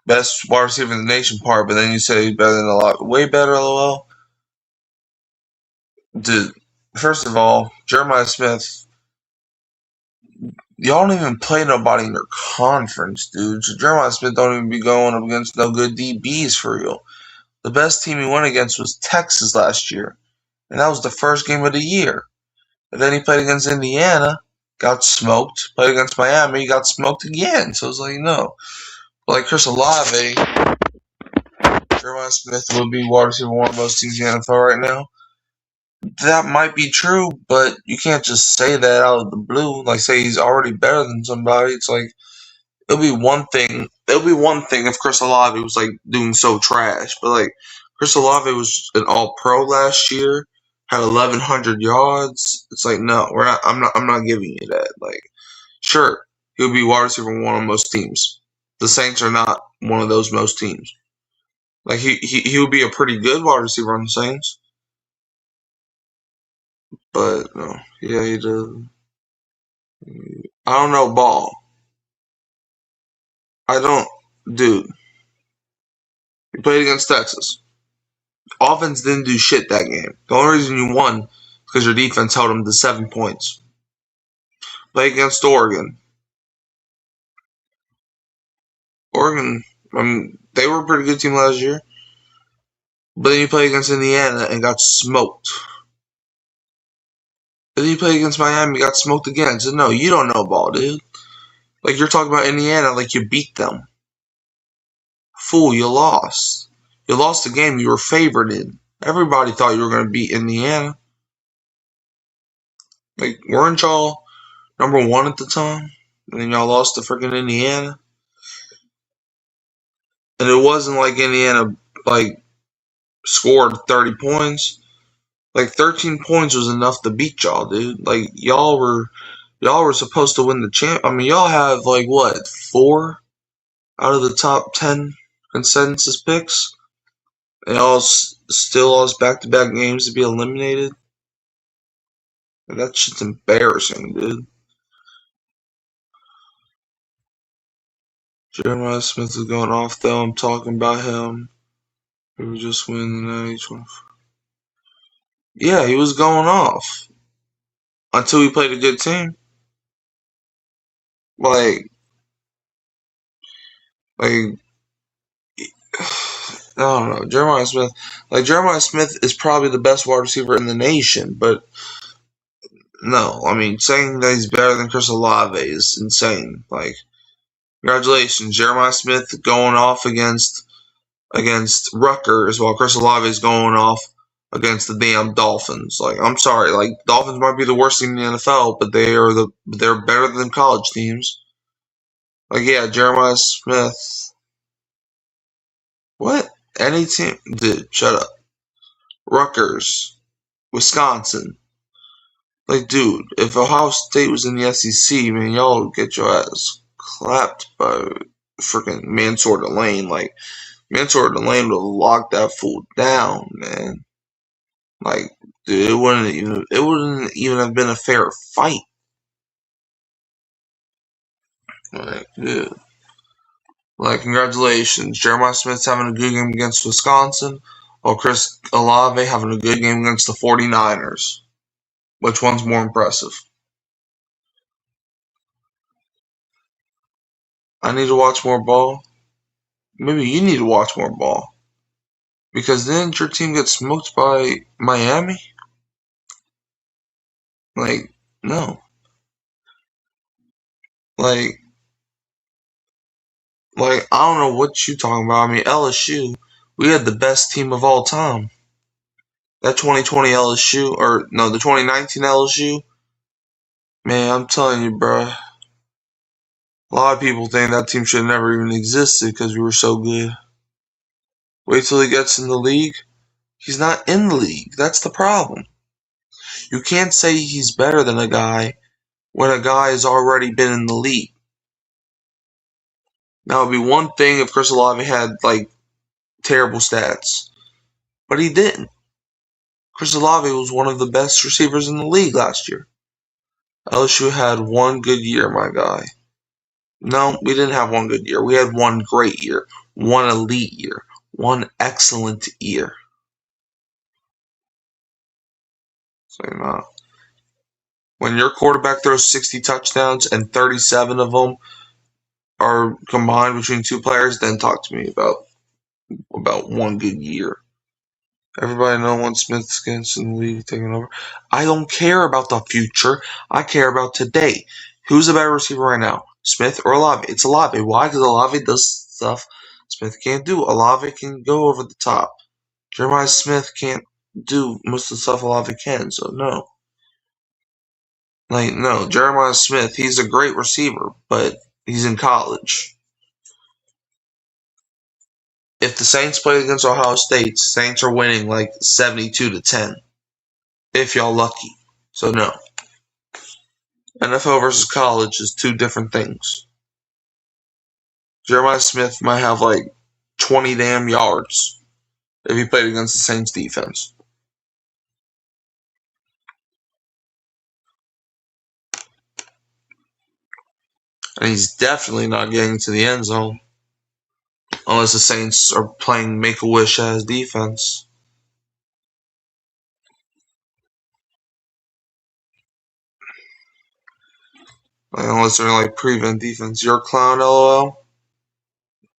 Speaker 2: best wide receiver in the nation part, but then you say better than a lot, way better, lol. Dude, first of all, Jeremiah Smith, y'all don't even play nobody in your conference, dude. So Jeremiah Smith don't even be going up against no good DBs for real. The best team he went against was Texas last year, and that was the first game of the year. And then he played against Indiana, got smoked. Played against Miami, got smoked again. So it's like, no. Like Chris Olave, Jeremiah Smith would be wide receiver one of most teams in the NFL right now. That might be true, but you can't just say that out of the blue. Like, say he's already better than somebody. It's like, it'll be one thing if Chris Olave was like doing so trash. But like Chris Olave was an all pro last year, had 1,100 yards. It's like, no, we're not I'm not giving you that. Like, sure, he'll be wide receiver one on most teams. The Saints are not one of those most teams. Like he would be a pretty good wide receiver on the Saints. But no, yeah, he does. I don't know ball. I don't, dude. He played against Texas. Offense didn't do shit that game. The only reason you won is because your defense held them to 7 points. Play against Oregon. Oregon, I mean, they were a pretty good team last year. But then you play against Indiana and got smoked. Then you play against Miami, got smoked again. So no, you don't know ball, dude. Like, you're talking about Indiana like you beat them. Fool, you lost. You lost the game you were favored in. Everybody thought you were going to beat Indiana. Like, weren't y'all number one at the time? And then y'all lost to freaking Indiana. And it wasn't like Indiana, like, scored 30 points. Like, 13 points was enough to beat y'all, dude. Like, y'all were supposed to win the champ. I mean, y'all have, like, what, 4 out of the top 10 consensus picks? And y'all still lost back-to-back games to be eliminated? Like, that shit's embarrassing, dude. Jeremiah Smith is going off, though. I'm talking about him. He was just winning the 90-24. Yeah, he was going off. Until he played a good team. Like, I don't know. Jeremiah Smith is probably the best wide receiver in the nation, but no, I mean, saying that he's better than Chris Olave is insane. Like, congratulations, Jeremiah Smith going off against Rutgers while Chris Olave is going off against the damn Dolphins. Like, I'm sorry, like, Dolphins might be the worst team in the NFL, but they're better than college teams. Like, yeah, Jeremiah Smith. What? Any team? Dude, shut up. Rutgers. Wisconsin. Like, dude, if Ohio State was in the SEC, man, y'all would get your ass clapped by freaking Mansour Delane. Like, Mansour Delane would have locked that fool down, man. Like, Dude, it wouldn't even have been a fair fight. Like, dude. Like, congratulations. Jeremiah Smith's having a good game against Wisconsin, while Chris Olave having a good game against the 49ers. Which one's more impressive? I need to watch more ball. Maybe you need to watch more ball. Because then your team gets smoked by Miami? Like, no. Like, I don't know what you talking about. I mean, LSU, we had the best team of all time. That 2020 LSU, or no, the 2019 LSU, man, I'm telling you, bro. A lot of people think that team should have never even existed because we were so good. Wait till he gets in the league. He's not in the league. That's the problem. You can't say he's better than a guy when a guy has already been in the league. Now, it'd be one thing if Chris Olave had, like, terrible stats. But he didn't. Chris Olave was one of the best receivers in the league last year. LSU had one good year, my guy. No, we didn't have one good year. We had one great year, one elite year, one excellent year. So, when your quarterback throws 60 touchdowns and 37 of them are combined between two players, then talk to me about one good year. Everybody know when Smith's against in the league taking over. I don't care about the future. I care about today. Who's the better receiver right now? Smith or Olave? It's Olave. Why? Because Olave does stuff Smith can't do. Olave can go over the top. Jeremiah Smith can't do most of the stuff Olave can, so no. No, Jeremiah Smith, he's a great receiver, but he's in college. If the Saints play against Ohio State, Saints are winning like 72-10. If y'all lucky. So no. NFL versus college is two different things. Jeremiah Smith might have like 20 damn yards if he played against the Saints defense. And he's definitely not getting to the end zone unless the Saints are playing Make-A-Wish as defense. Unless they're like prevent defense. You're a clown, LOL?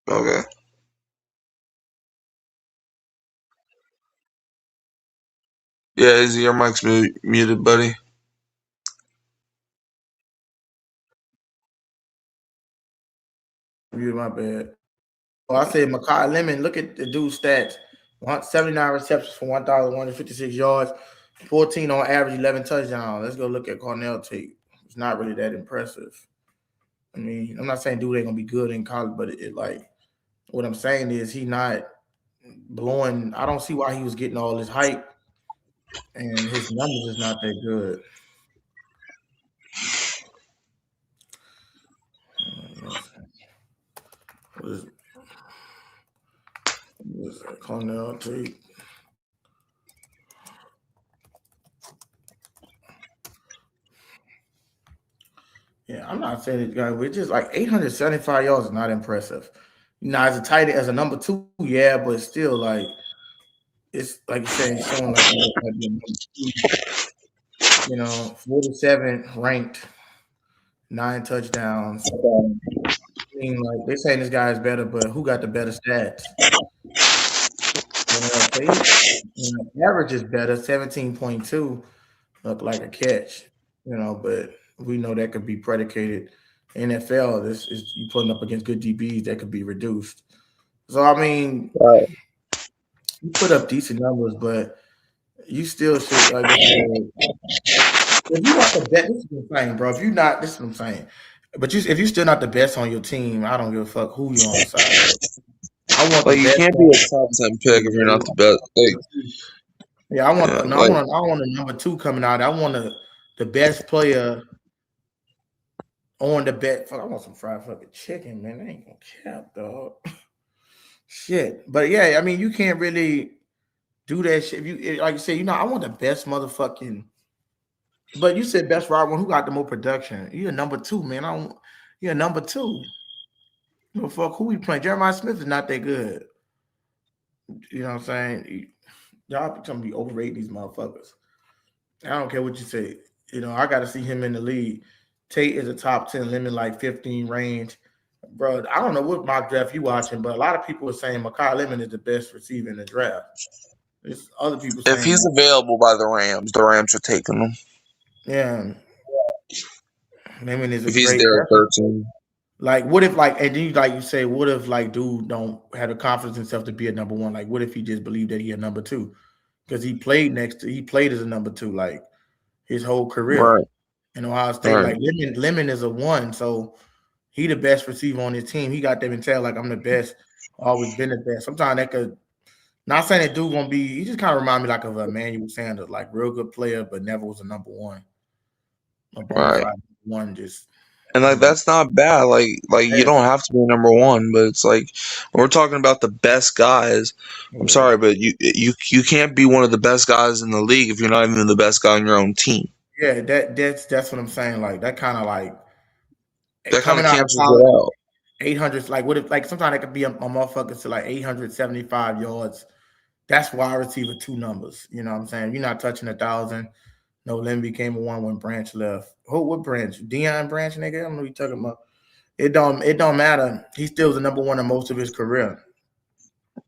Speaker 2: Okay. Yeah, Izzy, your mic's muted, buddy.
Speaker 1: Muted, my bad. I said Makai Lemon, look at the dude's stats. 79 receptions for 1,156 yards, 14 on average, 11 touchdowns. Let's go look at Cornell tape. It's not really that impressive. I mean, I'm not saying dude ain't going to be good in college, but it like, what I'm saying is he not blowing. I don't see why he was getting all this hype, and his numbers is not that good. What is that? Cornell tape. Yeah, I'm not saying it, guy. We're just like 875 yards is not impressive. Now, as a tight end, as a number 2, yeah, but still, like, it's like you're saying, showing like, 47 ranked, 9 touchdowns. I mean, like, they're saying this guy is better, but who got the better stats? Average is better, 17.2, look like a catch, but we know that could be predicated. NFL, this is you putting up against good DBs that could be reduced. So I mean,
Speaker 2: Right.
Speaker 1: You put up decent numbers, but you still should like. If you're not the best, this is what I'm saying, bro. If you're not, this is what I'm saying. But if you're still not the best on your team, I don't give a fuck who you're on the side. I want the
Speaker 2: You
Speaker 1: best.
Speaker 2: can't be a top 10 pick if you're not the best.
Speaker 1: Yeah, I want a number 2 coming out. I want the best player on the bet. Fuck, I want some fried fucking chicken, man. I ain't gonna cap, dog. Shit. But yeah, I mean, you can't really do that shit. If you like you say, I want the best motherfucking. But you said best wide one. Who got the more production? You're number 2, man. You're number 2. Fuck who we playing? Jeremiah Smith is not that good. You know what I'm saying? Y'all gonna be overrating these motherfuckers. I don't care what you say. I got to see him in the league. Tate is a top 10, Lemon like 15 range. Bro, I don't know what mock draft you watching, but a lot of people are saying Makai Lemon is the best receiver in the draft. There's other people
Speaker 2: If
Speaker 1: saying
Speaker 2: he's available by the Rams are taking him.
Speaker 1: yeah, Lemon is a
Speaker 2: If he's
Speaker 1: great
Speaker 2: there at 13.
Speaker 1: Like, what if, like, and then you say, what if, like, dude don't have the confidence in himself to be a number 1? Like, what if he just believed that he a number 2? Because he played as a number 2, like, his whole career.
Speaker 2: Right.
Speaker 1: In Ohio State,
Speaker 2: Right.
Speaker 1: like, Lemon is a 1, so he the best receiver on his team. He got them and tell, like, I'm the best, always been the best. Sometimes that could, not saying that dude won't be, he just kind of remind me, like, of Emmanuel Sanders, like, real good player, but never was a number 1. A bona fide one, just.
Speaker 2: And like that's not bad. Like you don't have to be number 1, but it's like when we're talking about the best guys. I'm sorry, but you can't be one of the best guys in the league if you're not even the best guy on your own team.
Speaker 1: Yeah, that's what I'm saying. Like that kind of like
Speaker 2: that
Speaker 1: coming
Speaker 2: kind of
Speaker 1: out of
Speaker 2: cancels
Speaker 1: college,
Speaker 2: it out.
Speaker 1: 800. Like what if like sometimes it could be a motherfucker to like 875 yards. That's wide receiver 2 numbers. You know what I'm saying? You're not touching 1,000. No, Lynn became a 1 when Branch left. What Branch? Deion Branch, nigga. I don't know what you're talking about. It don't matter. He still was the number 1 in most of his career.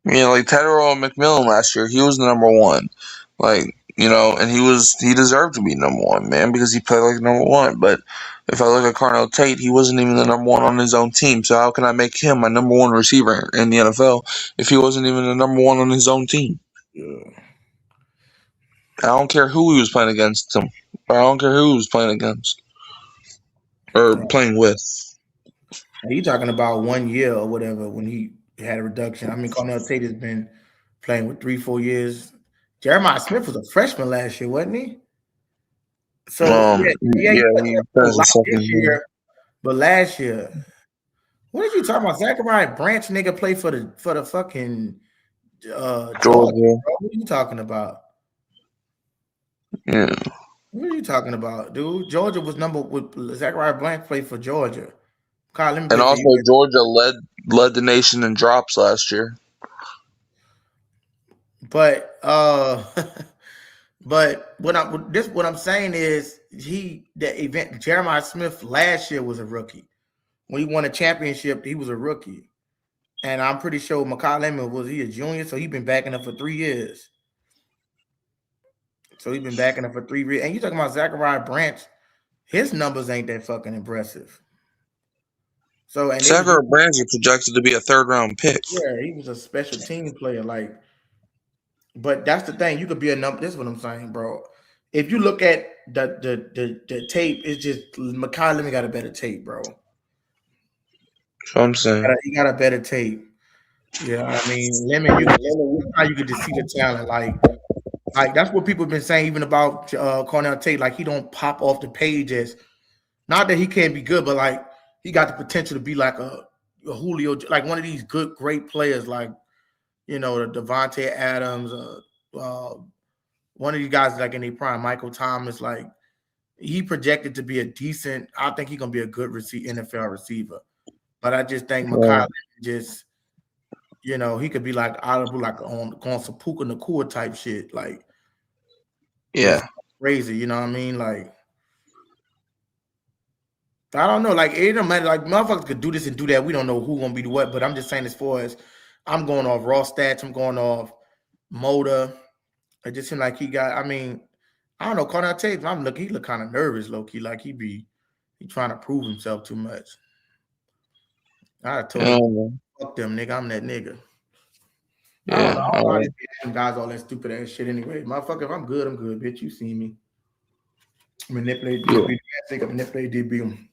Speaker 2: Like Tedero McMillan last year, he was the number 1. Like, and he deserved to be number 1, man, because he played like number 1. But if I look at Carnell Tate, he wasn't even the number 1 on his own team. So how can I make him my number 1 receiver in the NFL if he wasn't even the number 1 on his own team?
Speaker 1: Yeah.
Speaker 2: I don't care who he was playing against him. I don't care who he was playing against or playing with.
Speaker 1: Are you talking about 1 year or whatever when he had a reduction? I mean, Carnell Tate has been playing with 3-4 years. Jeremiah Smith was a freshman last year, wasn't he? So he
Speaker 2: finished second
Speaker 1: year, but last year, what are you talking about? Zachariah Branch nigga play for the fucking Georgia. What are you talking about?
Speaker 2: Yeah.
Speaker 1: What are you talking about, dude? Georgia was with Zachariah Branch played for Georgia.
Speaker 2: And also Georgia led the nation in drops last year.
Speaker 1: But but what I'm saying is Jeremiah Smith last year was a rookie. When he won a championship, he was a rookie. And I'm pretty sure Makai Lemon was he a junior, so he's been backing up for 3 years. And you're talking about Zachariah Branch, his numbers ain't that fucking impressive.
Speaker 2: Zachariah Branch is projected to be a 3rd-round pick.
Speaker 1: Yeah, he was a special team player, like. But that's the thing. You could be a number. This is what I'm saying, bro. If you look at the tape, it's just Makai Lemon got a better tape, bro.
Speaker 2: That's what I'm saying.
Speaker 1: He got a better tape. Yeah, I mean, Lemon, you could just see the talent. Like that's what people have been saying, even about Carnell Tate. Like he don't pop off the page as not that he can't be good, but like he got the potential to be like a Julio, like one of these great players, like the Devontae Adams, one of these guys like in their prime, Michael Thomas. Like he projected to be a decent. I think he's gonna be a good NFL receiver, but I just think Makai just. He could be like audible, like on some Puka Nakua type shit. Like, crazy. You know what I mean? Like, I don't know. Like, it don't matter. Like, motherfuckers could do this and do that. We don't know who gonna be the what. But I'm just saying, as far as I'm going off raw stats, I'm going off motor. It just seemed like he got. I mean, I don't know. Carnell Tate. He look kind of nervous, low key. Like he trying to prove himself too much. I told him, fuck them, nigga. I'm that nigga. Yeah, I don't know. Guys, all that stupid ass shit anyway. Motherfucker, if I'm good, bitch. You see me. Manipulate DB. Think of manipulate DB.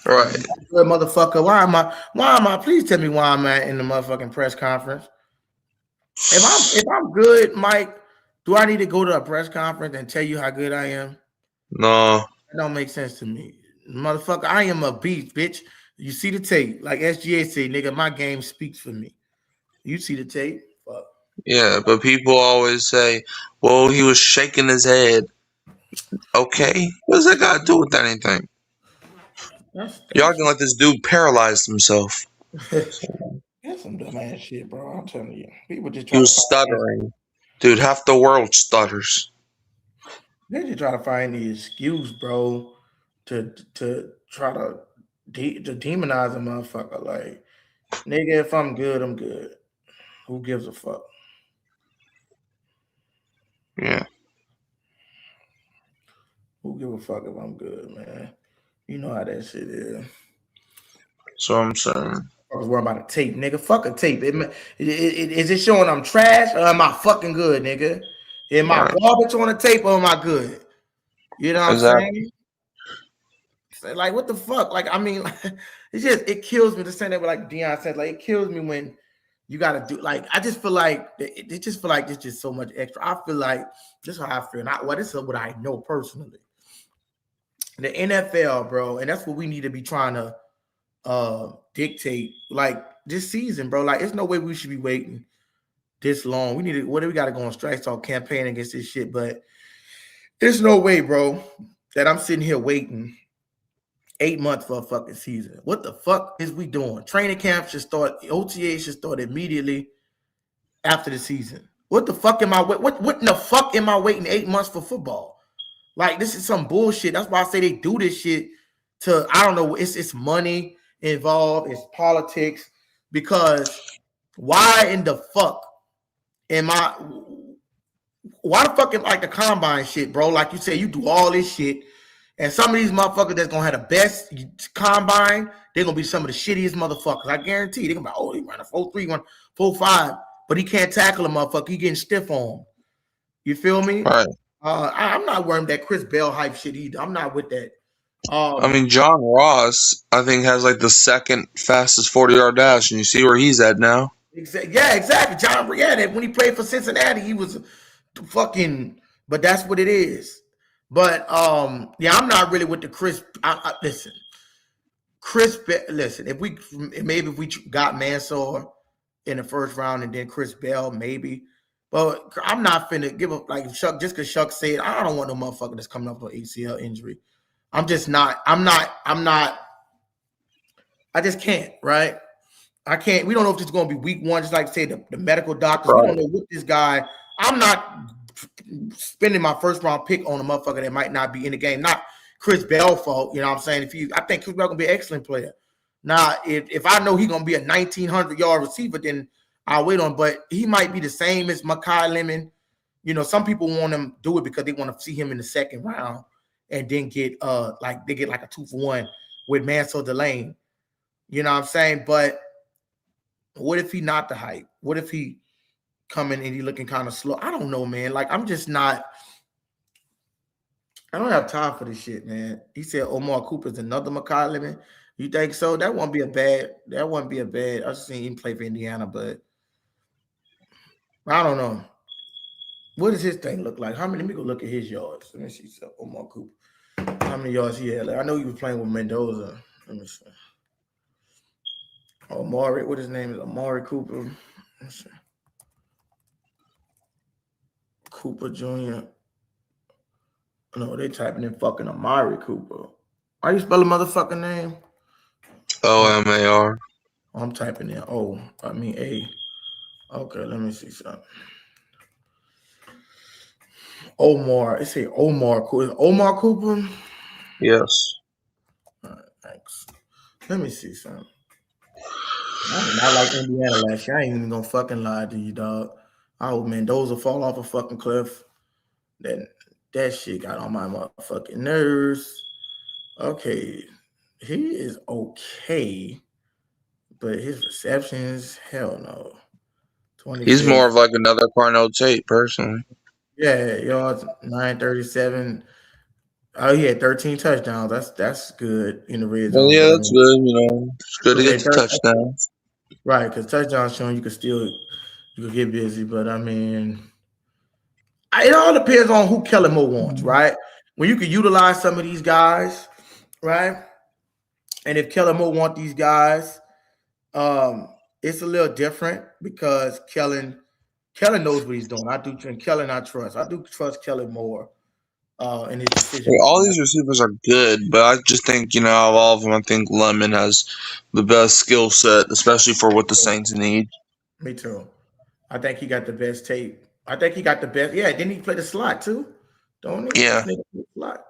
Speaker 2: Right.
Speaker 1: Good motherfucker. Why am I? Please tell me why I'm at in the motherfucking press conference. If I'm good, Mike, do I need to go to a press conference and tell you how good I am?
Speaker 2: No.
Speaker 1: That don't make sense to me. Motherfucker, I am a beast, bitch. You see the tape. Like SGA say, nigga, my game speaks for me. You see the tape? Fuck.
Speaker 2: Yeah, but people always say, "Well, he was shaking his head." Okay, what does that got to do with anything? Y'all
Speaker 1: That's
Speaker 2: can let this dude paralyze himself.
Speaker 1: that's some dumb ass shit, bro. I'm telling you, people just
Speaker 2: He
Speaker 1: try to
Speaker 2: was
Speaker 1: find these.
Speaker 2: stuttering. Dude, half the world stutters.
Speaker 1: They just try to find the excuse, bro, to try to demonize a motherfucker. Like, nigga, if I'm good, I'm good. Who gives a fuck?
Speaker 2: Yeah,
Speaker 1: Who give a fuck if I'm good, man? You know how that shit is.
Speaker 2: so I'm saying.
Speaker 1: I was worried about a tape, nigga. Fuck a tape. Is it showing I'm trash or am I fucking good, nigga? Am I
Speaker 2: Right.
Speaker 1: garbage on the tape or am I good? You know what I'm
Speaker 2: Exactly.
Speaker 1: saying? Like, what the fuck? Like, I mean, it kills me to say that, but like Dion said, like, it kills me when you gotta do, like, I just feel like it just feel like there's just so much extra. I feel like this is how I feel. This is what I know personally. The NFL, bro, and that's what we need to be trying to dictate, like, this season, bro. Like, there's no way we should be waiting this long. We need to, what do we got to go on strike talk campaign against this shit? But there's no way, bro, that I'm sitting here waiting 8 months for a fucking season. What the fuck is we doing? Training camp should start, OTA should start immediately after the season. What the fuck am I what in the fuck am I waiting 8 months for football? Like, this is some bullshit. That's why I say they do this shit to, I don't know, it's money involved, it's politics. Because why in the fuck am I, why the fuck am like the combine shit, bro? Like you said, you do all this shit, and some of these motherfuckers that's gonna have the best combine, they're gonna be some of the shittiest motherfuckers. I guarantee. They're gonna be like, oh, he ran a 4.3, 4.5, but he can't tackle a motherfucker. He getting stiff on him. You feel me?
Speaker 2: Right.
Speaker 1: I'm not worried that Chris Bell hype shit either. I'm not with that.
Speaker 2: I mean, John Ross, I think, has like the second fastest 40-yard dash, and you see where he's at now.
Speaker 1: Yeah, exactly. John, yeah, when he played for Cincinnati, he was fucking. But that's what it is. But yeah, I'm not really with the Chris. Listen, listen. If we got Mansour in the first round and then Chris Bell, maybe. But I'm not finna give up like Shough, just because Shough said I don't want no motherfucker that's coming up with ACL injury. I'm just not. I'm not. I just can't. Right. I can't. We don't know if this is going to be week one. Just like say the medical doctors. We
Speaker 2: Right.
Speaker 1: don't know what this guy. I'm not spending my first round pick on a motherfucker that might not be in the game. Not Chris Bell fault. You know what I'm saying? I think Chris Bell gonna be an excellent player. Now, if I know he's gonna be a 1,900-yard receiver, then I'll wait on. But he might be the same as Makai Lemon. You know, some people want him to do it because they want to see him in the second round and then get like they get like a 2-for-1 with Mansell Delane. You know what I'm saying? But what if he not the hype? What if he coming and he looking kind of slow? I don't know, man. Like, I'm just not. I don't have time for this shit, man. He said Omar Cooper's another Makai Lemon. You think so? That won't be a bad. That won't be a bad. I've seen him play for Indiana, but I don't know. What does his thing look like? How many? Let me go look at his yards. Let me see. So Omar Cooper. How many yards he had? Like, I know he was playing with Mendoza. Let me see. Omari, what his name is? Omari Cooper. Let's see. Cooper Jr. No, they typing in fucking Amari Cooper. How you spell a motherfucking name?
Speaker 2: OMAR.
Speaker 1: I'm typing in A. Okay, let me see something. Omar. It say Omar Cooper. Omar Cooper?
Speaker 2: Yes.
Speaker 1: All right, thanks. Let me see something. I did not like Indiana last year. I ain't even gonna fucking lie to you, dog. I hope Mendoza fall off a fucking cliff. That shit got on my motherfucking nerves. Okay, he is okay, but his receptions, hell no.
Speaker 2: He's
Speaker 1: 26.
Speaker 2: more of like another Carnell Tate, personally.
Speaker 1: Yeah, yards 937. Oh, he had 13 touchdowns. That's good in the red
Speaker 2: Well,
Speaker 1: zone.
Speaker 2: yeah,
Speaker 1: But I
Speaker 2: that's
Speaker 1: mean,
Speaker 2: good. It's good to
Speaker 1: okay,
Speaker 2: get the touchdown.
Speaker 1: right? Because touchdowns showing you could get busy. But I mean, it all depends on who Kellen Moore wants, right? When you can utilize some of these guys, right? And if Kellen Moore want these guys, it's a little different because Kellen Kellen knows what he's doing. And Kellen I trust. I do trust Kellen more in his decision.
Speaker 2: Like, all these receivers are good, but I just think, out of all of them, I think Lemon has the best skill set, especially for what the Saints need.
Speaker 1: Me too. I think he got the best tape. I think he got the best. Yeah, didn't he play the slot too? Don't he?
Speaker 2: Yeah.
Speaker 1: Slot.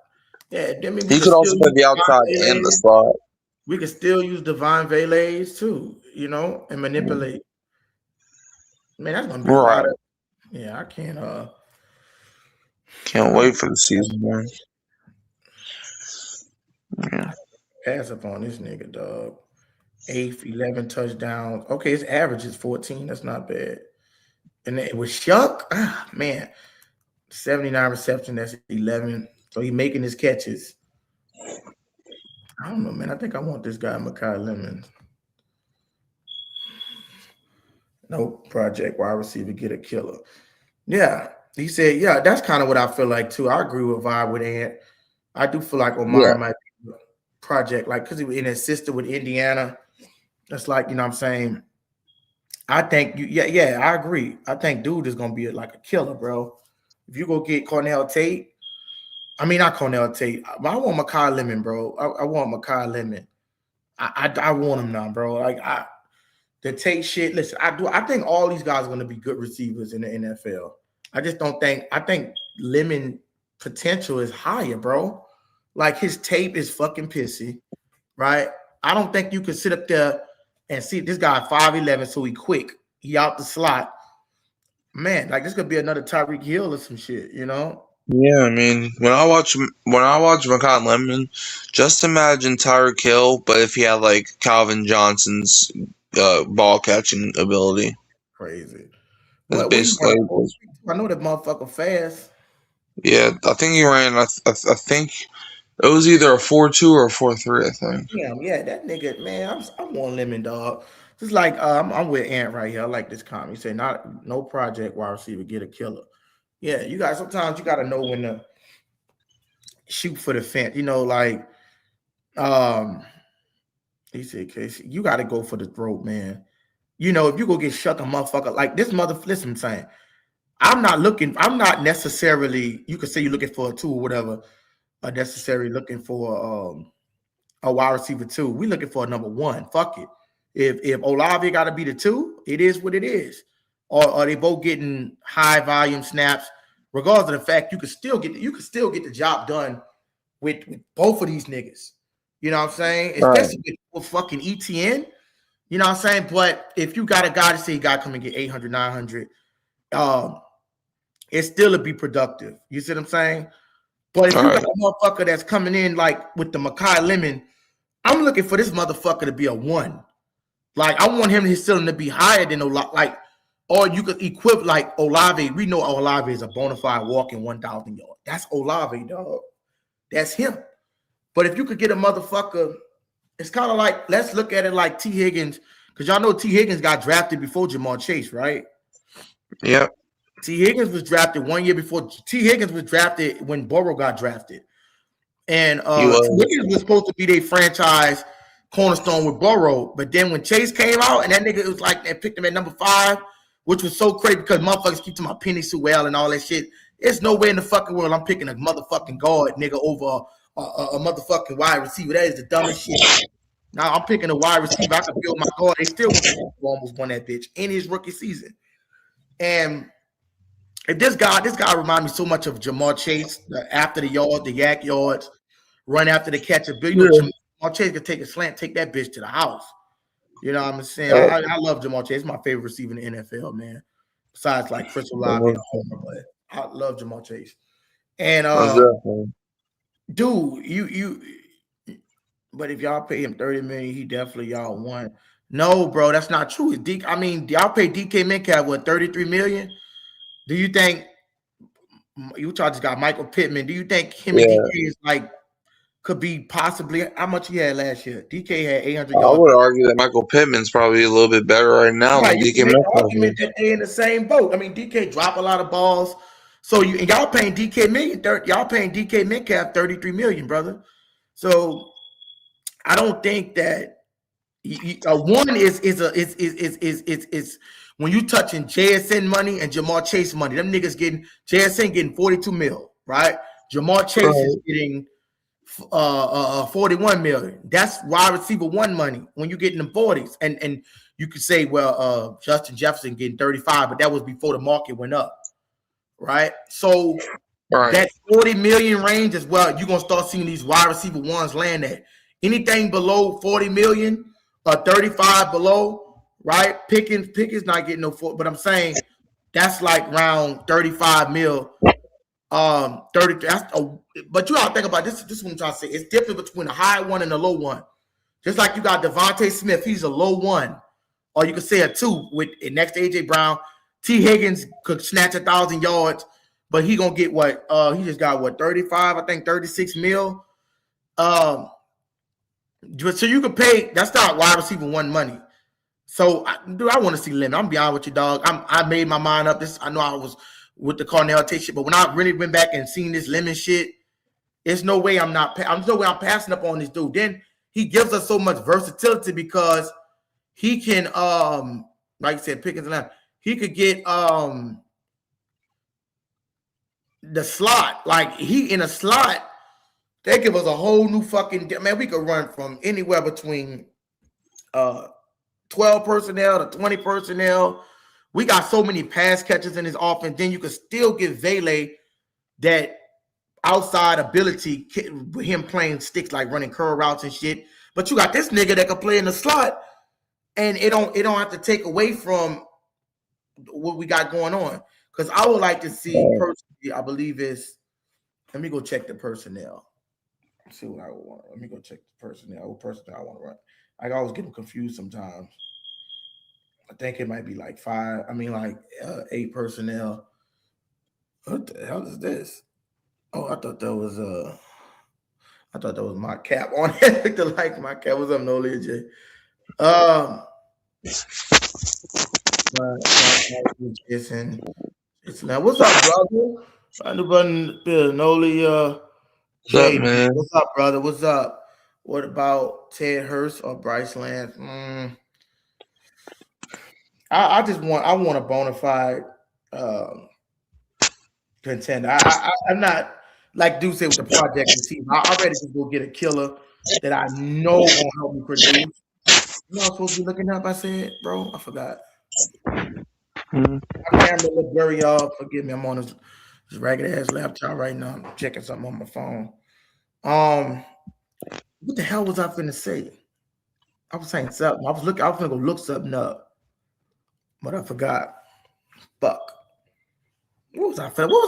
Speaker 1: Yeah, I mean,
Speaker 2: He could also play the outside and the slot.
Speaker 1: We could still use Divine Velays too, and manipulate. Man, that's gonna be a lot of. Yeah, I can't.
Speaker 2: Can't wait for the season, man. Yeah.
Speaker 1: Pass up on this nigga, dog. 8th, 11 touchdowns. Okay, his average is 14. That's not bad. And then with Shough, man, 79 reception. That's 11. So he making his catches. I don't know, man. I think I want this guy, Makai Lemon. Nope, project wide receiver, get a killer. Yeah, he said, yeah, that's kind of what I feel like too. I agree with Vibe with Ant. I do feel like Omar might be a project, like, because he was in assistant with Indiana. That's like, what I'm saying. I think I agree. I think dude is gonna be like a killer, bro. If you go get Cornell Tate, not Cornell Tate. I want Makai Lemon, bro. I want Makai Lemon. I want him now, bro. Like the Tate shit. Listen, I think all these guys are gonna be good receivers in the NFL. I just don't think. I think Lemon potential is higher, bro. Like his tape is fucking pissy, right? I don't think you can sit up there and see this guy 5'11", so he quick. He out the slot. Man, like this could be another Tyreek Hill or some shit,
Speaker 2: Yeah, I mean, when I watch Makai Lemon, just imagine Tyreek Hill, but if he had like Calvin Johnson's ball catching ability.
Speaker 1: Crazy.
Speaker 2: That's basically.
Speaker 1: I know that motherfucker fast.
Speaker 2: Yeah, I think he ran. I think it was either a 4.2 or a 4.3. I think.
Speaker 1: Yeah, that nigga, man. I'm on Lemon, dog. Just like I'm with Ant right here. I like this comment. He said, no project wide receiver, get a killer. Yeah, you guys. Sometimes you got to know when to shoot for the fence. He said, Casey, you got to go for the throat, man. If you go get Shough a motherfucker like this listen, I'm saying, I'm not necessarily, you could say you're looking for a 2 or whatever, necessarily looking for a wide receiver 2. We looking for a number 1. Fuck it. If Olave got to be the 2, it is what it is. Or they both getting high volume snaps, regardless of the fact you could still get the job done with both of these niggas. You know what I'm saying? Especially with fucking ETN. You know what I'm saying? But if you got a guy to say you got to come and get 800, 900, it still would be productive. You see what I'm saying? But if you got a motherfucker that's coming in like with the Makai Lemon, I'm looking for this motherfucker to be a 1. Like I want his ceiling to be higher than Olave. Like, or you could equip like Olave. We know Olave is a bona fide walking 1,000 yard. That's Olave, dog. That's him. But if you could get a motherfucker, it's kind of like, let's look at it like T. Higgins, because y'all know T. Higgins got drafted before Jamar Chase, right?
Speaker 2: Yep.
Speaker 1: T. Higgins was drafted 1 year before. T. Higgins was drafted when Burrow got drafted. And T. Higgins was supposed to be their franchise cornerstone with Burrow. But then when Chase came out and that nigga, it was like they picked him at number 5, which was so crazy because motherfuckers keep talking about Penny Sewell and all that shit. There's no way in the fucking world I'm picking a motherfucking guard nigga over a motherfucking wide receiver. That is the dumbest shit. Now I'm picking a wide receiver. I can build my guard. They still almost won that bitch in his rookie season. And if this guy reminds me so much of Jamar Chase, after the yard, the yak yards, run after the catch. Jamar Chase can take a slant, take that bitch to the house. You know what I'm saying? I love Jamar Chase. He's my favorite receiver in the NFL, man. Besides like Chris Olave and Homer, but I love Jamar Chase. And dude, but if y'all pay him $30 million, he definitely y'all won. No, bro, that's not true. Y'all pay DK Metcalf what, $33 million? Do you think you just got Michael Pittman? Do you think him and DK is like could be possibly how much he had last year? DK had 800 yards.
Speaker 2: I would argue that Michael Pittman's probably a little bit better right now than DK Metcalf.
Speaker 1: They're in the same boat. I mean, DK drop a lot of balls. So y'all paying DK Metcalf $33 million, brother. So I don't think that a 1 is when you touching JSN money and Jamar Chase money, them niggas getting JSN getting 42 mil, right? Jamar Chase is getting 41 million. That's wide receiver one money when you get in the 40s. And you could say, well, Justin Jefferson getting 35, but that was before the market went up, right? So that 40 million range as well, you're gonna start seeing these wide receiver ones land at. Anything below 40 million or 35 below, right? Pickens not getting no 40, but I'm saying that's like around 35 mil. 30. But you gotta think about this. This is what I'm trying to say. It's different between a high one and a low one. Just like you got Devontae Smith, he's a low one, or you could say a 2 with next to AJ Brown. T. Higgins could snatch 1,000 yards, but he gonna get what? He just got what 35, I think 36 mil. So you can pay. That's not wide receiver one money. So, dude, I want to see Lemon. I'm gonna be honest with you, dog. I made my mind up. I know I was with the Cornell Tate shit, but when I really went back and seen this Lemon shit, there's no way I'm passing up on this dude. Then he gives us so much versatility because he can, like I said, Pickens and Lamb. He could get the slot. Like he in a slot. They give us a whole new fucking man. We could run from anywhere between 12 personnel to 20 personnel. We got so many pass catchers in his offense. Then you could still give Vele that outside ability with him playing sticks, like running curl routes and shit. But you got this nigga that can play in the slot, and it don't have to take away from what we got going on. Because I would like to see personally, I believe is. Let me go check the personnel. See what I want. Let me go check the personnel. What personnel I want to run? I always get them confused sometimes. I think it might be like 8 personnel. What the hell is this? Oh, I thought that was my cap on it. Like my cap. What's up, Nolia J? It's now. What's up, brother? I knew button Nolia.
Speaker 2: What's up, man?
Speaker 1: What's up, brother? What's up? What about Ted Hurst or Bryce Lance? I want a bona fide contender. I'm not like Dude said with the project team. I'm ready to go get a killer that I know will help me produce. You know I'm supposed to be looking up, I said, bro. I forgot. My camera look blurry, y'all. Forgive me. I'm on this ragged ass laptop right now. I'm checking something on my phone. What the hell was I finna say? I was saying something. I was gonna go look something up, but I forgot. Fuck. What was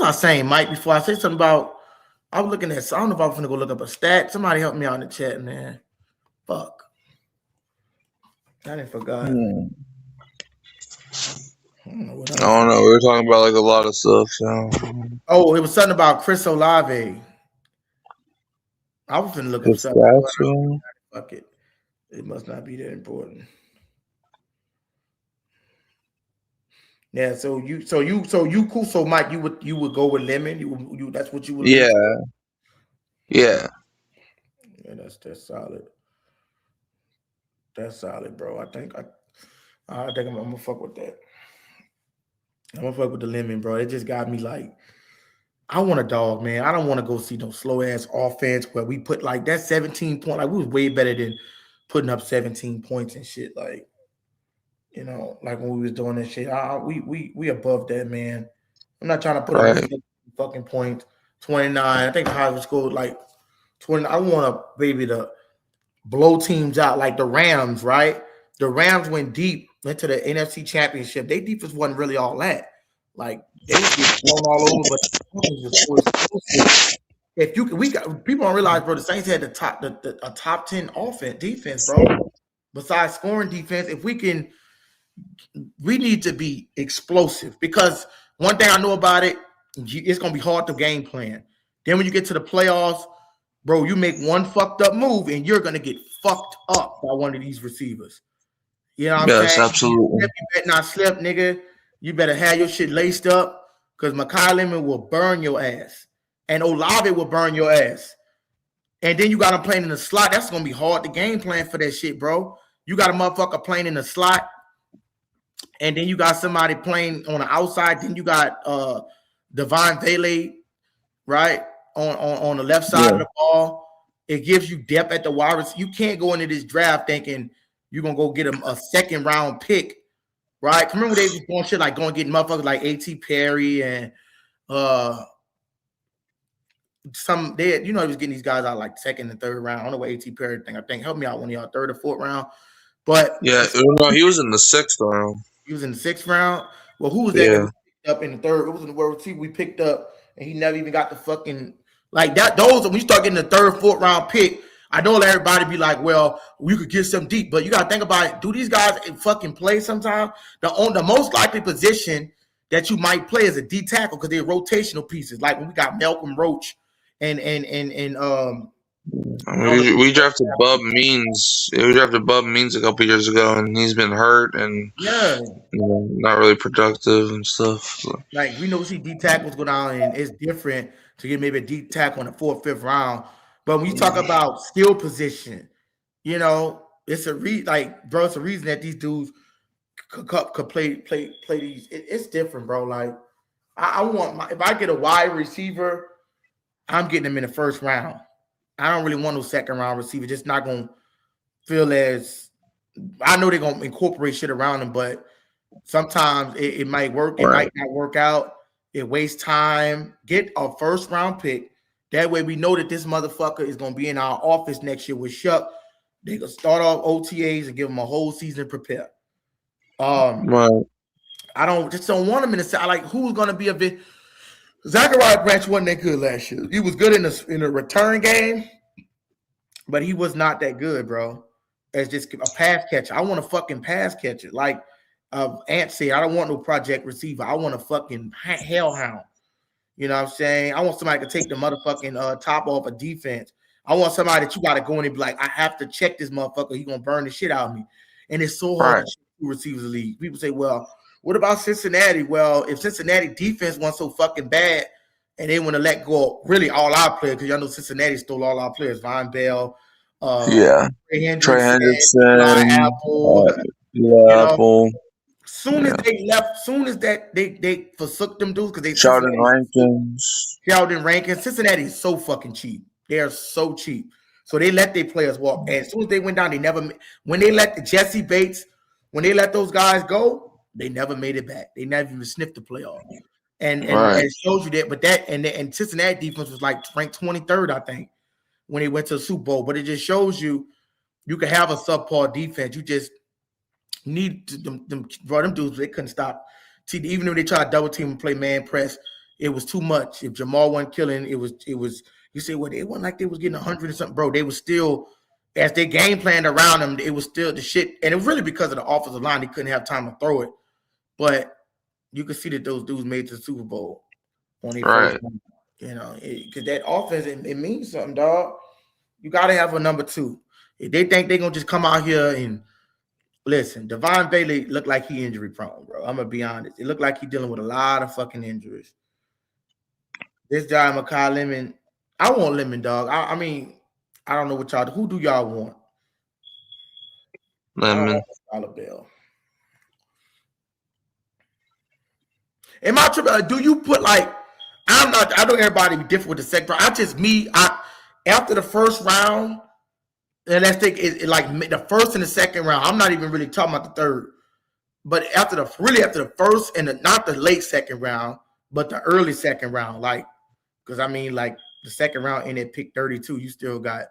Speaker 1: I saying, Mike? Before I said something about, I was looking at. I don't know if I was gonna go look up a stat. Somebody help me out in the chat, man. Fuck. I didn't forgot. I don't
Speaker 2: know. We were talking about like a lot of stuff. So.
Speaker 1: Oh, it was something about Chris Olave. I was gonna look up something. Fuck it. It must not be that important. Yeah. So you cool. So Mike, you would go with Lemon. You that's what you would.
Speaker 2: Yeah. Yeah.
Speaker 1: Yeah. That's solid. That's solid, bro. I think I'm gonna fuck with that. I'm gonna fuck with the Lemon, bro. It just got me like, I want a dog, man. I don't want to go see no slow ass offense where we put like that 17 point. Like we was way better than putting up 17 points and shit. Like, you know, like when we was doing this shit. We above that, man. I'm not trying to put up fucking points. 29. I think the highest scored like 20. I want a baby to blow teams out like the Rams, right? The Rams went deep into the NFC Championship. Their defense wasn't really all that. Like they would get blown all over, but if you can, people don't realize, bro. The Saints had a top 10 defense, bro. Besides scoring defense, if we need to be explosive because one thing I know about it, it's gonna be hard to game plan. Then when you get to the playoffs, bro, you make one fucked up move and you're gonna get fucked up by one of these receivers. You know what I'm saying?
Speaker 2: Absolutely.
Speaker 1: You better not slip, nigga. You better have your shit laced up because Mekhi Lemon will burn your ass. And Olave will burn your ass. And then you got him playing in the slot. That's going to be hard to game plan for that shit, bro. You got a motherfucker playing in the slot. And then you got somebody playing on the outside. Then you got Devon Bailey, right, on the left side of the ball. It gives you depth at the wide receiver. You can't go into this draft thinking you're gonna go get a second round pick, right? Remember they was doing shit like going get motherfuckers like A.T. Perry and they was getting these guys out like second and third round. I don't know what A.T. Perry thing. I think help me out one of y'all third or fourth round. But
Speaker 2: Yeah, no, he was in the 6th round.
Speaker 1: He was in the 6th round. Well, who was that? Yeah. We picked up in the 3rd? It was in the world receiver we picked up, and he never even got the fucking like that. Those when you start getting the 3rd, 4th round pick, I know everybody be like, well, we could get some deep, but you gotta think about it. Do these guys fucking play sometimes? The most likely position that you might play is a D tackle because they're rotational pieces. Like when we got Malcolm Roach and
Speaker 2: we drafted Bub Means. We drafted Bub Means a couple years ago, and he's been hurt and not really productive and stuff. So.
Speaker 1: Like we know, see D tackles go down, and it's different to get maybe a D tackle in the 4th, 5th round. But when you talk about skill position, it's a it's a reason that these dudes could play these. It's different, bro. Like I want if I get a wide receiver, I'm getting them in the 1st round. I don't really want no 2nd round receiver. Just not gonna feel as I know they're gonna incorporate shit around them, but sometimes it might work, it might not work out. It wastes time. Get a 1st round pick. That way we know that this motherfucker is gonna be in our office next year with Shough. They gonna start off OTAs and give him a whole season to prepare. I don't want him in the like who's gonna be a bit. Zachariah Branch wasn't that good last year. He was good in the return game, but he was not that good, bro. As just a pass catcher. I want a fucking pass catcher. Like Ant said, I don't want no project receiver. I want a fucking hellhound. You know what I'm saying? I want somebody to take the motherfucking top off a defense. I want somebody that you got to go in and be like, I have to check this motherfucker. He's going to burn the shit out of me. And it's so hard to check 2 receivers in the league. People say, well, what about Cincinnati? Well, if Cincinnati defense wasn't so fucking bad and they want to let go really all our players, because y'all know Cincinnati stole all our players, Von Bell, Trey Hendrickson, Apple.
Speaker 2: Apple.
Speaker 1: Soon as they left, they forsook them dudes because they
Speaker 2: Sheldon Rankins.
Speaker 1: Cincinnati is so fucking cheap. They are so cheap. So they let their players walk. And as soon as they went down, when they let the Jesse Bates, when they let those guys go, they never made it back. They never even sniffed the playoff. And it shows you that, but that and Cincinnati defense was like ranked 23rd, I think, when they went to the Super Bowl. But it just shows you can have a subpar defense. You just need them dudes. They couldn't stop. See, even if they tried to double team and play man press, it was too much. If Jamal wasn't killing, it was. You say, well, they wasn't like they was getting 100 or something, bro. They was still, as they game planned around them, it was still the shit. And it was really because of the offensive line. They couldn't have time to throw it. But you could see that those dudes made it to the Super Bowl on their first one. Because that offense, it means something, dog. You got to have a number 2. If they think they're going to just come out here and listen, Devon Bailey looked like he injury prone, bro. I'm going to be honest. It looked like he's dealing with a lot of fucking injuries. This guy, Makai Lemon, I want Lemon, dog. I mean, I don't know what y'all. Who do y'all want?
Speaker 2: Lemon.
Speaker 1: Bell. Am I tripping? Do you put like? I'm not. I know everybody be different with the second round. After the 1st round, and let's take it like the 1st and the 2nd round. I'm not even really talking about the 3rd, but after the 1st and not the late 2nd round, but the early 2nd round, like because I mean like. The 2nd round in at pick 32, you still got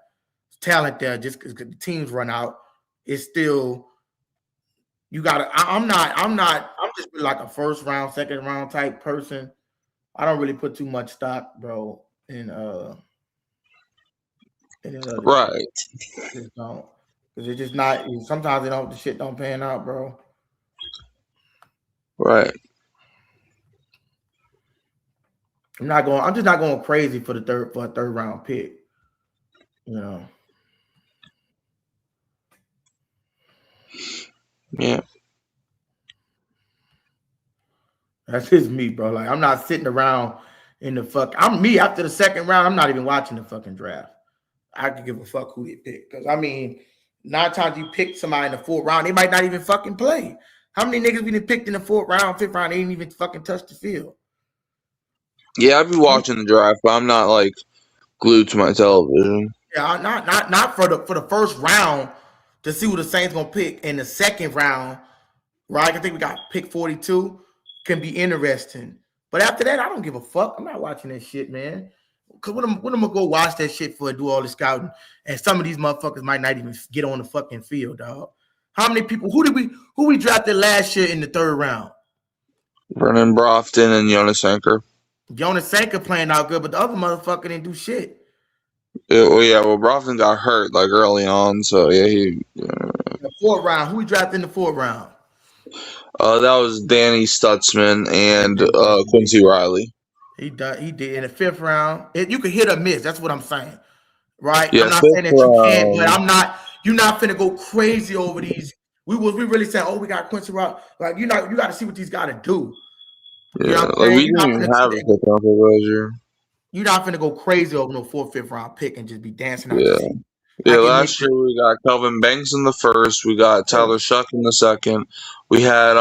Speaker 1: talent there just because the teams run out. It's still you gotta. I'm just like a 1st round, 2nd round type person. I don't really put too much stock, bro, in
Speaker 2: right.
Speaker 1: Just don't, because it's just not. Sometimes the shit don't pan out, bro.
Speaker 2: Right.
Speaker 1: I'm just not going crazy for a 3rd round pick.
Speaker 2: Yeah.
Speaker 1: That's just me, bro. Like I'm not sitting around in the fuck. I'm me after the 2nd round. I'm not even watching the fucking draft. I could give a fuck who they pick. Because I mean, 9 times you pick somebody in the 4th round, they might not even fucking play. How many niggas we done picked in the 4th round, 5th round? They didn't even fucking touch the field.
Speaker 2: Yeah, I'd be watching the draft, but I'm not like glued to my television.
Speaker 1: Yeah, not for the first round to see who the Saints gonna pick in the 2nd round, right? I think we got pick 42. Can be interesting, but after that, I don't give a fuck. I'm not watching that shit, man. Cause when I'm gonna go watch that shit for do all the scouting, and some of these motherfuckers might not even get on the fucking field, dog. How many people? Who we drafted last year in the 3rd round?
Speaker 2: Vernon Brofton and Jonas Anchor.
Speaker 1: Jonas Sanker playing out good, but the other motherfucker didn't do shit.
Speaker 2: Well, Brofton got hurt like early on, so yeah, he.
Speaker 1: The 4th round. Who we drafted in the 4th round?
Speaker 2: That was Danny Stutzman and Quincy Riley.
Speaker 1: He did in the 5th round. You could hit or miss. That's what I'm saying, right?
Speaker 2: Yeah,
Speaker 1: I'm not saying that you can't, but I'm not. You're not finna go crazy over these. We really saying, oh, we got Quincy Riley. Like you got to see what these guys do.
Speaker 2: Yeah,
Speaker 1: You know what I'm
Speaker 2: like
Speaker 1: saying?
Speaker 2: we didn't even have a 5th round pick last year.
Speaker 1: You're not finna go crazy over no 4th, 5th round pick and just be dancing out
Speaker 2: Yeah.
Speaker 1: the seat.
Speaker 2: Yeah, last year we got Kelvin Banks in the 1st. We got Tyler Shough in the 2nd. We had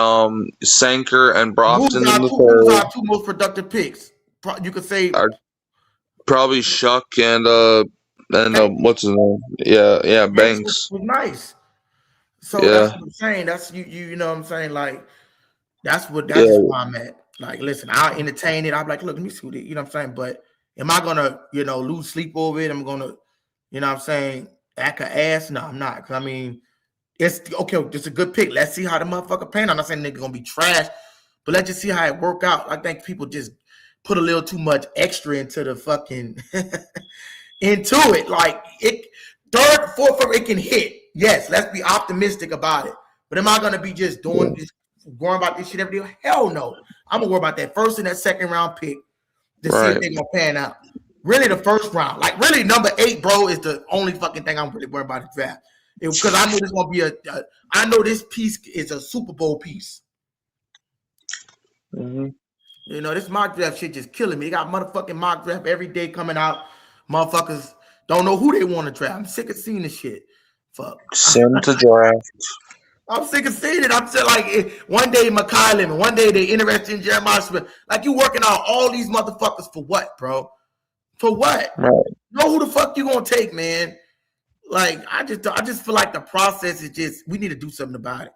Speaker 2: Sanker and Brofton in the 3rd.
Speaker 1: Who was our 2 most productive picks? You could say
Speaker 2: probably Shough and what's his name? Yeah, Banks.
Speaker 1: Was nice. So that's what I'm saying. That's you know what I'm saying? Like that's where I'm at. Like, listen, I'll entertain it. I'm like, look, let me see what you know what I'm saying. But am I gonna, lose sleep over it? I'm gonna, you know what I'm saying, act a ass? No, I'm not. Cause I mean, it's okay, it's a good pick. Let's see how the motherfucker pan. I'm not saying they're gonna be trash, but let's just see how it work out. I think people just put a little too much extra into the fucking into it. Like it 3rd, 4th, it can hit. Yes, let's be optimistic about it. But am I gonna be just doing this, worrying about this shit every day? Hell no. I'm gonna worry about that 1st and that 2nd round pick to see if they're gonna pan out. Really, the 1st round, like really, number 8, bro, is the only fucking thing I'm really worried about the draft. Because I know this gonna be I know this piece is a Super Bowl piece.
Speaker 2: Mm-hmm.
Speaker 1: This mock draft shit just killing me. They got motherfucking mock draft every day coming out. Motherfuckers don't know who they want to draft. I'm sick of seeing this shit. Fuck.
Speaker 2: Send to draft.
Speaker 1: I'm sick of seeing it. I'm saying like one day Makai Lemon, one day they interested in Jeremiah Smith. Like you working out all these motherfuckers for what, bro? For what?
Speaker 2: Right.
Speaker 1: Know who the fuck you gonna take, man? Like I just feel like the process is just we need to do something about it.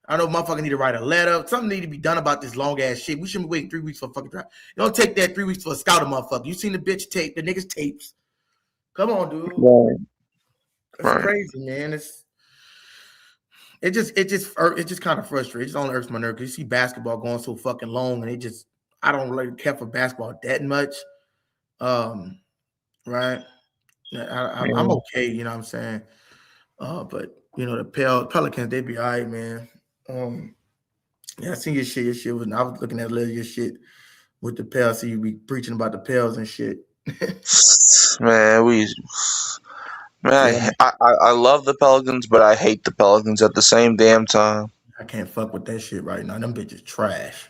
Speaker 1: I know motherfucker need to write a letter. Something need to be done about this long ass shit. We shouldn't be waiting 3 weeks for a fucking draft. You don't take that 3 weeks for a scouter motherfucker. You seen the bitch tape, the niggas tapes. Come on, dude.
Speaker 2: Right.
Speaker 1: It's crazy, man. It just kind of frustrating. It just only irks my nerve because you see basketball going so fucking long, and I don't really care for basketball that much. Right? I'm okay, you know what I'm saying? But the Pelicans, they be all right, man. I seen your shit. Your shit was. I was looking at a little of your shit with the Pels. So you be preaching about the Pels and shit.
Speaker 2: I love the Pelicans, but I hate the Pelicans at the same damn time.
Speaker 1: I can't fuck with that shit right now. Them bitches trash.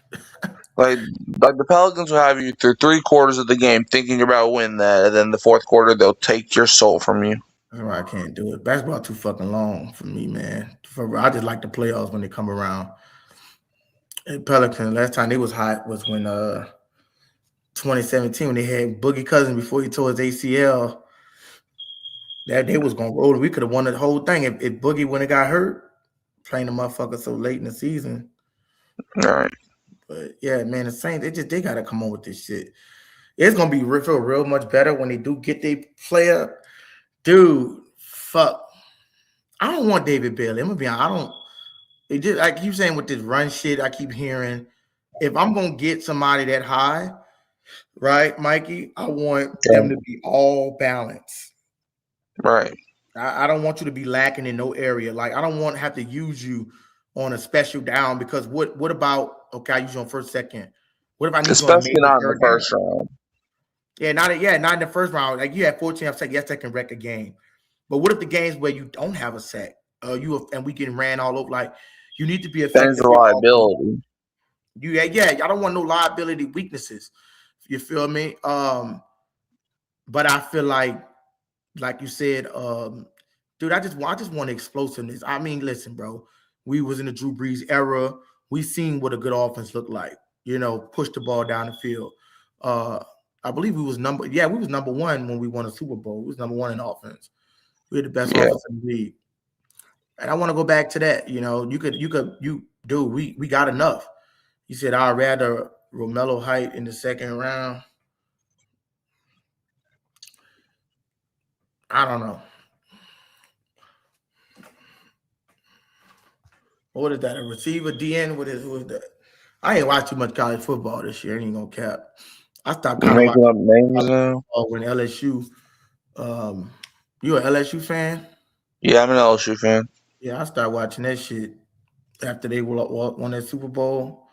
Speaker 2: like the Pelicans will have you through 3 quarters of the game thinking you're about to win that, and then the 4th quarter they'll take your soul from you.
Speaker 1: That's why I can't do it. Basketball too fucking long for me, man. I just like the playoffs when they come around. And Pelicans, last time they was hot was when 2017 when they had Boogie Cousins before he tore his ACL. That they was gonna roll. We could have won the whole thing if Boogie when it got hurt, playing the motherfucker so late in the season.
Speaker 2: All right.
Speaker 1: But yeah, man, the Saints, they gotta come on with this shit. It's gonna feel real much better when they do get their player. Dude, fuck. I don't want David Bailey. I'm gonna be honest. It just like you saying with this run shit, I keep hearing. If I'm gonna get somebody that high, right, Mikey, I want them to be all balanced.
Speaker 2: Right.
Speaker 1: I don't want you to be lacking in no area. Like I don't want to have to use you on a special down because what about I use you on first, second. What if I need
Speaker 2: especially not in the first round?
Speaker 1: Yeah, not in the first round. Like you had 14 sack, yes, that can wreck a game. But what if the games where you don't have a sack, and we getting ran all over? Like you need to be effective.
Speaker 2: That's a liability.
Speaker 1: I don't want no liability weaknesses. You feel me? But I feel like you said, dude, I just want explosiveness. I mean, listen, bro, we was in the Drew Brees era we seen what a good offense looked like. Push the ball down the field. I believe we was number one when we won a Super Bowl. We was number one in offense. We had the best
Speaker 2: Yeah.
Speaker 1: offense in the league. And I want to go back to that. We got enough. You said I'd rather Romello Height in the second round. I don't know. What is that? A receiver, DN? Who is that? I ain't watched too much college football this year. I ain't gonna cap. I stopped kind of
Speaker 2: Making up
Speaker 1: watching
Speaker 2: names now.
Speaker 1: when LSU. You an LSU fan?
Speaker 2: Yeah, I'm an LSU fan.
Speaker 1: Yeah, I started watching that shit after they won that Super Bowl,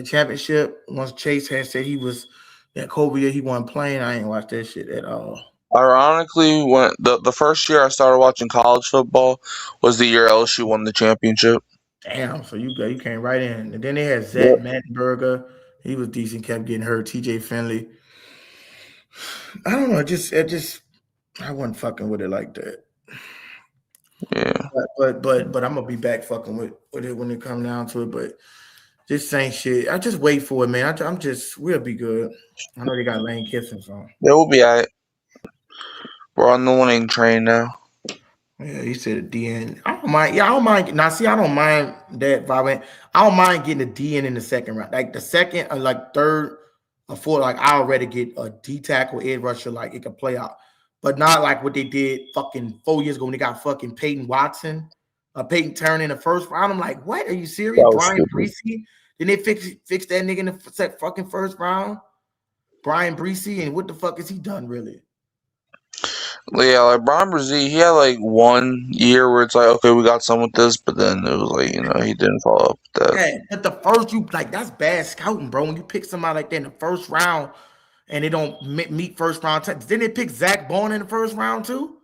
Speaker 1: championship. Once Chase had said he was that Kobe year, he wasn't playing. I ain't watched that shit at all.
Speaker 2: Ironically, when the first year I started watching college football was the year LSU won the championship.
Speaker 1: Damn, so you came right in. And then they had
Speaker 2: Yep.
Speaker 1: Zach Mattenberger. He was decent, kept getting hurt. TJ Finley. I don't know. I wasn't fucking with it like that.
Speaker 2: Yeah.
Speaker 1: But I'm gonna be back fucking with it when it comes down to it. But this ain't shit. I just wait for it, man. We'll be good. I know they got Lane Kiffin, so
Speaker 2: Yeah, we'll be alright. We're on the winning train now.
Speaker 1: yeah. He said a DN. I don't mind. Yeah, I don't mind. Now, see, I don't mind that. If I don't mind getting a DN in the second round, like the second or like third or fourth. Like I already get a D tackle, edge rusher. Like it can play out, but not like what they did fucking 4 years ago when they got fucking Peyton Turner in the first round. I'm like, what? Are you serious? Brian Breesy? Then they fix that nigga in the fucking first round. Brian Breesy, and what the fuck has he done really?
Speaker 2: Yeah, like Brian Brzee, he had like 1 year where it's like, okay, we got some with this, but then it was like, he didn't follow up with that.
Speaker 1: Yeah, but the first that's bad scouting, bro. When you pick somebody like that in the first round and they don't meet first round, didn't they pick Zach Bond in the first round too?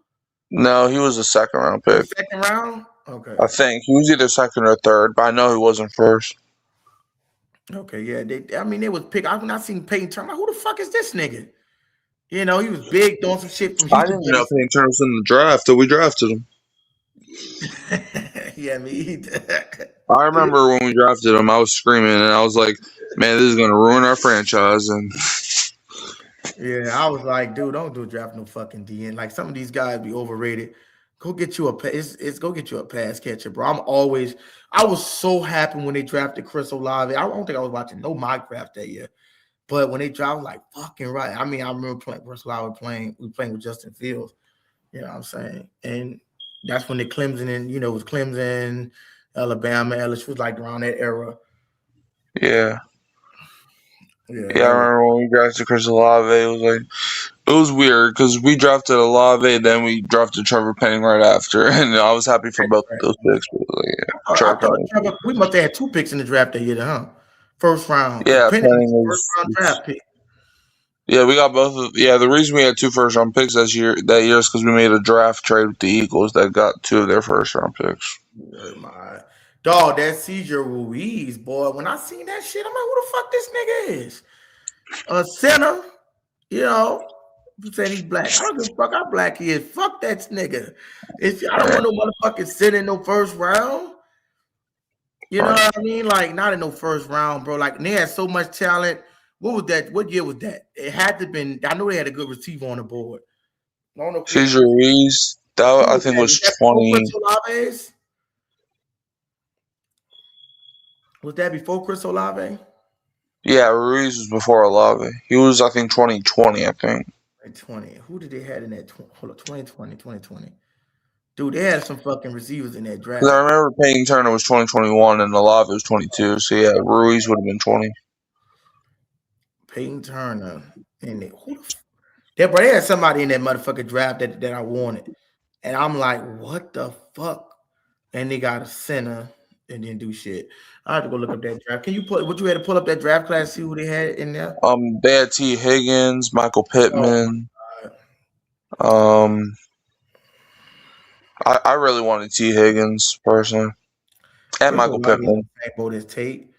Speaker 2: No, he was a second round pick.
Speaker 1: Second round? Okay.
Speaker 2: I think he was either second or third, but I know he wasn't first.
Speaker 1: Okay, yeah. They was pick. I've not seen Peyton Turner. Who the fuck is this nigga? He was big doing some shit from Houston.
Speaker 2: I didn't know Peyton Turner was in the draft till we drafted him.
Speaker 1: Yeah, me either.
Speaker 2: I remember when we drafted him, I was screaming and I was like, man, this is gonna ruin our franchise. And
Speaker 1: yeah, I was like, dude, don't draft no fucking DN. Like some of these guys be overrated. Go get you a go get you a pass catcher, bro. I was so happy when they drafted Chris Olave. I don't think I was watching no mock draft that year. But when they drafted, I was like, fucking right. I mean, I remember playing Chris Olave playing with Justin Fields. You know what I'm saying? And that's when the Clemson and it was Clemson, Alabama, LSU was like around that era.
Speaker 2: Yeah, I remember when we drafted Chris Olave. It was weird because we drafted Olave, then we drafted Trevor Penning right after, and I was happy for both of those picks. But
Speaker 1: we must have had 2 picks in the draft that year, huh? First round.
Speaker 2: Yeah,
Speaker 1: Penning was first round draft pick.
Speaker 2: Yeah, we got both of. Yeah, the reason we had 2 first round picks that year is because we made a draft trade with the Eagles that got 2 of their first round picks.
Speaker 1: Oh my dog, that Cesar Ruiz, boy. When I seen that shit, I'm like, who the fuck this nigga is? A center, who said he's black? I don't give a fuck how black he is. Fuck that nigga. I don't want no motherfucking center in no first round. You know what I mean? Like, not in no first round, bro. Like, and they had so much talent. What was that? What year was that? It had to have been. I know they had a good receiver on the board.
Speaker 2: Cesar Ruiz, that I think was 20.
Speaker 1: Was that before Chris Olave?
Speaker 2: Yeah, Ruiz was before Olave. He was, I think, 2020, I think.
Speaker 1: 2020. Who did they have in that? Hold on, 2020. Dude, they had some fucking receivers in that draft.
Speaker 2: I remember Peyton Turner was 2021 and Olave was 22. So, yeah, Ruiz would have been 20.
Speaker 1: Peyton Turner. And they had somebody in that motherfucking draft that I wanted. And I'm like, what the fuck? And they got a center and didn't do shit. I have to go look up that draft. Can you would you had to pull up that draft class, see who they had in there?
Speaker 2: They had T. Higgins, Michael Pittman. I really wanted T. Higgins personally. And Michael Pittman.
Speaker 1: Tate,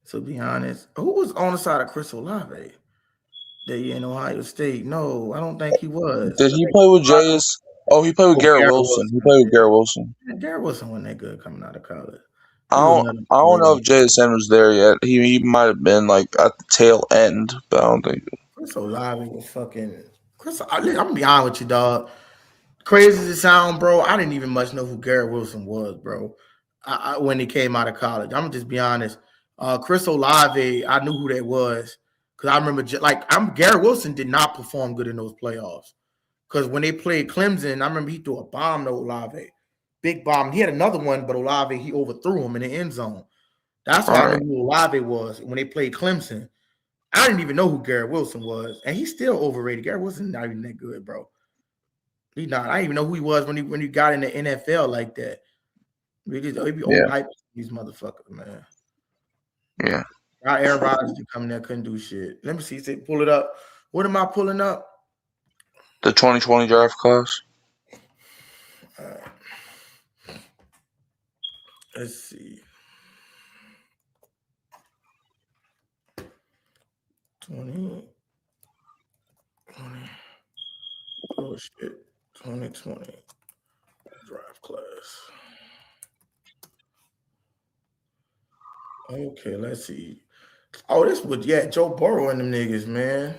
Speaker 1: to be honest. Who was on the side of Chris Olave? That in Ohio State? No, I don't think he was.
Speaker 2: Did he play with J.S.? Oh, he played with Garrett Wilson. He played with Garrett Wilson.
Speaker 1: Garrett Wilson wasn't that good coming out of college.
Speaker 2: I don't know if JSN was there yet. He might have been like at the tail end, but I don't think.
Speaker 1: Chris Olave was fucking Chris. I'm gonna be honest with you, dog. Crazy as it sound, bro. I didn't even much know who Garrett Wilson was, bro. When he came out of college, I'm gonna just be honest. Chris Olave, I knew who that was because I remember Garrett Wilson did not perform good in those playoffs because when they played Clemson, I remember he threw a bomb to Olave, big bomb. He had another one, but Olave he overthrew him in the end zone. That's why I
Speaker 2: Right.
Speaker 1: knew who Olave was when they played Clemson. I didn't even know who Garrett Wilson was, and he's still overrated. Garrett Wilson's not even that good, bro. He not. I didn't even know who he was when he got in the NFL like that. He be
Speaker 2: Yeah.
Speaker 1: overhyped these motherfuckers, man.
Speaker 2: Yeah.
Speaker 1: Now Aaron Rodgers to come in there couldn't do shit. Let me see. Say, pull it up. What am I pulling up?
Speaker 2: The 2020 draft class.
Speaker 1: Let's see. 20. Oh shit. 2020 draft class. Okay, let's see. Oh, this was Joe Burrow and them niggas, man.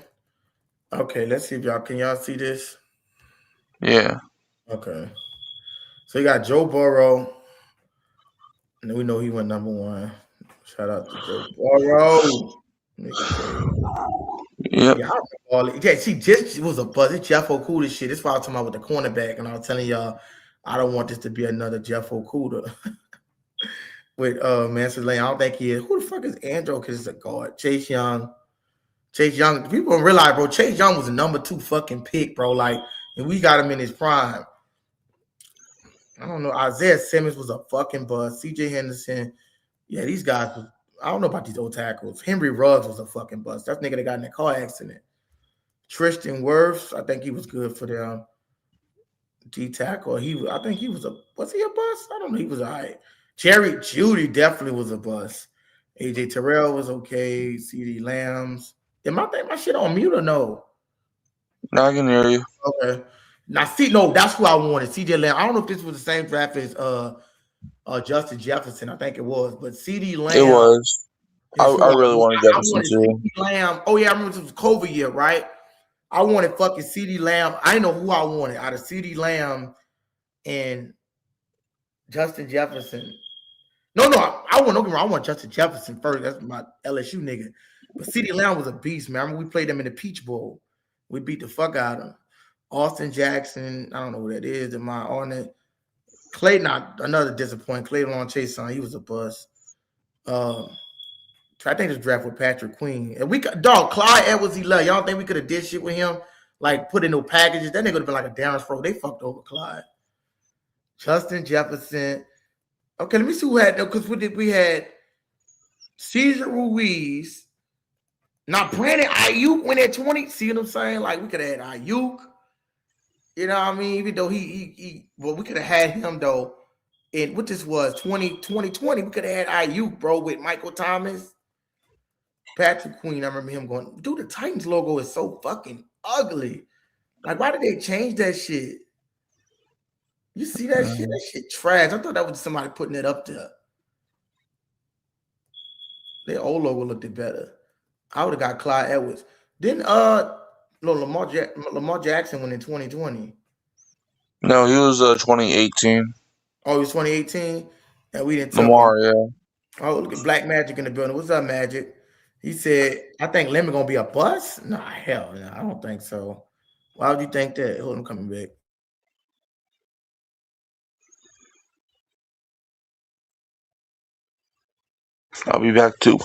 Speaker 1: Okay, let's see if y'all see this?
Speaker 2: Yeah.
Speaker 1: Okay. So you got Joe Burrow. And we know he went number one. Shout out to Joe Burrow. Nigga crazy.
Speaker 2: Yep.
Speaker 1: Yeah, I remember all it. Yeah, see, this was a buzz. It's Jeff Okuda shit. This why I was talking about with the cornerback, and I was telling y'all, I don't want this to be another Jeff Okuda with Manson Lane. I don't think he is. Who the fuck is Andrew? Because it's a guard. Chase Young. People don't realize, bro. Chase Young was a number 2 fucking pick, bro. Like, and we got him in his prime. I don't know. Isaiah Simmons was a fucking buzz. CJ Henderson. Yeah, these guys. I don't know about these old tackles. Henry Ruggs was a fucking bust. That nigga that got in a car accident. Tristan Wirfs, I think he was good for them. D tackle. I think he was he a bust? I don't know. He was all right. Jerry Judy definitely was a bust. AJ Terrell was okay. CD Lambs. Am I think my shit on mute or no?
Speaker 2: Now I can hear you.
Speaker 1: Okay. Now no, that's who I wanted. CJ Lamb. I don't know if this was the same draft as Justin Jefferson. I think it was, but CD Lamb.
Speaker 2: It was. I
Speaker 1: I
Speaker 2: really wanted Jefferson too.
Speaker 1: CD Lamb. Oh yeah, I remember it was COVID year, right? I wanted fucking CD Lamb. I know who I wanted out of CD Lamb and Justin Jefferson. No, I want. Don't get me wrong, I want Justin Jefferson first. That's my LSU nigga. But CD Lamb was a beast, man. I mean, we played them in the Peach Bowl. We beat the fuck out of him. Austin Jackson. I don't know who that is. Am I on it? Clayton, another disappointment. Clayton on Chase son, he was a bust. I think this draft with Patrick Queen. And Clyde Edwards, he left. Y'all think we could have did shit with him? Like put in no packages. That nigga would have been like a Darren Sproles. They fucked over Clyde. Justin Jefferson. Okay, let me see who had because we had Cesar Ruiz. Now Brandon Ayuk went at 20. See what I'm saying? Like we could have had Ayuk. You know what I mean? Even though we could have had him though. In what this was 2020, we could have had Ayuk, bro, with Michael Thomas. Patrick Queen, I remember him going, dude, the Titans logo is so fucking ugly. Like, why did they change that shit? You see that shit? That shit trash. I thought that was somebody putting it up there. Their old logo looked better. I would have got Clyde Edwards. Then Lamar Jackson went in 2020.
Speaker 2: No, he was 2018.
Speaker 1: Oh, it was 2018? And we didn't tell him.
Speaker 2: Lamar, yeah.
Speaker 1: Oh, look at Black Magic in the building. What's up, Magic? He said, I think Lemon gonna be a bust. Nah, hell no, I don't think so. Why would you think that? Hold on, coming back.
Speaker 2: I'll be back too.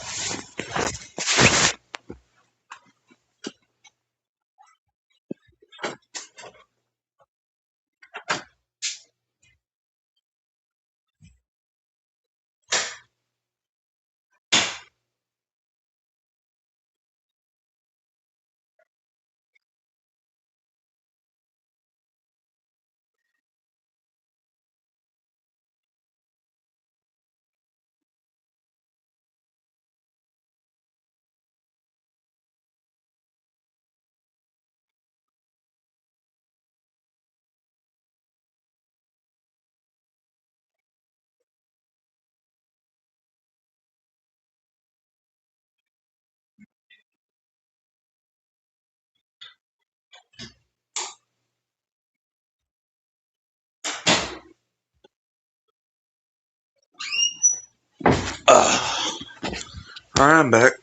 Speaker 2: Alright, I'm back.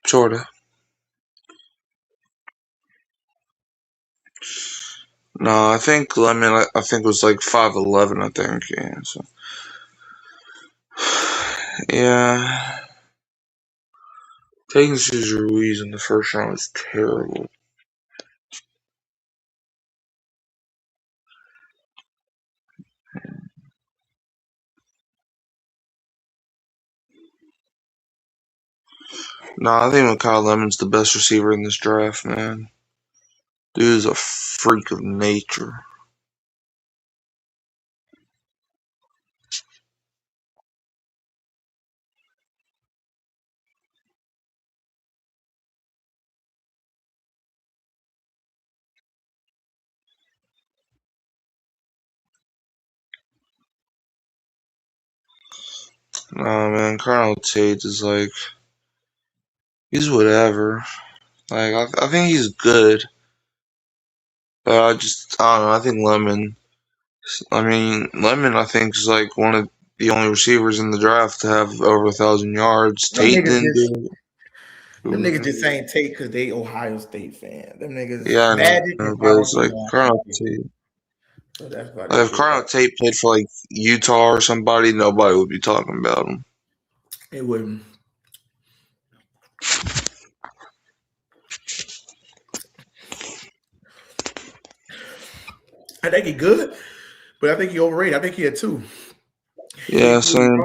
Speaker 2: Sorta. No, I think Lemon. I think was like 5'11". I think. Yeah. So. Yeah. Taking Cesar Ruiz in the first round was terrible. No, I think Kyle Lemon's the best receiver in this draft, man. Dude is a freak of nature. Nah, man, Colonel Tate is like, he's whatever. Like, I think he's good, but I don't know. I think Lemon. Lemon, I think, is like one of the only receivers in the draft to have over 1,000 yards.
Speaker 1: Them
Speaker 2: Tate
Speaker 1: niggas
Speaker 2: didn't
Speaker 1: just
Speaker 2: do
Speaker 1: them
Speaker 2: it.
Speaker 1: niggas just saying Tate because they Ohio State fan. Them niggas
Speaker 2: Yeah, I
Speaker 1: Magic
Speaker 2: know,
Speaker 1: and
Speaker 2: but
Speaker 1: Power
Speaker 2: it's
Speaker 1: to
Speaker 2: like
Speaker 1: Ohio
Speaker 2: Colonel
Speaker 1: State.
Speaker 2: Tate.
Speaker 1: So that's why
Speaker 2: Like
Speaker 1: they
Speaker 2: if
Speaker 1: did
Speaker 2: Colonel
Speaker 1: that.
Speaker 2: Tate played for like Utah or somebody, nobody would be talking about him.
Speaker 1: It wouldn't. I think he good, but I think he overrated. I think he had 2.
Speaker 2: Yeah, same.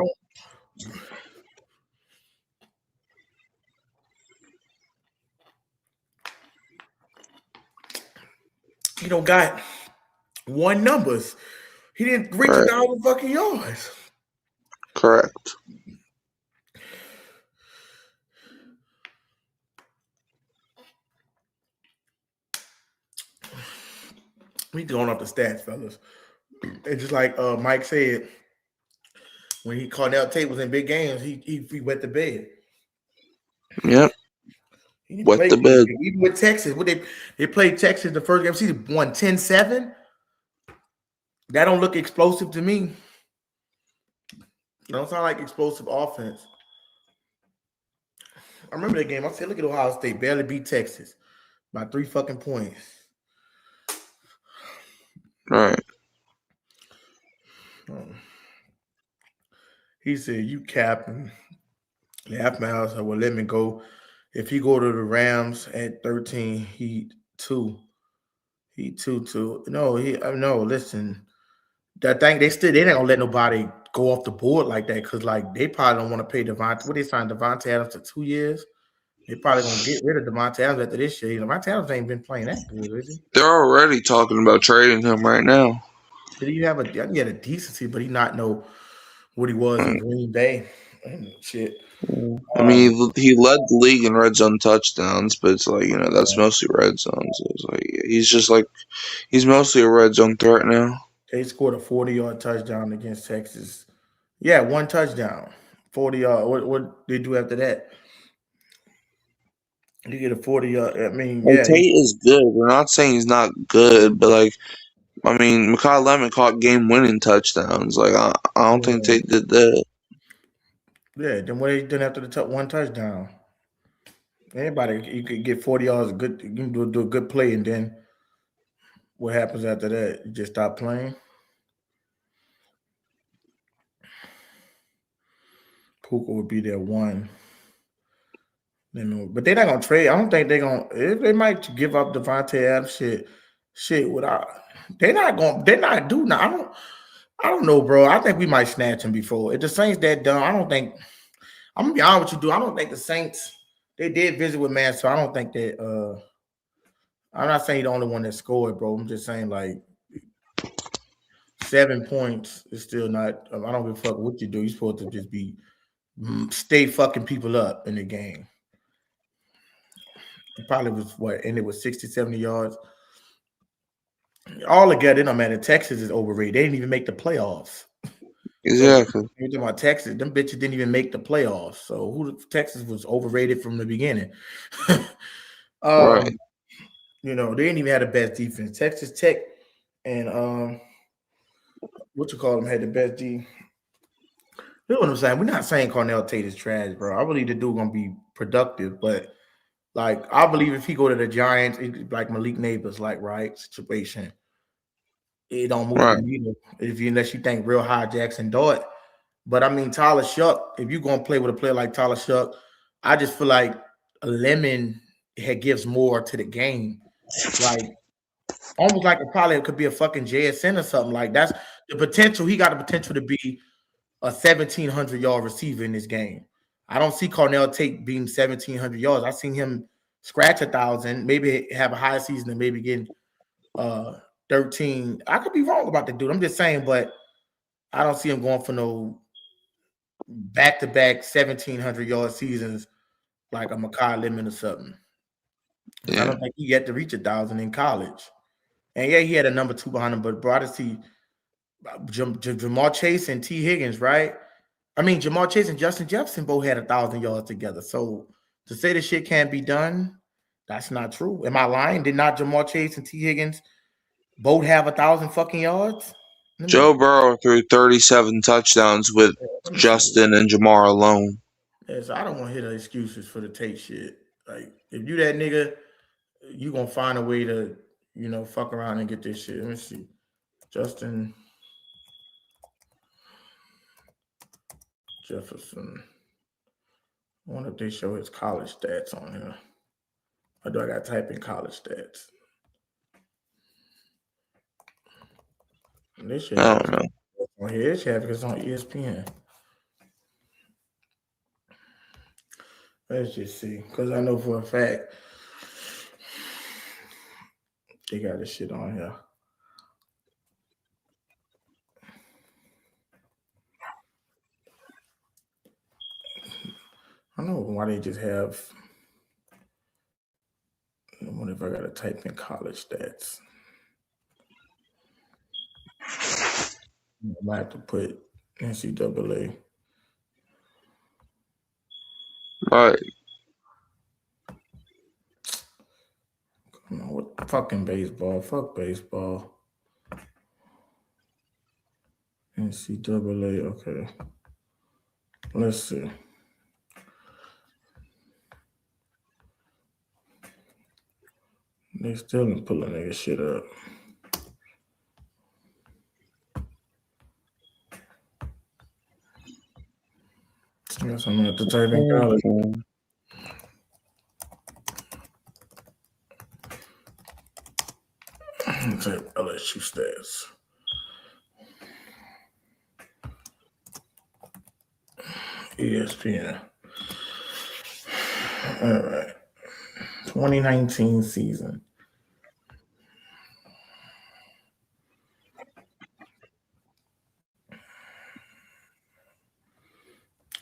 Speaker 1: He don't got 1 numbers. He didn't reach
Speaker 2: Right.
Speaker 1: 1,000 fucking yards.
Speaker 2: Correct.
Speaker 1: We going off the stats, fellas. And just like Mike said, when Cornell Tate was in big games, he wet the bed.
Speaker 2: Yep.
Speaker 1: He didn't
Speaker 2: Wet
Speaker 1: play
Speaker 2: the bed.
Speaker 1: even with Texas. What they played Texas the first game season, won 10-7. That don't look explosive to me. It don't sound like explosive offense. I remember that game. I said, look at Ohio State barely beat Texas by 3 fucking points.
Speaker 2: Right.
Speaker 1: He said, you capping. Half mile. So well, let me go. If he go to the Rams at 13, he 2. He 2. No, listen. That thing they ain't gonna let nobody go off the board like that because like they probably don't want to pay Devontae. What they signed Devontae Adams to 2 years? They probably gonna get rid of Devontae Adams after this year. Devontae Adams ain't been playing that good, is he?
Speaker 2: They're already talking about trading him right now.
Speaker 1: Did he have he had a decency, but he not know what he was in Green Bay and shit.
Speaker 2: I mean, he led the league in red zone touchdowns, but it's like, that's mostly red zone. So it's like he's mostly a red zone threat now.
Speaker 1: They scored a 40-yard touchdown against Texas. Yeah, 1 touchdown, 40-yard. What they do after that? You get a 40-yard. I mean,
Speaker 2: Like,
Speaker 1: yeah.
Speaker 2: Tate is good. We're not saying he's not good, but like, I mean, Mekhi Lemon caught game-winning touchdowns. Like, I don't think Tate did that.
Speaker 1: Yeah, then what he done after the 1 touchdown? Anybody, you could get 40 yards, good. You can do a good play, and then what happens after that? You just stop playing. Puka would be there 1. But they're not gonna trade. I don't think they're gonna. They might give up Devontae Adams shit. Without they're not gonna. They're not do now. I don't know, bro. I think we might snatch him before. If the Saints that dumb, I don't think. I'm gonna be honest with you, dude. I don't think the Saints. They did visit with man, so I don't think that. I'm not saying he's the only one that scored, bro. I'm just saying like 7 points is still not. I don't give a fuck what you do. You're supposed to just be stay fucking people up in the game. It probably was ended with 60, 70 yards. All together, it don't matter. Texas is overrated. They didn't even make the playoffs.
Speaker 2: Exactly.
Speaker 1: So, you're talking about Texas, them bitches didn't even make the playoffs. So Texas was overrated from the beginning.
Speaker 2: Right.
Speaker 1: They didn't even have the best defense. Texas Tech and what you call them had the best D. You know what I'm saying? We're not saying Cornell Tate is trash, bro. I believe the dude gonna be productive, but like I believe if he go to the Giants, like Malik Neighbors, like right situation, it don't move the
Speaker 2: Right.
Speaker 1: needle if you unless you think real high Jackson Dart. But I mean Tyler Shuck, if you're gonna play with a player like Tyler Shuck, I just feel like a Lemon gives more to the game. Like almost like it probably could be a fucking JSN or something. Like that's the potential. He got the potential to be a 1,700-yard receiver in this game. I don't see Cornell Tate being 1,700 yards. I've seen him scratch 1,000, maybe have a high season and maybe getting 13. I could be wrong about the dude. I'm just saying, but I don't see him going for no back-to-back 1,700-yard seasons like a Makai Lemon or something. I
Speaker 2: Yeah.
Speaker 1: don't think he had to reach 1,000 in college. And yeah, he had a number 2 behind him, but bro, I just see Jamar Chase and T. Higgins, right? I mean, Jamar Chase and Justin Jefferson both had 1,000 yards together. So to say this shit can't be done, that's not true. Am I lying? Did not Jamar Chase and T. Higgins both have 1,000 fucking yards?
Speaker 2: Joe Burrow threw 37 touchdowns with Justin and Jamar alone.
Speaker 1: Yes, I don't want to hear the excuses for the Tate shit. Like, if you that nigga, you gonna find a way to, fuck around and get this shit. Let me see. Justin Jefferson. I wonder if they show his college stats on here. Or do I got to type in college stats? This shit
Speaker 2: I don't know.
Speaker 1: on here. This shit because it's on ESPN. Let's just see. Because I know for a fact they got this shit on here. I don't know why they just have. I wonder if I got to type in college stats. I might have to put NCAA.
Speaker 2: Right.
Speaker 1: Come on, what fucking baseball? Fuck baseball. NCAA, okay. Let's see. They still didn't pull a nigga shit up. I guess I'm gonna have to type in college. Type LSU stats. ESPN. All right. 2019 season.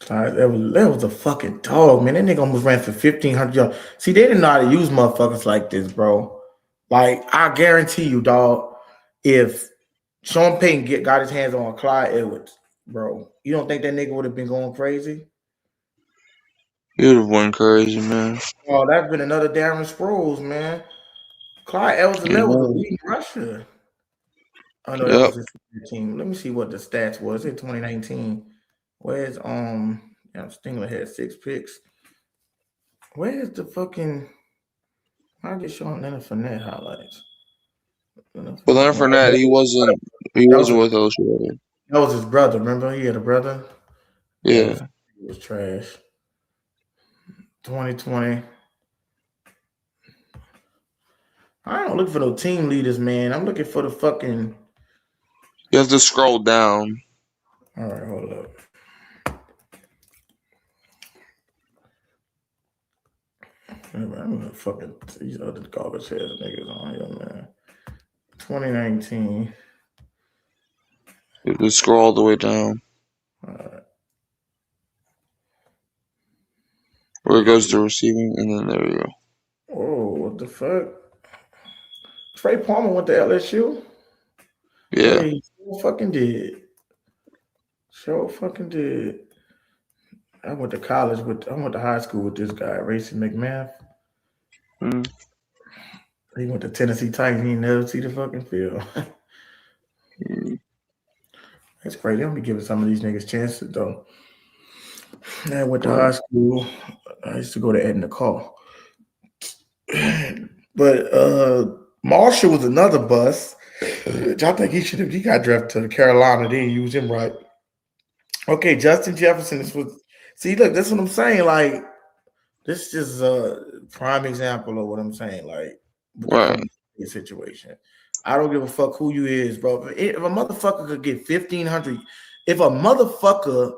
Speaker 1: That was a fucking dog, man. That nigga almost ran for 1,500 yards. See, they didn't know how to use motherfuckers like this, bro. Like, I guarantee you, dog, if Sean Payton got his hands on Clyde Edwards, bro, you don't think that nigga would have been going crazy?
Speaker 2: He would have went crazy, man.
Speaker 1: Oh, that's been another Darren Sproles, man. Clyde Edwards was a leading rusher. I know that was his team. Let me see what the stats was in 2019. Where's Stingler had 6 picks. Where's the fucking I get showing Leonard Fournette highlights?
Speaker 2: But Leonard Fournette, he wasn't with LSU.
Speaker 1: That was his brother, remember? He had a brother.
Speaker 2: Yeah.
Speaker 1: He was trash. 2020. I don't look for no team leaders, man. I'm looking for the fucking.
Speaker 2: You have to scroll down.
Speaker 1: All right, hold up. I'm gonna fucking these other garbage head niggas on here, man. 2019.
Speaker 2: You have to scroll all the way down.
Speaker 1: All right.
Speaker 2: Where it goes to receiving, and then there you go.
Speaker 1: Oh, what the fuck? Trey Palmer went to LSU?
Speaker 2: Yeah.
Speaker 1: He sure fucking did. Sure fucking did. I went to high school with this guy, Racy McMath.
Speaker 2: Mm.
Speaker 1: He went to Tennessee Titans. He never see the fucking field. That's crazy. They don't be giving some of these niggas chances though. I went to high school. I used to go to Edna Call. But Marshall was another bust. Which I think he got drafted to Carolina. They didn't use him right. Okay, Justin Jefferson. See, look, that's what I'm saying. Like, this is a prime example of what I'm saying. Like, with the situation. I don't give a fuck who you is, bro. If a motherfucker could get 1,500, if a motherfucker,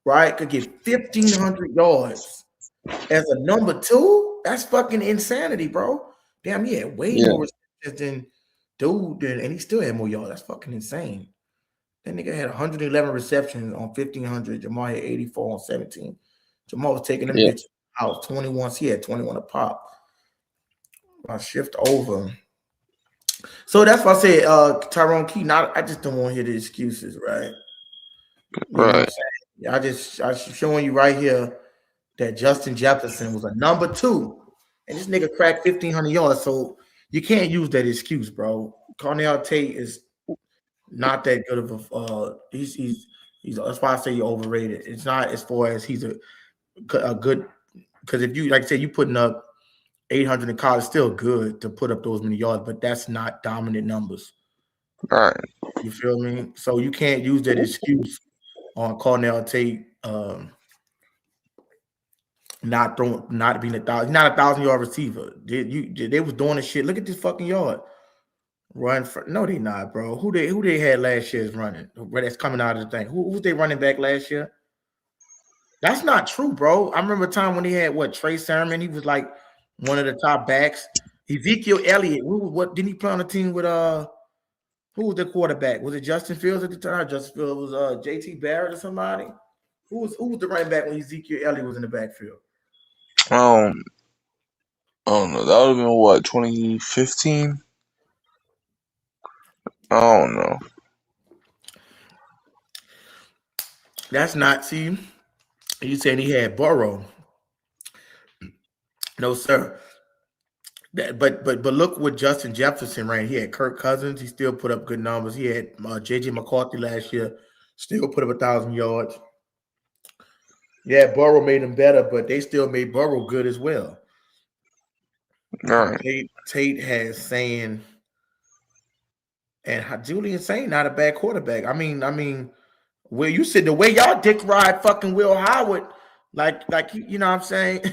Speaker 1: right, could get 1,500 yards as a number 2, that's fucking insanity, bro. Damn, he had way more receptions than dude, and he still had more yards. That's fucking insane. That nigga had 111 receptions on 1,500. Jamal had 84 on 17. Jamal was taking them bitches out 21. He had 21 a pop. I shift over. So that's why I said Tyrone Key. I just don't want to hear the excuses, right? You know what I'm saying? I'm showing you right here that Justin Jefferson was a number 2, and this nigga cracked 1,500 yards. So you can't use that excuse, bro. Cornell Tate is not that good of a. He's. That's why I say you're overrated. It's not as far as he's a good. Because if you, like I said, you putting up 800 in college, still good to put up those many yards, but that's not dominant numbers.
Speaker 2: Right.
Speaker 1: You feel me? So you can't use that excuse on Cornell Tate not being he's not a 1,000-yard receiver. They was doing this shit. Look at this fucking yard. Run for no, they not, bro. Who they had last year's running? That's coming out of the thing. Who was they running back last year? That's not true, bro. I remember a time when he had Trey Sermon. He was like one of the top backs. Ezekiel Elliott. What didn't he play on the team with? Who was the quarterback? Was it Justin Fields at the time? Justin Fields was JT Barrett or somebody. Who was the running back when Ezekiel Elliott was in the backfield?
Speaker 2: I don't know. That would have been what, 2015? I don't know.
Speaker 1: That's not. See, you saying he had Burrow? No, sir. But look what Justin Jefferson ran. He had Kirk Cousins. He still put up good numbers. He had JJ McCarthy last year. Still put up 1,000 yards. Yeah, Burrow made him better, but they still made Burrow good as well.
Speaker 2: All right.
Speaker 1: Tate has saying, and Julian saying not a bad quarterback. I mean, where you said the way y'all dick ride fucking Will Howard, like you know what I'm saying?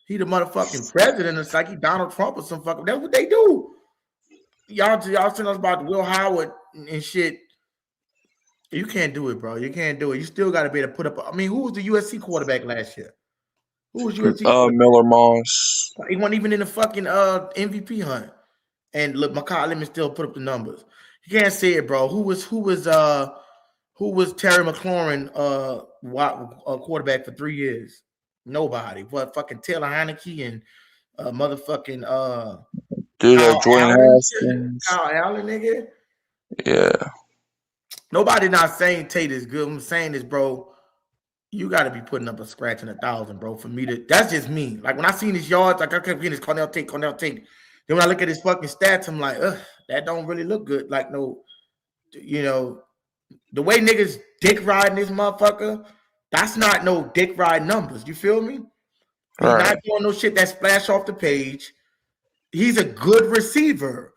Speaker 1: He the motherfucking president. It's like he Donald Trump or some fucking. That's what they do. Y'all telling us about Will Howard and shit. You can't do it, bro. You can't do it. You still got to be able to put up. I mean, who was the USC quarterback last year? Who was USC?
Speaker 2: Miller Moss.
Speaker 1: He wasn't even in the fucking MVP hunt. And look, Makai Lemon still put up the numbers. You can't say it, bro. Who was Terry McLaurin quarterback for 3 years? Nobody. What fucking Taylor Heineke and motherfucking
Speaker 2: Jordan Haskins.
Speaker 1: Kyle Allen, nigga.
Speaker 2: Yeah.
Speaker 1: Nobody not saying Tate is good. I'm saying this, bro. You got to be putting up a scratch in 1,000, bro. For me to, that's just me. Like when I seen his yards, like I kept getting this Cornell Tate. Then when I look at his fucking stats, I'm like, that don't really look good. Like no, you know, the way niggas dick riding this motherfucker, that's not no dick ride numbers. You feel me? He's not doing no shit that splash off the page. He's a good receiver.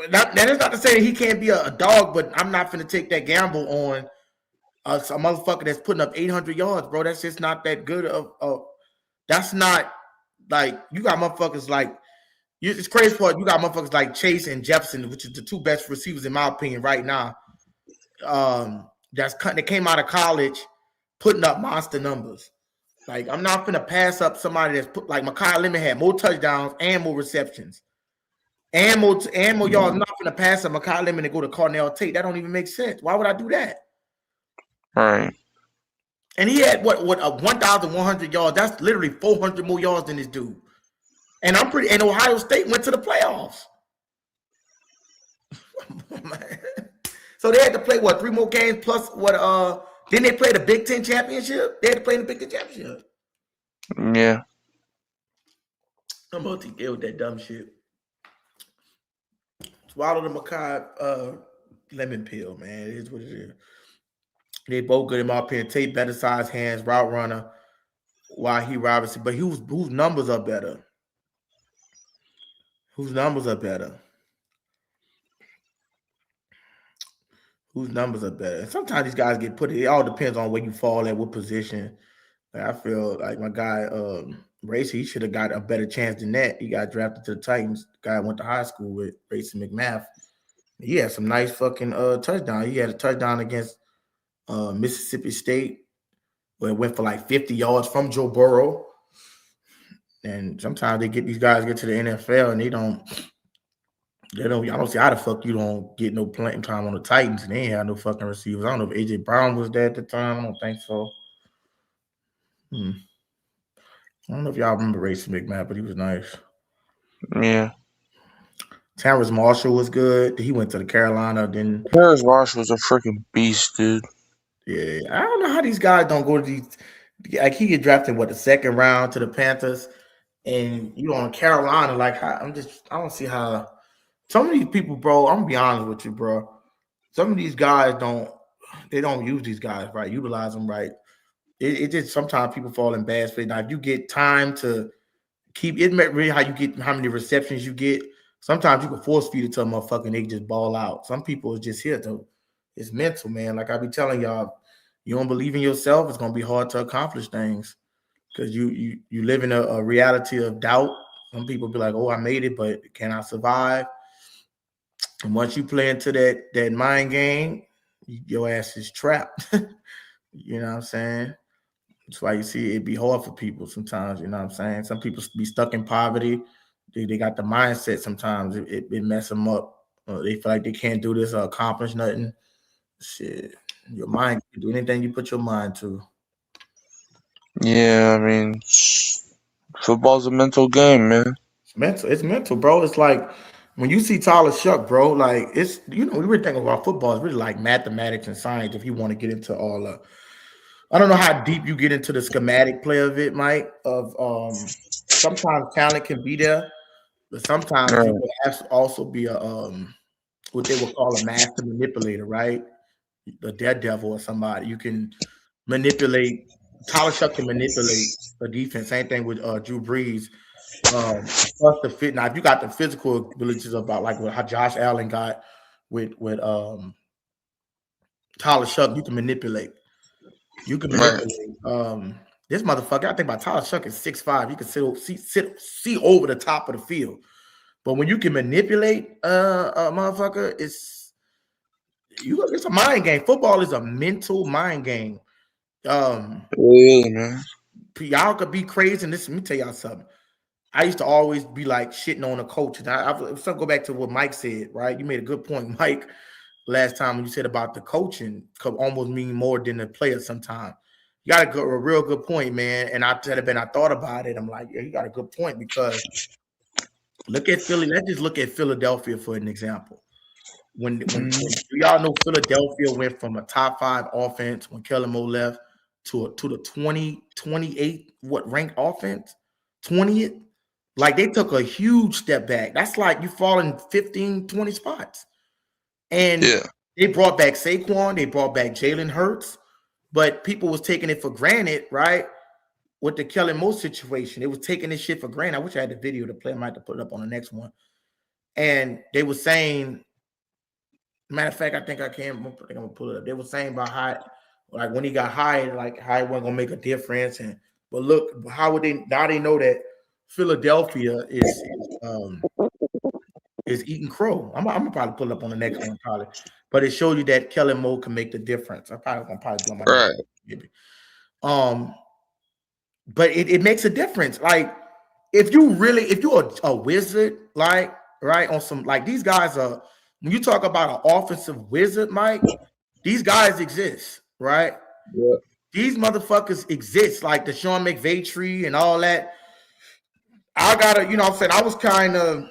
Speaker 1: That is not to say he can't be a dog, but I'm not finna take that gamble on a motherfucker that's putting up 800 yards, bro. That's just not that good that's not like you got motherfuckers like it's crazy for you got motherfuckers like Chase and Jefferson, which is the 2 best receivers in my opinion right now. That came out of college putting up monster numbers. Like I'm not gonna pass up somebody that's put like Makai Lemon had more touchdowns and more receptions and more yards. I'm not gonna pass up Makai Lemon and go to Cornell Tate. That don't even make sense. Why would I do that?
Speaker 2: Right.
Speaker 1: And he had what 1,100 yards. That's literally 400 more yards than this dude. And and Ohio State went to the playoffs. So they had to play 3 more games plus then they played the Big Ten championship. They had to play in the Big Ten championship.
Speaker 2: Yeah.
Speaker 1: I'm about to deal with that dumb shit. Swallow the Makai lemon pill, man. It is what it is. They both good in my opinion. Tate better size hands, route runner, while he Robinson. But whose numbers are better? Whose numbers are better? Whose numbers are better? And sometimes these guys get put. It all depends on where you fall at, what position. Like I feel like my guy Racy, he should have got a better chance than that. He got drafted to the Titans. The guy I went to high school with, Racy McMath. He had some nice fucking touchdown. He had a touchdown against Mississippi State where it went for like 50 yards from Joe Burrow. And sometimes these guys get to the NFL and I don't see how the fuck you don't get no playing time on the Titans and they ain't have no fucking receivers. I don't know if AJ Brown was there at the time. I don't think so. I don't know if y'all remember Racy McMath, but he was nice.
Speaker 2: Yeah.
Speaker 1: Terrace Marshall was good. He went to the Carolina. Then
Speaker 2: Terrace Marshall was a freaking beast, dude.
Speaker 1: Yeah, I don't know how these guys don't go to these. Like he get drafted the second round to the Panthers, and you on Carolina. Like I don't see how some of these people, bro. I'm gonna be honest with you, bro. Some of these guys don't use these guys right, utilize them right. It just sometimes people fall in bad space. Now, if you get time to keep it, really how you get how many receptions you get. Sometimes you can force feed it to a motherfucker and they just ball out. Some people is just here to. It's mental, man. Like I be telling y'all, you don't believe in yourself, it's gonna be hard to accomplish things because you live in a reality of doubt. Some people be like, "Oh, I made it, but can I survive?" And once you play into that mind game, your ass is trapped. You know what I'm saying? That's why you see it be hard for people sometimes. You know what I'm saying? Some people be stuck in poverty. They got the mindset sometimes. It mess them up. They feel like they can't do this or accomplish nothing. Shit, your mind can do anything you put your mind to.
Speaker 2: Yeah, I mean, football's a mental game, man.
Speaker 1: It's mental, bro. It's like when you see Tyler Shough, bro, like it's we were thinking about football. It's really like mathematics and science if you want to get into all I don't know how deep you get into the schematic play of it, Mike. Of sometimes talent can be there, but sometimes you can also be a what they would call a master manipulator, right? The daredevil or somebody. You can manipulate. Tyler Shough can manipulate the defense. Same thing with Drew Brees. Plus the fit. Now, if you got the physical abilities about like how Josh Allen got with Tyler Shough, you can manipulate. You can manipulate. This motherfucker, I think about Tyler Shough is 6'5". You can see over the top of the field. But when you can manipulate a motherfucker, it's a mind game. Football is a mental mind game.
Speaker 2: Man.
Speaker 1: Y'all could be crazy. And let me tell y'all something. I used to always be like shitting on a coach. And I go back to what Mike said, right? You made a good point, Mike, last time when you said about the coaching could almost mean more than the player sometimes. You got a real good point, man. And I thought about it. I'm like, yeah, you got a good point because look at Philly. Let's just look at Philadelphia for an example. When do y'all know Philadelphia went from a top 5 offense when Kellen Moore left to the 28th ranked offense? 20th? Like they took a huge step back. That's like you falling 15, 20 spots. And they brought back Saquon, they brought back Jalen Hurts, but people was taking it for granted, right? With the Kellen Moore situation, they was taking this shit for granted. I wish I had the video to play. I might have to put it up on the next one. And they were saying, matter of fact, I think I'm gonna pull it up. They were saying about how, like when he got hired, like how it wasn't gonna make a difference. But look, how would they now? They know that Philadelphia is eating crow. I'm gonna probably pull it up on the next one, probably. But it showed you that Kellen Moore can make the difference. I'm gonna do my maybe. But it makes a difference. Like if you're a wizard, like right on some like these guys are. When you talk about an offensive wizard, Mike, these guys exist, right?
Speaker 2: Yeah.
Speaker 1: These motherfuckers exist, like the Sean McVay tree and all that. I gotta, you know what I'm saying? I was kind of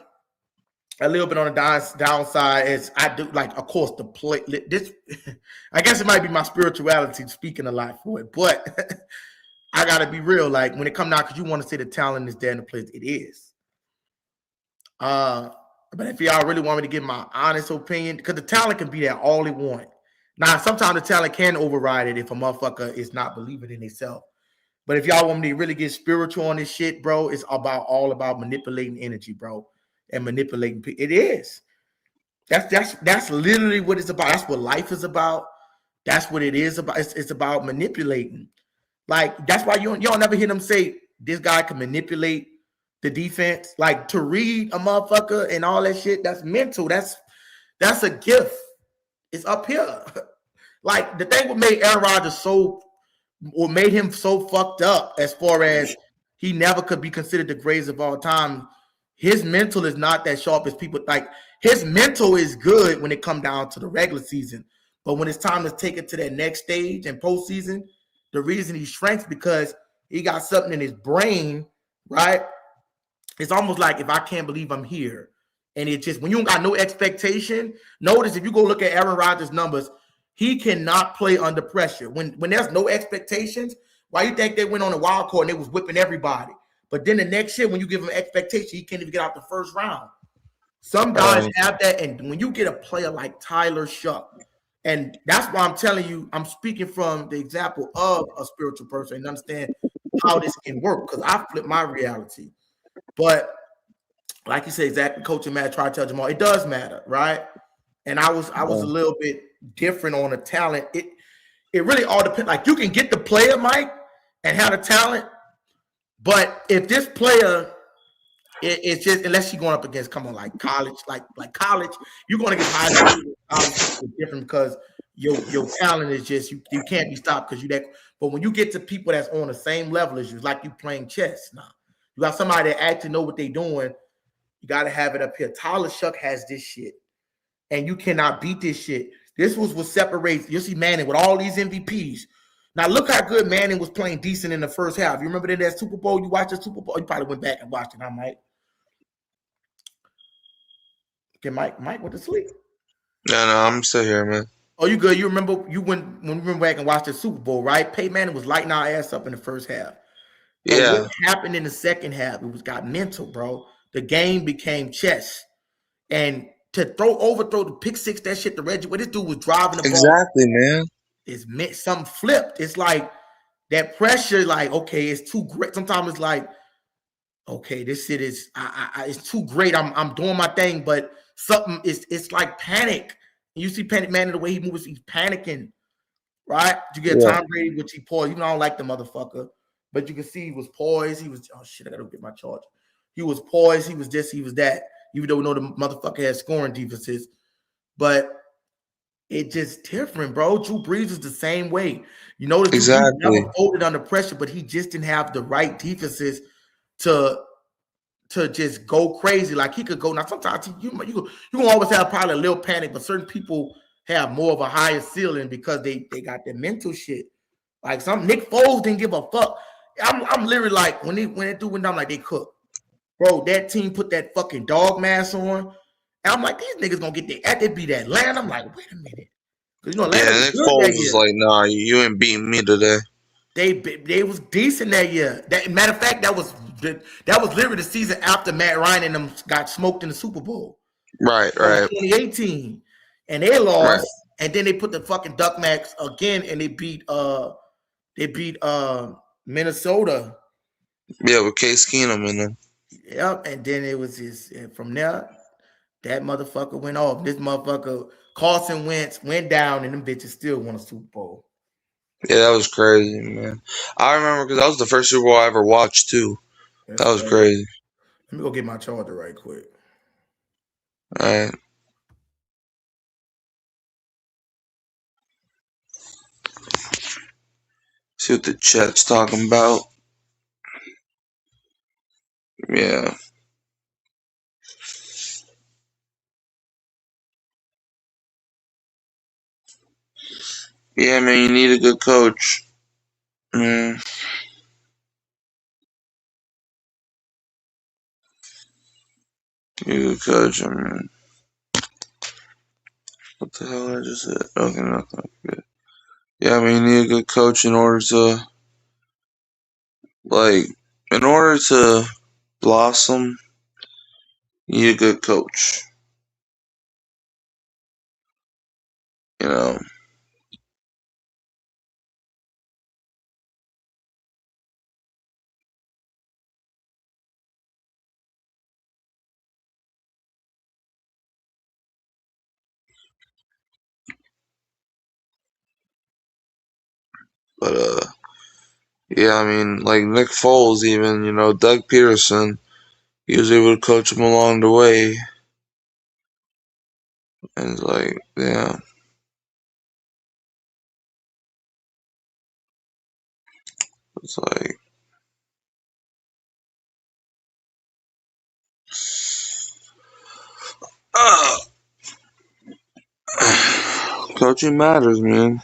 Speaker 1: a little bit on the downside as I do, like, of course, the play. This, I guess it might be my spirituality speaking a lot for it, but I gotta be real. Like when it comes down, because you want to say the talent is there in the place, it is. But if y'all really want me to give my honest opinion, because the talent can be there all they want. Now, sometimes the talent can override it if a motherfucker is not believing in himself. But if y'all want me to really get spiritual on this shit, bro, it's all about manipulating energy, bro, and manipulating people. It is. That's literally what it's about. That's what life is about. That's what it is about. It's about manipulating. Like that's why you don't never hear them say this guy can manipulate the defense. Like to read a motherfucker and all that shit. That's mental. That's a gift. It's up here. Like the thing what made Aaron Rodgers what made him so fucked up as far as he never could be considered the greatest of all time. His mental is not that sharp as people like. His mental is good when it comes down to the regular season, but when it's time to take it to that next stage and postseason, the reason he shrinks because he got something in his brain, right? It's almost like if I can't believe I'm here, and it just when you don't got no expectation. Notice if you go look at Aaron Rodgers' numbers, he cannot play under pressure. When there's no expectations, why you think they went on a wild card and they was whipping everybody? But then the next year, when you give him expectation, he can't even get out the first round. Some guys have that, and when you get a player like Tyler Shough, and that's why I'm telling you, I'm speaking from the example of a spiritual person and understand how this can work because I flip my reality. But like you said, exactly, Coach and Matt tried to tell Jamal, it does matter, right? And I was a little bit different on the talent. It really all depends. Like you can get the player, Mike, and have the talent, but if this player it's just unless you're going up against like college, like college, you're going to get high. It's different because your talent is just you can't be stopped because you that. But when you get to people that's on the same level as you, like you playing chess now, you got somebody that actually know what they're doing. You got to have it up here. Tyler Shough has this shit, and you cannot beat this shit. This was what separates. You see Manning with all these MVPs. Now look how good Manning was playing decent in the first half. You remember that Super Bowl? You watched the Super Bowl. You probably went back and watched it. I might. Okay, Mike went to sleep.
Speaker 2: No, I'm still here, man.
Speaker 1: Oh, you good? You remember you when we went back and watched the Super Bowl, right? Peyton Manning was lighting our ass up in the first half. But what happened in the second half? It got mental, bro. The game became chess, and to overthrow the pick six, that shit, the Reggie, where this dude was driving the ball.
Speaker 2: Exactly, man.
Speaker 1: It's meant something flipped. It's like that pressure. Like okay, it's too great. Sometimes it's like okay, this shit is it's too great. I'm doing my thing, but something it's like panic. You see Panic Man the way he moves, he's panicking, right? You get Tom Brady, which he poised. Even though I don't like the motherfucker, but you can see he was poised. He was, oh shit, I gotta get my charge. He was poised, he was this, he was that. Even though we know the motherfucker has scoring defenses, but it just different, bro. Drew Brees is the same way. You know, he never folded under pressure, but he just didn't have the right defenses to just go crazy. Like he could go. Now, sometimes you can always have probably a little panic, but certain people have more of a higher ceiling because they got their mental shit. Like some Nick Foles didn't give a fuck. I'm literally like when that dude went down, like they cooked. Bro, that team put that fucking dog mask on. And I'm like, these niggas gonna get their act. They beat Atlanta. I'm like, wait a minute. You know, Atlanta
Speaker 2: Nick Foles was like, nah, you ain't beating me today.
Speaker 1: They was decent that year. Matter of fact, that was literally the season after Matt Ryan and them got smoked in the Super Bowl.
Speaker 2: Right.
Speaker 1: 2018. And they lost. And then they put the fucking Duck Max again and they beat Minnesota.
Speaker 2: Yeah, with Case Keenum in them.
Speaker 1: Yep. And then it was from there, that motherfucker went off. This motherfucker, Carson Wentz, went down and them bitches still won a Super Bowl.
Speaker 2: Yeah, that was crazy, man. I remember because that was the first Super Bowl I ever watched too. That was crazy.
Speaker 1: Let me go get my charger right quick.
Speaker 2: All right. See what the chat's talking about. Yeah. Yeah, man, you need a good coach. Man. You need a good coach, I mean. What the hell I just said? Okay, nothing good. Yeah, I mean, you need a good coach in order to blossom, you need a good coach. You know. But yeah, I mean, like Nick Foles, even Doug Peterson, he was able to coach him along the way, and it's like, yeah, it's like, uh, coaching matters, man.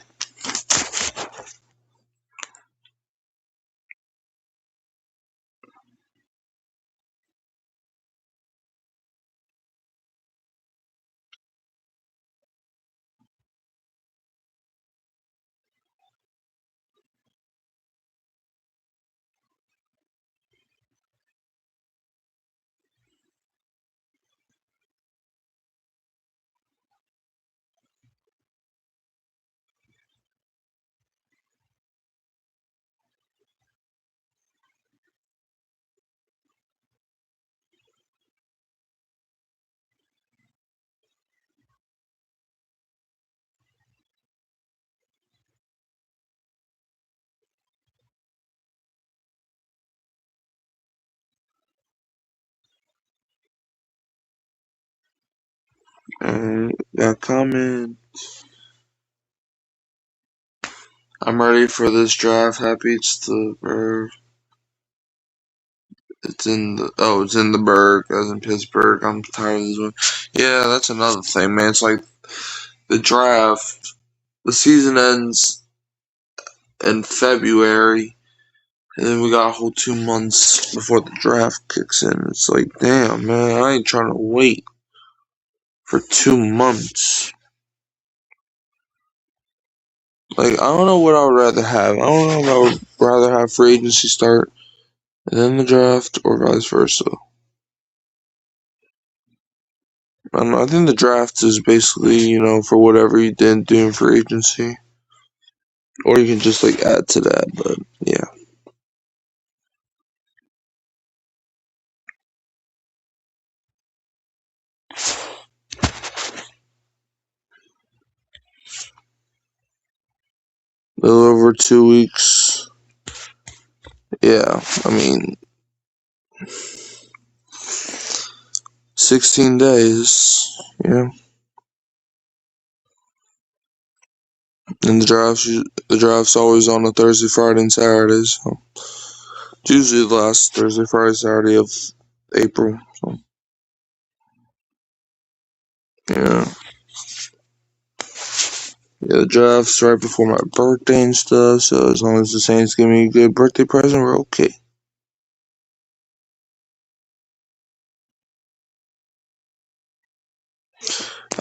Speaker 2: Got comment. I'm ready for this draft. Happy it's the Berg. It's in the Berg, as in Pittsburgh. I'm tired of this one. Yeah, that's another thing, man. It's like the draft. The season ends in February, and then we got a whole 2 months before the draft kicks in. It's like, damn, man, I ain't trying to wait for 2 months. Like, I don't know what I would rather have. I don't know if I would rather have free agency start and then the draft, or vice versa. I don't know. I think the draft is basically, for whatever you didn't do in free agency. Or you can just, like, add to that, but, yeah. A little over 2 weeks. Yeah, I mean, 16 days. Yeah. And the draft's always on a Thursday, Friday, and Saturday, so it's usually the last Thursday, Friday, Saturday of April. So yeah. Yeah, the draft's right before my birthday and stuff, so as long as the Saints give me a good birthday present, we're okay.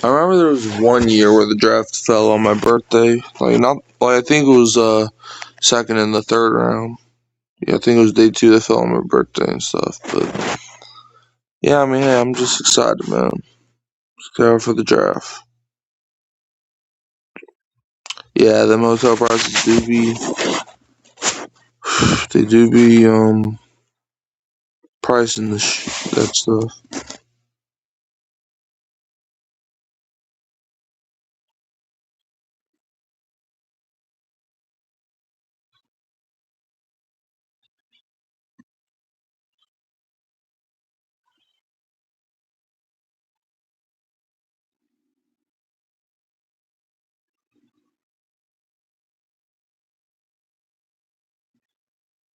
Speaker 2: I remember there was 1 year where the draft fell on my birthday. I think it was second and the third round. Yeah, I think it was day 2 that fell on my birthday and stuff. But yeah, I mean, hey, I'm just excited, man. Excited for the draft. Yeah, the motel prices do be pricing that stuff.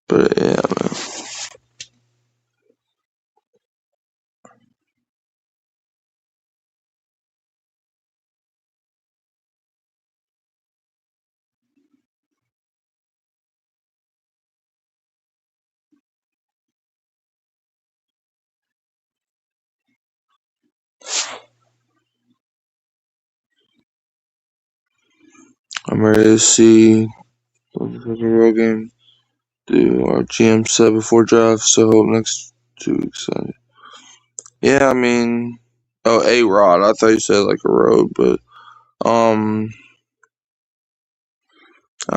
Speaker 2: But yeah, man. I'm ready to see the real game. Do our GM said before draft, so hope next 2 weeks. Yeah, I mean, A-Rod. I thought you said like a road, but I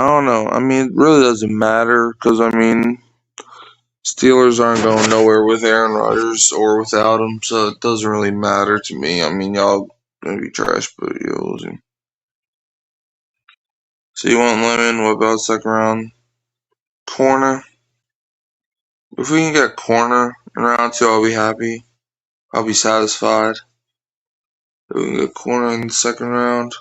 Speaker 2: don't know. I mean, it really doesn't matter because I mean, Steelers aren't going nowhere with Aaron Rodgers or without him, so it doesn't really matter to me. I mean, y'all gonna be trash, but you'll lose him. So you want Lemon? What about second round? Corner. If we can get corner in round 2, I'll be happy. I'll be satisfied. If we can get corner in the second round.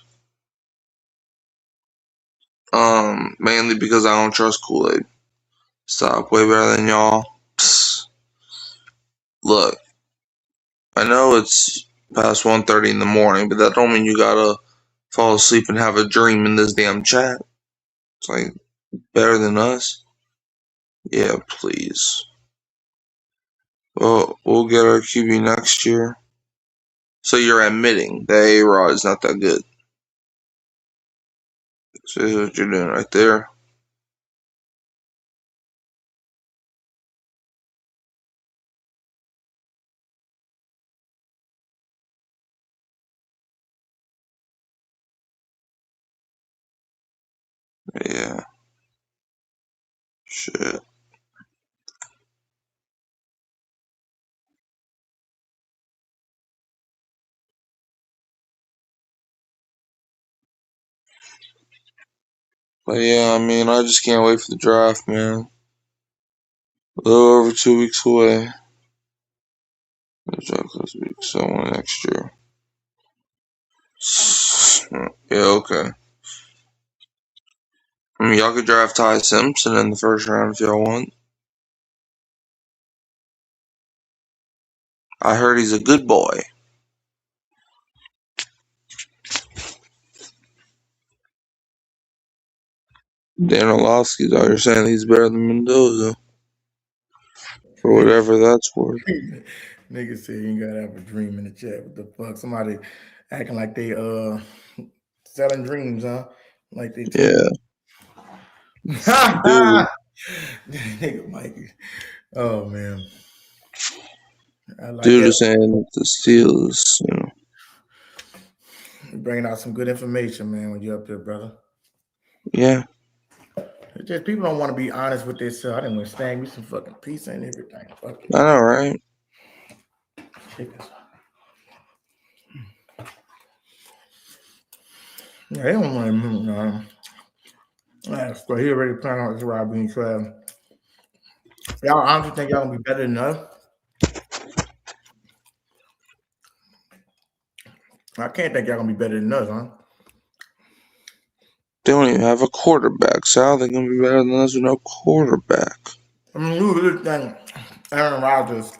Speaker 2: Mainly because I don't trust Kool-Aid. Stop. Way better than y'all. Psst. Look, I know it's past 1:30 in the morning, but that don't mean you gotta fall asleep and have a dream in this damn chat. It's like, better than us? Yeah, please. Well, we'll get our QB next year. So you're admitting that A-Rod is not that good. So here's what you're doing right there. Yeah. Shit. But yeah, I mean, I just can't wait for the draft, man. A little over 2 weeks away. The draft this week, so next year. Yeah, okay. I mean, y'all could draft Ty Simpson in the first round if y'all want. I heard he's a good boy. Dan Orlovsky's out here saying he's better than Mendoza. For whatever that's worth.
Speaker 1: Nigga said you ain't gotta have a dream in the chat. What the fuck? Somebody acting like they selling dreams, huh? Like they
Speaker 2: Yeah.
Speaker 1: Nigga Mikey. Oh man. I like
Speaker 2: Dude
Speaker 1: it.
Speaker 2: is saying the Steelers, you know.
Speaker 1: You're bringing out some good information, man, when you're up there, brother.
Speaker 2: Yeah.
Speaker 1: It's just people don't want to be honest with themselves. I didn't want to stand me some fucking pizza and everything. Fuck it.
Speaker 2: I know, right?
Speaker 1: Yeah, they don't want to remember. So he already planned on this ride being trash. Y'all honestly think y'all gonna be better than us? I can't think y'all gonna be better than us, huh?
Speaker 2: They don't even have a quarterback, so how are they gonna be better than us with no quarterback?
Speaker 1: I mean, we really think Aaron Rodgers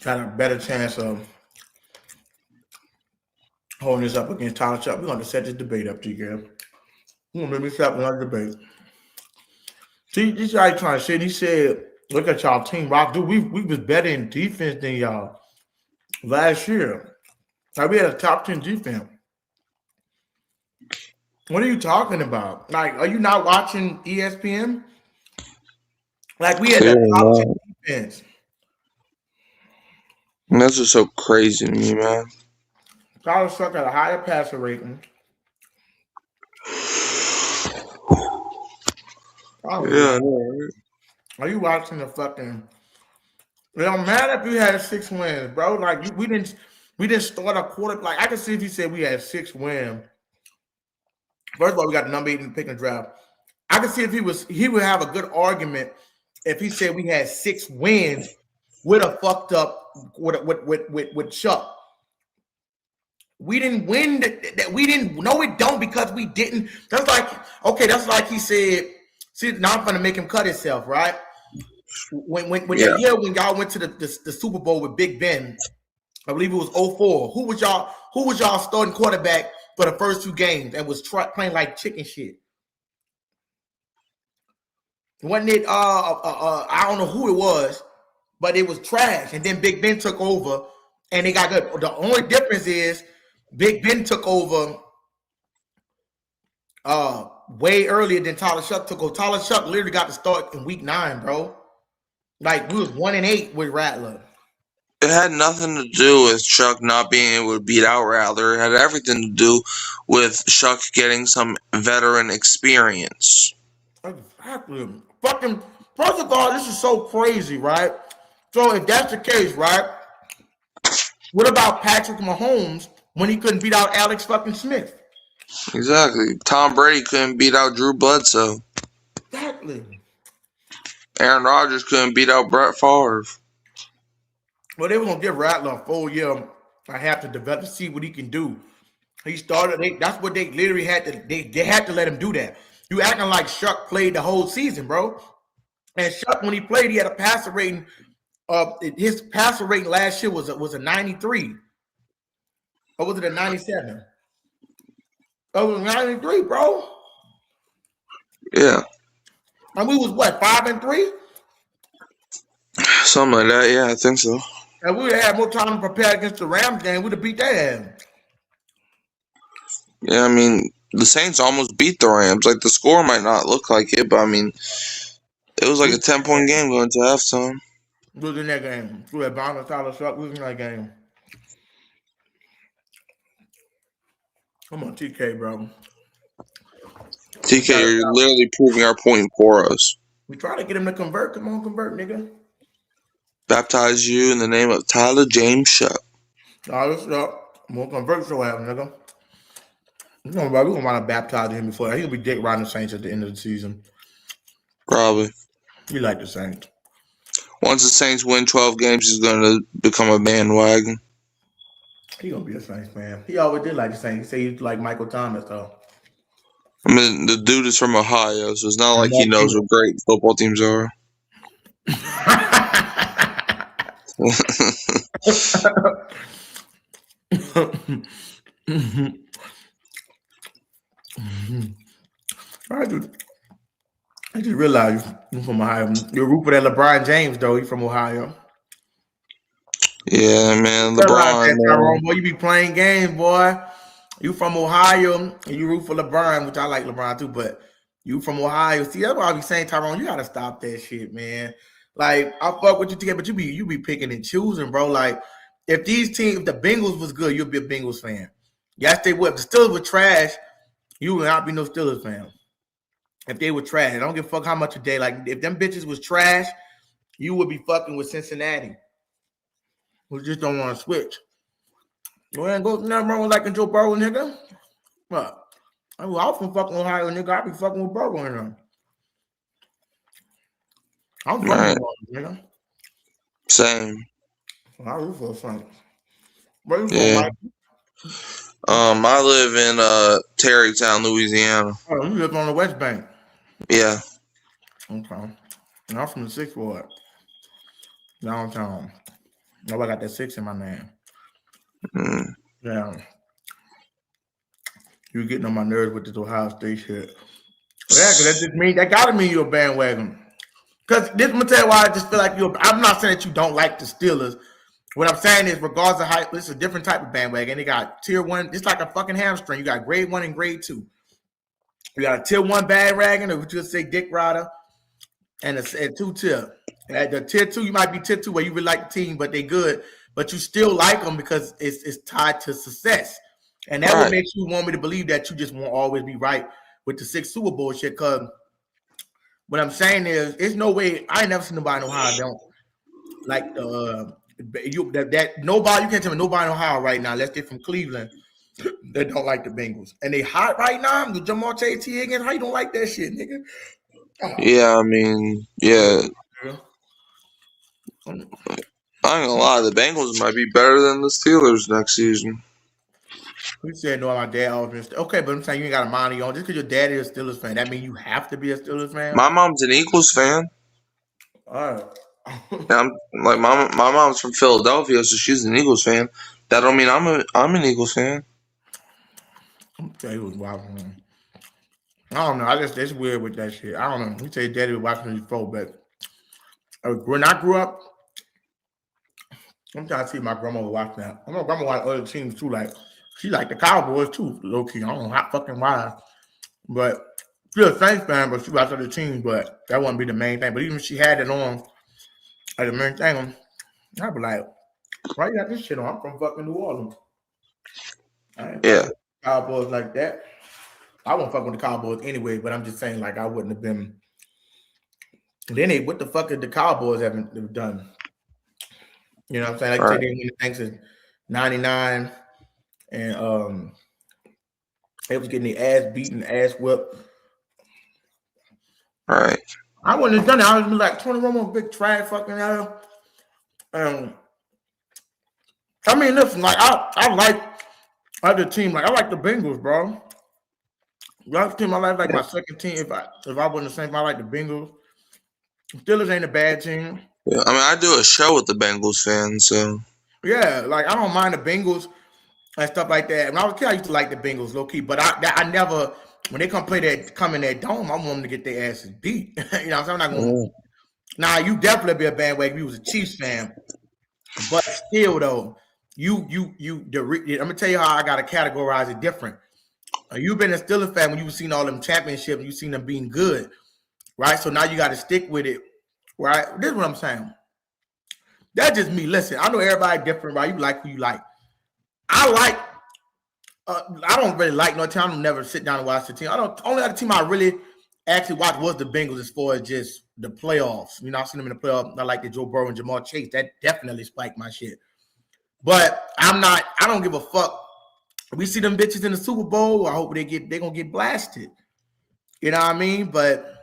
Speaker 1: got a better chance of holding this up against Tyler Shough. We're gonna set this debate up to you, girl. We're gonna make this up another debate. See, this guy trying to say, he said, look at y'all team, Rock. Dude, we was better in defense than y'all last year. Like, we had a top 10 defense. What are you talking about? Like, are you not watching ESPN? Like, we had a top 10 defense.
Speaker 2: And that's just so crazy to me, man.
Speaker 1: Tyler Shough got a higher passer rating.
Speaker 2: Yeah, I know, right?
Speaker 1: Are you watching the fucking? It don't matter if you had 6 wins, bro. Like we didn't start a quarter. Like I can see if he said we had 6 wins. First of all, we got the number 8 in the pick and draft. I can see if he would have a good argument if he said we had 6 wins with a fucked up with Shough. We didn't win that. We didn't. No, it don't because we didn't. That's like okay. That's like he said. See, now I'm gonna make him cut himself, right? When that year when y'all went to the Super Bowl with Big Ben, I believe it was 2004. Who was y'all starting quarterback for the first 2 games and was playing like chicken shit? Wasn't it? I don't know who it was, but it was trash. And then Big Ben took over, and they got good. The only difference is Big Ben took over way earlier than Tyler Shough took over. Tyler Shough literally got to start in week 9, bro. Like we was 1-8 with Rattler.
Speaker 2: It had nothing to do with Shough not being able to beat out Rattler. It had everything to do with Shough getting some veteran experience.
Speaker 1: Exactly. Fucking. First of all, this is so crazy, right? So if that's the case, right? What about Patrick Mahomes when he couldn't beat out Alex fucking Smith?
Speaker 2: Exactly. Tom Brady couldn't beat out Drew Bledsoe.
Speaker 1: Exactly.
Speaker 2: Aaron Rodgers couldn't beat out Brett Favre.
Speaker 1: Well, they were gonna give Rattler a full year. I have to develop to see what he can do. He started. That's what they literally had to. They had to let him do that. You acting like Shough played the whole season, bro. And Shough, when he played, he had a passer rating. His passer rating last year was a 93. Or was it a 97? Oh, it was 93, bro.
Speaker 2: Yeah.
Speaker 1: And we was what, 5-3?
Speaker 2: Something like that. Yeah, I think so.
Speaker 1: And we would have had more time to prepare against the Rams game. We'd have beat that ass.
Speaker 2: Yeah, I mean, the Saints almost beat the Rams. Like, the score might not look like it, but I mean, it was like a 10-point game going to halftime.
Speaker 1: We was in that game. We had Bonner, Tyler Shough. We was in that game. Come on, TK, bro.
Speaker 2: TK, you're literally proving our point for us.
Speaker 1: We try to get him to convert. Come on, convert, nigga.
Speaker 2: Baptize you in the name of Tyler James Shough.
Speaker 1: All this stuff. I'm gonna convert your ass, nigga. We're gonna want to baptize him before. He'll be dick riding the Saints at the end of the season.
Speaker 2: Probably.
Speaker 1: We like the Saints.
Speaker 2: Once the Saints win 12 games, he's going to become a bandwagon.
Speaker 1: He gonna be a Saints fan. He always did like the Saints. He said he like Michael Thomas, though.
Speaker 2: I mean, the dude is from Ohio, so it's not like he knows what great football teams are.
Speaker 1: I just realized you're from Ohio. You're root for that LeBron James, though. He's from Ohio.
Speaker 2: Yeah, man. LeBron.
Speaker 1: Boy, you be playing games, boy. You from Ohio, and you root for LeBron, which I like LeBron too, but you from Ohio. See, that's why I be saying, Tyrone, you gotta stop that shit, man. Like, I fuck with you together, but you be picking and choosing, bro. Like, if these teams, if the Bengals was good, you'd be a Bengals fan. Yes, they would. If the Steelers were trash, you would not be no Steelers fan. If they were trash, I don't give a fuck how much a day. Like, if them bitches was trash, you would be fucking with Cincinnati. We just don't want to switch. You ain't go nothing wrong with liking Joe Burrow, nigga. What? I was from fucking Ohio, nigga. I be fucking with Burrow in them. I'm fucking with Burrow, nigga.
Speaker 2: Same.
Speaker 1: I root for the Saints. Where you
Speaker 2: Yeah.
Speaker 1: from, Mike?
Speaker 2: I live in Terrytown, Louisiana.
Speaker 1: Oh, you live on the West Bank.
Speaker 2: Yeah.
Speaker 1: Okay. And I'm from the 6th Ward. Downtown. Nobody got that 6 in my name.
Speaker 2: Mm.
Speaker 1: Yeah. You getting on my nerves with this Ohio State shit. Yeah, because that just means that gotta mean you're a bandwagon. Because this, I'm gonna tell you why I just feel like I'm not saying that you don't like the Steelers. What I'm saying is, regardless of how, this is a different type of bandwagon. They got tier 1, it's like a fucking hamstring. You got grade 1 and grade 2. You got a tier 1 bandwagon, or would you say Dick Rider, and a 2-tier. At the tier 2, you might be tier 2 where you really like the team, but they good, but you still like them because it's tied to success. And that would make you want me to believe that you just won't always be right with the 6 Super Bowl shit. Because what I'm saying is, there's no way. I ain't never seen nobody in Ohio don't like that nobody. You can't tell me nobody in Ohio right now, unless they're from Cleveland, that don't like the Bengals. And they hot right now. The Jamar Chase T Higgins, how you don't like that shit, nigga? Oh.
Speaker 2: Yeah, I mean, yeah. I ain't gonna lie, the Bengals might be better than the Steelers next season.
Speaker 1: We said no, my dad always. Okay, but I'm saying you ain't got a mind on just because your daddy is a Steelers fan. That means you have to be a Steelers fan.
Speaker 2: My mom's an Eagles fan.
Speaker 1: All right.
Speaker 2: I'm like my mom's from Philadelphia, so she's an Eagles fan. That don't mean I'm an Eagles fan.
Speaker 1: Okay, he was watching. I don't know. It's weird with that shit. I don't know. He said daddy was watching his before, but when I grew up, I'm trying to see my grandma was watching that. My grandma watched other teams too. Like she liked the Cowboys too, low key. I don't know how fucking why, but she's a Saints fan, but she watched other teams. But that wouldn't be the main thing. But even if she had it on, like the main thing, I'd be like, why you got this shit on? I'm from fucking New Orleans.
Speaker 2: Yeah.
Speaker 1: Cowboys like that. I won't fuck with the Cowboys anyway, but I'm just saying, like, I wouldn't have been. Then what the fuck did the Cowboys have done? You know what I'm saying? Like, they didn't win the things in 99 and They was getting their ass beaten, ass whipped.
Speaker 2: Right.
Speaker 1: I wouldn't have done it. I would be like 21 more big trash fucking hell. I mean, listen, like I like other team. Like I like the Bengals, bro. Last team I like my second team. If I wasn't the same, I like the Bengals. Steelers ain't a bad team.
Speaker 2: Yeah. I mean, I do a show with the Bengals fans, so
Speaker 1: Yeah, like I don't mind the Bengals and stuff like that. When I was a kid, I used to like the Bengals low key, but I never when they come in that dome, I want them to get their asses beat. You know what I'm saying? I'm not going. Nah, you definitely be a bandwagon. You was a Chiefs fan, but still though, I'm gonna tell you how I gotta categorize it different. You've been a Steelers fan when you've seen all them championships, and you've seen them being good, right? So now you got to stick with it, right? This is what I'm saying. That's just me. Listen, I know everybody different, right? You like who you like. I don't really like no team. I don't never sit down and watch the team. Only other team I really actually watched was the Bengals as far as just the playoffs. You know, I've seen them in the playoffs. I like the Joe Burrow and Jamar Chase. That definitely spiked my shit. But I don't give a fuck. We see them bitches in the Super Bowl. I hope they're gonna get blasted. You know what I mean? But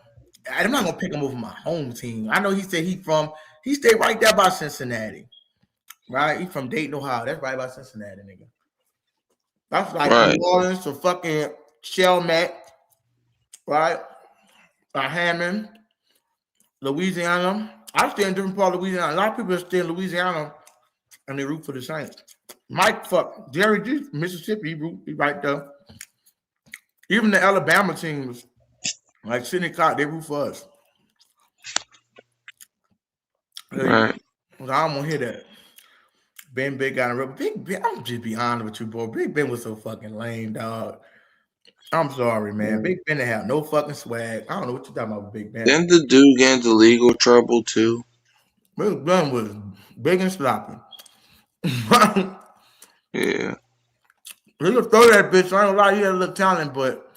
Speaker 1: I'm not gonna pick them over my home team. I know he said he stayed right there by Cincinnati. Right? He from Dayton, Ohio. That's right by Cincinnati, nigga. That's like
Speaker 2: right.
Speaker 1: New Orleans to fucking Chalmette, right? Hammond, Louisiana. I stay in different part of Louisiana. A lot of people stay in Louisiana and they root for the Saints. Mike, fuck Jerry G, Mississippi, he right there. Even the Alabama teams, like Sidney Clark, they root for us.
Speaker 2: Right.
Speaker 1: I don't want to hear that. Ben Big got a rip. Big Ben, I'm just be honest with you, bro. Big Ben was so fucking lame, dog. I'm sorry, man. Big Ben didn't have no fucking swag. I don't know what you're talking about with Big Ben.
Speaker 2: Didn't the dude get into legal trouble too?
Speaker 1: Big Ben was big and sloppy.
Speaker 2: Yeah.
Speaker 1: He could throw that bitch. I don't lie, he had a little talent, but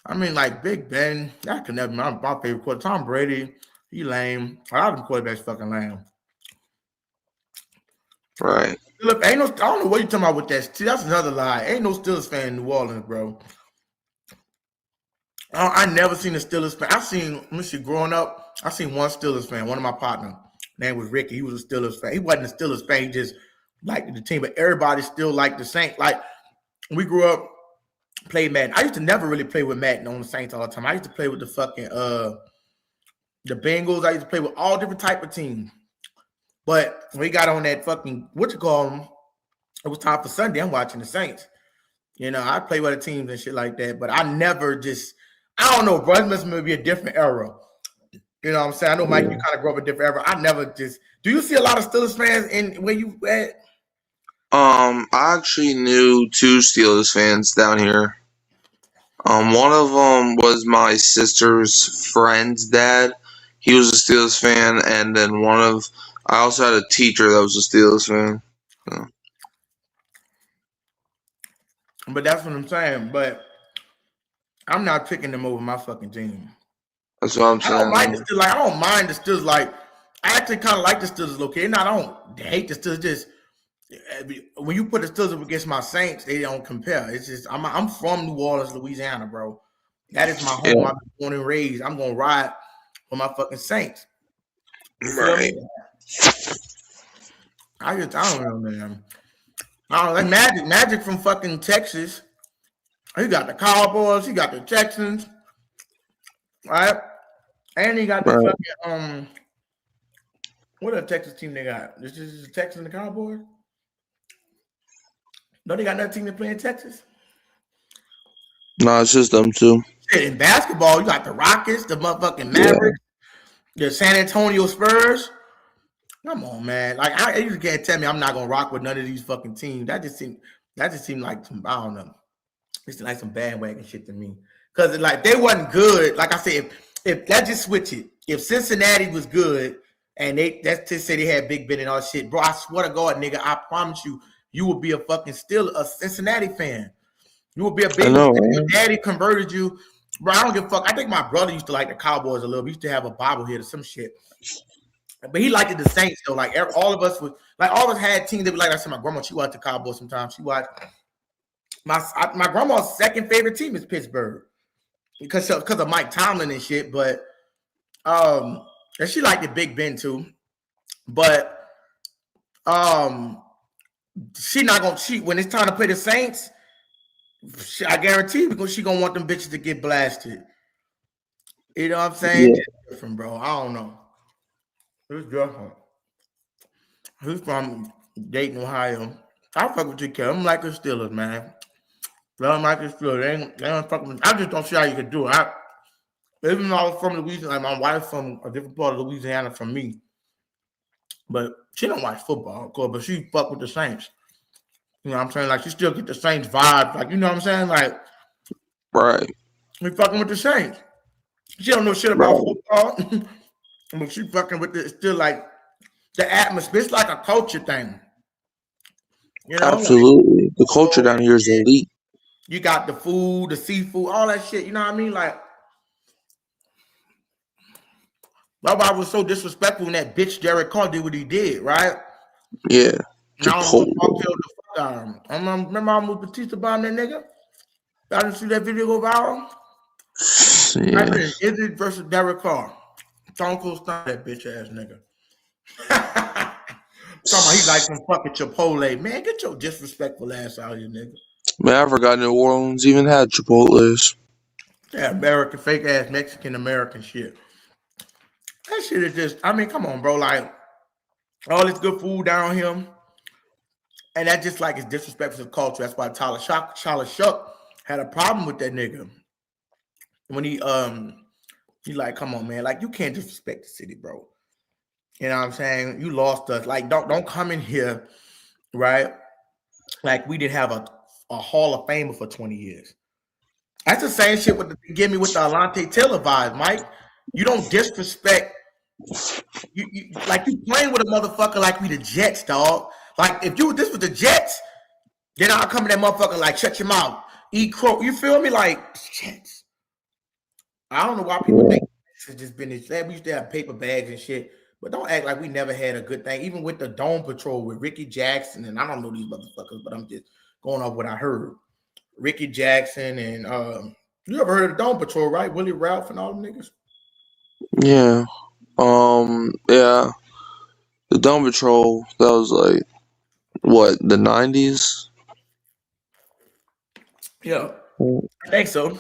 Speaker 1: I mean, like Big Ben, that could never be my favorite quarterback. Tom Brady, he lame. A lot of them quarterbacks fucking lame.
Speaker 2: Right.
Speaker 1: Look, I don't know what you're talking about with that. See, that's another lie. Ain't no Steelers fan in New Orleans, bro. I never seen a Steelers fan. Growing up, I seen one Steelers fan. One of my partners, name was Ricky. He was a Steelers fan. He wasn't a Steelers fan. He just liked the team, but everybody still liked the Saints. Like, we grew up, played Madden. I used to never really play with Madden on the Saints all the time. I used to play with the fucking the Bengals. I used to play with all different type of teams. But when we got on that fucking, it was time for Sunday. I'm watching the Saints. You know, I play with the teams and shit like that, but I never just, I don't know, bro. It must be a different era. You know what I'm saying? I know, Mike, you kind of grew up a different era. I never just, do you see a lot of Steelers fans in where you at?
Speaker 2: I actually knew two Steelers fans down here. One of them was my sister's friend's dad. He was a Steelers fan, and then I also had a teacher that was a Steelers fan. So.
Speaker 1: But that's what I'm saying. But I'm not picking them over my fucking team.
Speaker 2: That's what I'm saying.
Speaker 1: I don't mind the Steelers. Like, I actually kind of like the Steelers. Okay, I don't hate the Steelers. Just when you put the Steelers up against my Saints, they don't compare. It's just I'm from New Orleans, Louisiana, bro. That is my home.
Speaker 2: Yeah.
Speaker 1: I've been born and raised. I'm gonna ride for my fucking Saints.
Speaker 2: Right.
Speaker 1: I don't know, man. I don't like Magic from fucking Texas. He got the Cowboys. He got the Texans, right? And he got the fucking what a Texas team they got? This is the Texans and the Cowboys. No, they got another team that play in Texas.
Speaker 2: No, it's just them two.
Speaker 1: Shit, in basketball, you got the Rockets, the motherfucking Mavericks, the San Antonio Spurs. Come on, man. Like you can't tell me I'm not gonna rock with none of these fucking teams. That just seemed like some, I don't know. It's like some bandwagon shit to me. Cause like they wasn't good. Like I said, if let's just switch it. If Cincinnati was good and that's to say they had Big Ben and all shit, bro, I swear to God, nigga, I promise you would be a fucking still a Cincinnati fan. You would be a big your daddy converted you. Bro, I don't give a fuck. I think my brother used to like the Cowboys a little. We used to have a bobblehead or some shit. But he liked the Saints though. Like all of us had teams that were like I said. My grandma, she watched the Cowboys sometimes. She watched my grandma's second favorite team is Pittsburgh because of Mike Tomlin and shit. But and she liked the Big Ben too. But she not gonna cheat when it's time to play the Saints. I guarantee because she gonna want them bitches to get blasted. You know what I'm saying?
Speaker 2: Yeah.
Speaker 1: It's different, bro. I don't know. It's different. Who's from Dayton, Ohio? I fuck with you, kid. I'm like the Steelers, man. I'm like the Steelers. They don't fuck with me. I just don't see how you can do it. Even though I was from Louisiana, like my wife's from a different part of Louisiana from me. But she don't watch football, of course, but she fuck with the Saints. You know what I'm saying? Like, she still get the Saints vibe. Like, you know what I'm saying? Like,
Speaker 2: Right.
Speaker 1: we fucking with the Saints. She don't know shit about football. But she fucking with it. Still like the atmosphere. It's like a culture thing. You know?
Speaker 2: Absolutely. The culture down here is elite.
Speaker 1: You got the food, the seafood, all that shit. You know what I mean? Like, nobody was so disrespectful when that bitch Derek Carr did what he did, right?
Speaker 2: Yeah.
Speaker 1: Now I'm gonna talk to the fuck out of him. Remember I moved Batista bomb that nigga? I didn't see that video go viral.
Speaker 2: Yeah.
Speaker 1: Is it versus Derek Carr? Stone Cold Stone, that bitch ass nigga. Talking about he like some fucking Chipotle. Man, get your disrespectful ass out here, nigga.
Speaker 2: Man, I forgot New Orleans even had Chipotle's.
Speaker 1: Yeah, American, fake ass Mexican American shit. That shit is just, I mean, come on, bro. Like, all this good food down here. And that just like is disrespectful to the culture. That's why Shough had a problem with that nigga. When he like, come on, man. Like, you can't disrespect the city, bro. You know what I'm saying? You lost us. Like, don't come in here, right? Like, we didn't have a Hall of Famer for 20 years. That's the same shit with give me with the Alante Taylor vibe, Mike. You don't disrespect. You like you playing with a motherfucker like we the Jets, dog. Like if this was the Jets, then I'll come in that motherfucker like shut your mouth, eat crow. You feel me? Like Jets. I don't know why people think it's just been this. We used to have paper bags and shit, but don't act like we never had a good thing. Even with the Dome Patrol with Ricky Jackson, and I don't know these motherfuckers, but I'm just going off what I heard. Ricky Jackson and you ever heard of the Dome Patrol, right? Willie Ralph and all them niggas.
Speaker 2: Yeah. Yeah. The Dome Patrol, that was like what, the 90s?
Speaker 1: Yeah. I think so.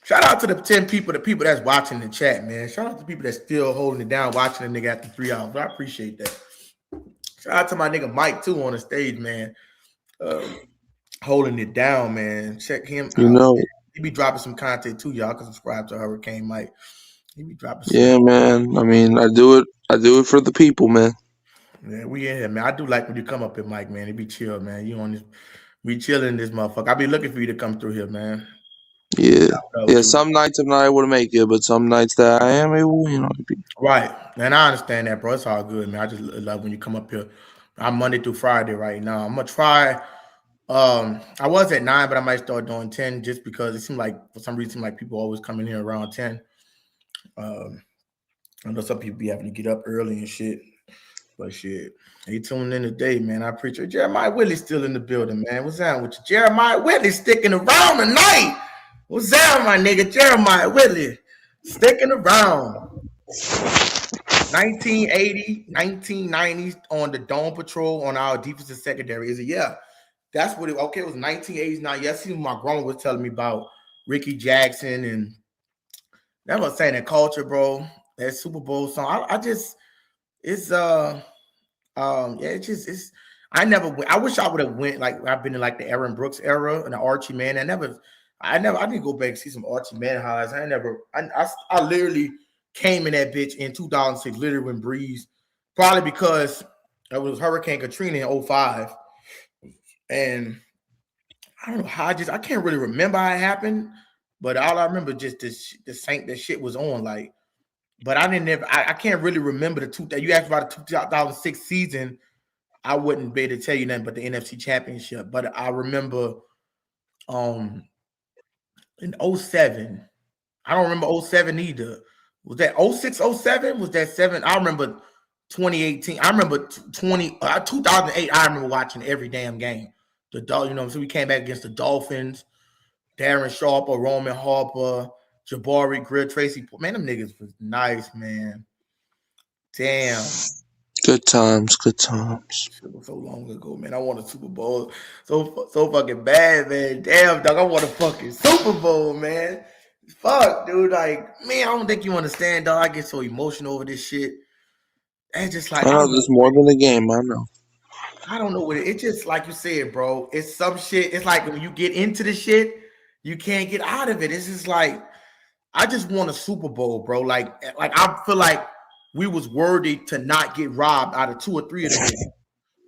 Speaker 1: Shout out to the 10 people, the people that's watching the chat, man. Shout out to the people that's still holding it down, watching the nigga after 3 hours. I appreciate that. Shout out to my nigga Mike too on the stage, man. Holding it down, man. Check him out.
Speaker 2: You know.
Speaker 1: Man. He be dropping some content too, y'all can subscribe to Hurricane Mike. He be dropping some.
Speaker 2: Yeah, man. I mean, I do it for the people, man.
Speaker 1: Yeah, we in here, man. I do like when you come up here, Mike, man. It be chill, man. You on this, we chilling this motherfucker. I be looking for you to come through here, man.
Speaker 2: Yeah. Yeah, some nights I'm not able to make it, but some nights that I am able, you know.
Speaker 1: Right. And I understand that, bro. It's all good, man. I just love when you come up here. I'm Monday through Friday right now. I'm gonna try. I was at 9, but I might start doing 10 just because it seemed like for some reason like people always come in here around 10. I know some people be having to get up early and shit. But shit, he tuning in today, man. I appreciate Jeremiah Whitley's still in the building, man. What's down with you? Jeremiah Whitley sticking around tonight. What's down, my nigga? Jeremiah Whitley sticking around. 1980, 1990s on the Dome Patrol on our defensive secondary. Is it? Yeah. That's what it was. Okay, it was 1980s now. Yes, my grandma was telling me about Ricky Jackson and that was saying that culture, bro. That Super Bowl song. I just it's it's I never went. I wish I would have went like I've been in like the Aaron Brooks era and the Archie Manning. I didn't go back and see some Archie Manning highlights. I literally came in that bitch in 2006, literally when Breeze, probably because it was Hurricane Katrina in 05. And I don't know how I can't really remember how it happened, but all I remember just the Saint that shit was on like. But I can't really remember you asked about the 2006 season. I wouldn't be able to tell you nothing but the NFC Championship. But I remember in 07. I don't remember 07 either. Was that 06, 07? Was that 7? I remember 2018. I remember 2008. I remember watching every damn game. So we came back against the Dolphins, Darren Sharper, Roman Harper, Jabari Greer, Tracy. Man, them niggas was nice, man. Damn.
Speaker 2: Good times, good times.
Speaker 1: Shit was so long ago, man. I want a Super Bowl so fucking bad, man. Damn, dog, I want a fucking Super Bowl, man. Fuck, dude. Like, man, I don't think you understand, dog. I get so emotional over this shit. It's just like
Speaker 2: I know there's more than a game. I know.
Speaker 1: I don't know what it's just like you said, bro. It's some shit. It's like when you get into the shit, you can't get out of it. It's just like I just want a Super Bowl, bro. Like I feel like we was worthy to not get robbed out of 2 or 3 of them.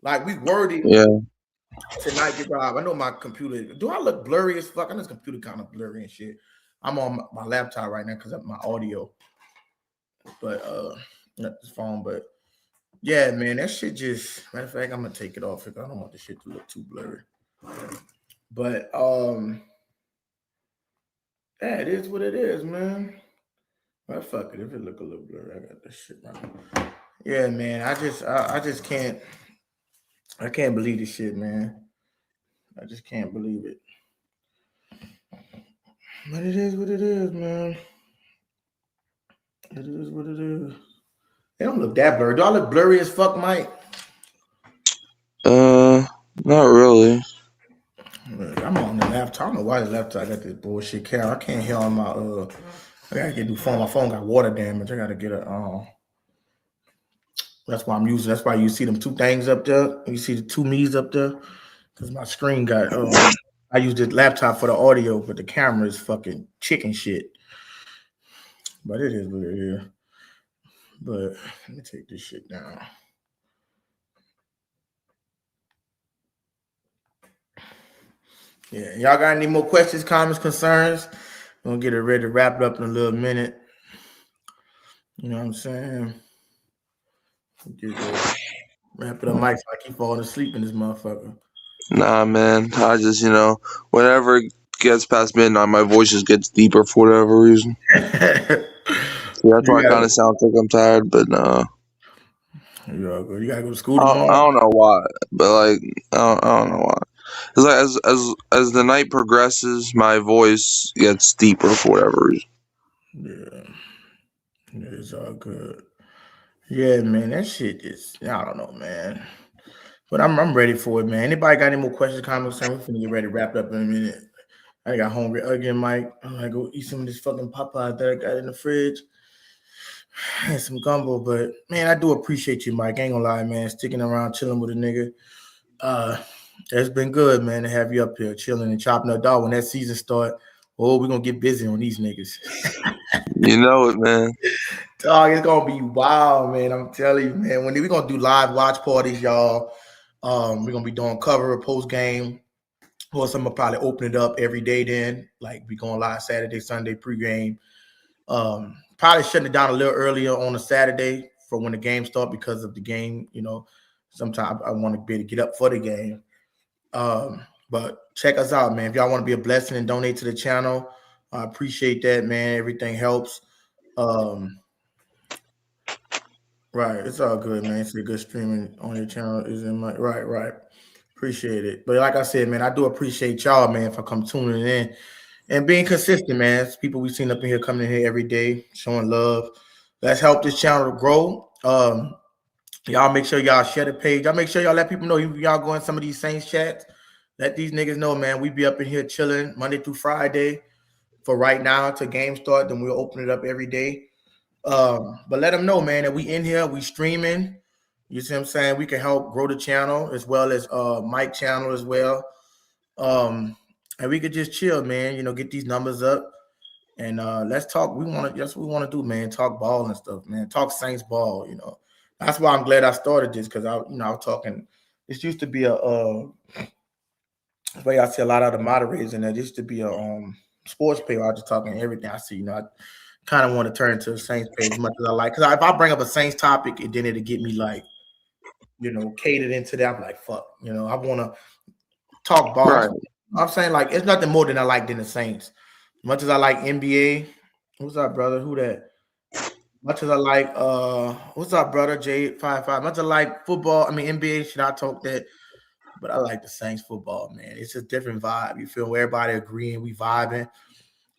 Speaker 1: Like we worthy to not get robbed. I know my computer. Do I look blurry as fuck? I know this computer kind of blurry and shit. I'm on my laptop right now because of my audio, but not this phone. But yeah, man, that shit just. Matter of fact, I'm gonna take it off because I don't want the shit to look too blurry. But yeah, it is what it is, man. Well, fuck it. If it look a little blurry, I got this shit right. Yeah, man. I just can't. I can't believe this shit, man. I just can't believe it. But it is what it is, man. It is what it is. They don't look that blurry. Do I look blurry as fuck, Mike?
Speaker 2: Not really.
Speaker 1: I'm on the laptop. I don't know why the laptop got this bullshit camera. I can't hear on my I gotta get a new phone. My phone got water damage. I gotta get a that's why I'm using. That's why you see them 2 things up there. You see the 2 me's up there because my screen got. I use this laptop for the audio, but the camera is fucking chicken shit. But it is what it is. But let me take this shit down. Yeah, y'all got any more questions, comments, concerns? We're gonna get it ready to wrap it up in a little minute. You know what I'm saying? Wrap it up, Mike, so I keep falling asleep in this motherfucker.
Speaker 2: Nah, man. I just, whenever it gets past midnight, my voice just gets deeper for whatever reason. That's why it kind of sounds like I'm tired, but nah.
Speaker 1: You gotta go to school
Speaker 2: tomorrow? I don't know why, but like I don't know why. It's like as the night progresses, my voice gets deeper for whatever reason.
Speaker 1: Yeah, it's all good. Yeah, man, that shit is. I don't know, man. But I'm ready for it, man. Anybody got any more questions, comments? We're finna get ready to wrap up in a minute. I got hungry again, Mike. I'm gonna go eat some of this fucking Popeye that I got in the fridge. And some gumbo, but man, I do appreciate you, Mike. I ain't gonna lie, man. Sticking around, chilling with a nigga. It's been good, man, to have you up here chilling and chopping up dog. When that season start, we're gonna get busy on these niggas.
Speaker 2: You know it, man.
Speaker 1: Dog, it's gonna be wild, man. I'm telling you, man. When we're gonna do live watch parties, y'all. We're gonna be doing cover post game. Or some will probably open it up every day then. Like we going live Saturday, Sunday pregame. Probably shutting it down a little earlier on a Saturday for when the game start because of the game. Sometimes I want to be able to get up for the game. But check us out, man. If y'all want to be a blessing and donate to the channel, I appreciate that, man. Everything helps. Right, it's all good, man. It's a good streaming on your channel. Is in my right. Appreciate it. But like I said, man, I do appreciate y'all, man, for come tuning in and being consistent, man. It's people we've seen up in here coming in here every day, showing love. Let's help this channel grow. Y'all make sure y'all share the page. Y'all make sure y'all let people know y'all go in some of these Saints chats. Let these niggas know, man. We be up in here chilling Monday through Friday for right now till game start. Then we'll open it up every day. But let them know, man, that we in here, we streaming. You see what I'm saying? We can help grow the channel as well as Mike channel as well. And we could just chill, man, get these numbers up. And let's talk. That's what we want to do, man. Talk ball and stuff, man. Talk Saints ball, That's why I'm glad I started this because I was talking. This used to be a way I see a lot of the moderators, and there used to be a sports page where I was just talking everything I see. I kind of want to turn to a Saints page as much as I like. Because if I bring up a Saints topic, and then it'll get me like, catered into that. I'm like, fuck, I want to talk ball.
Speaker 2: Right.
Speaker 1: I'm saying like it's nothing more than I like than the Saints. Much as I like NBA, what's up, brother? Who that? Much as I like, what's up, brother? J55. Much as I like football, NBA. Should I talk that? but I like the Saints football, man. It's a different vibe. You feel everybody agreeing, we vibing.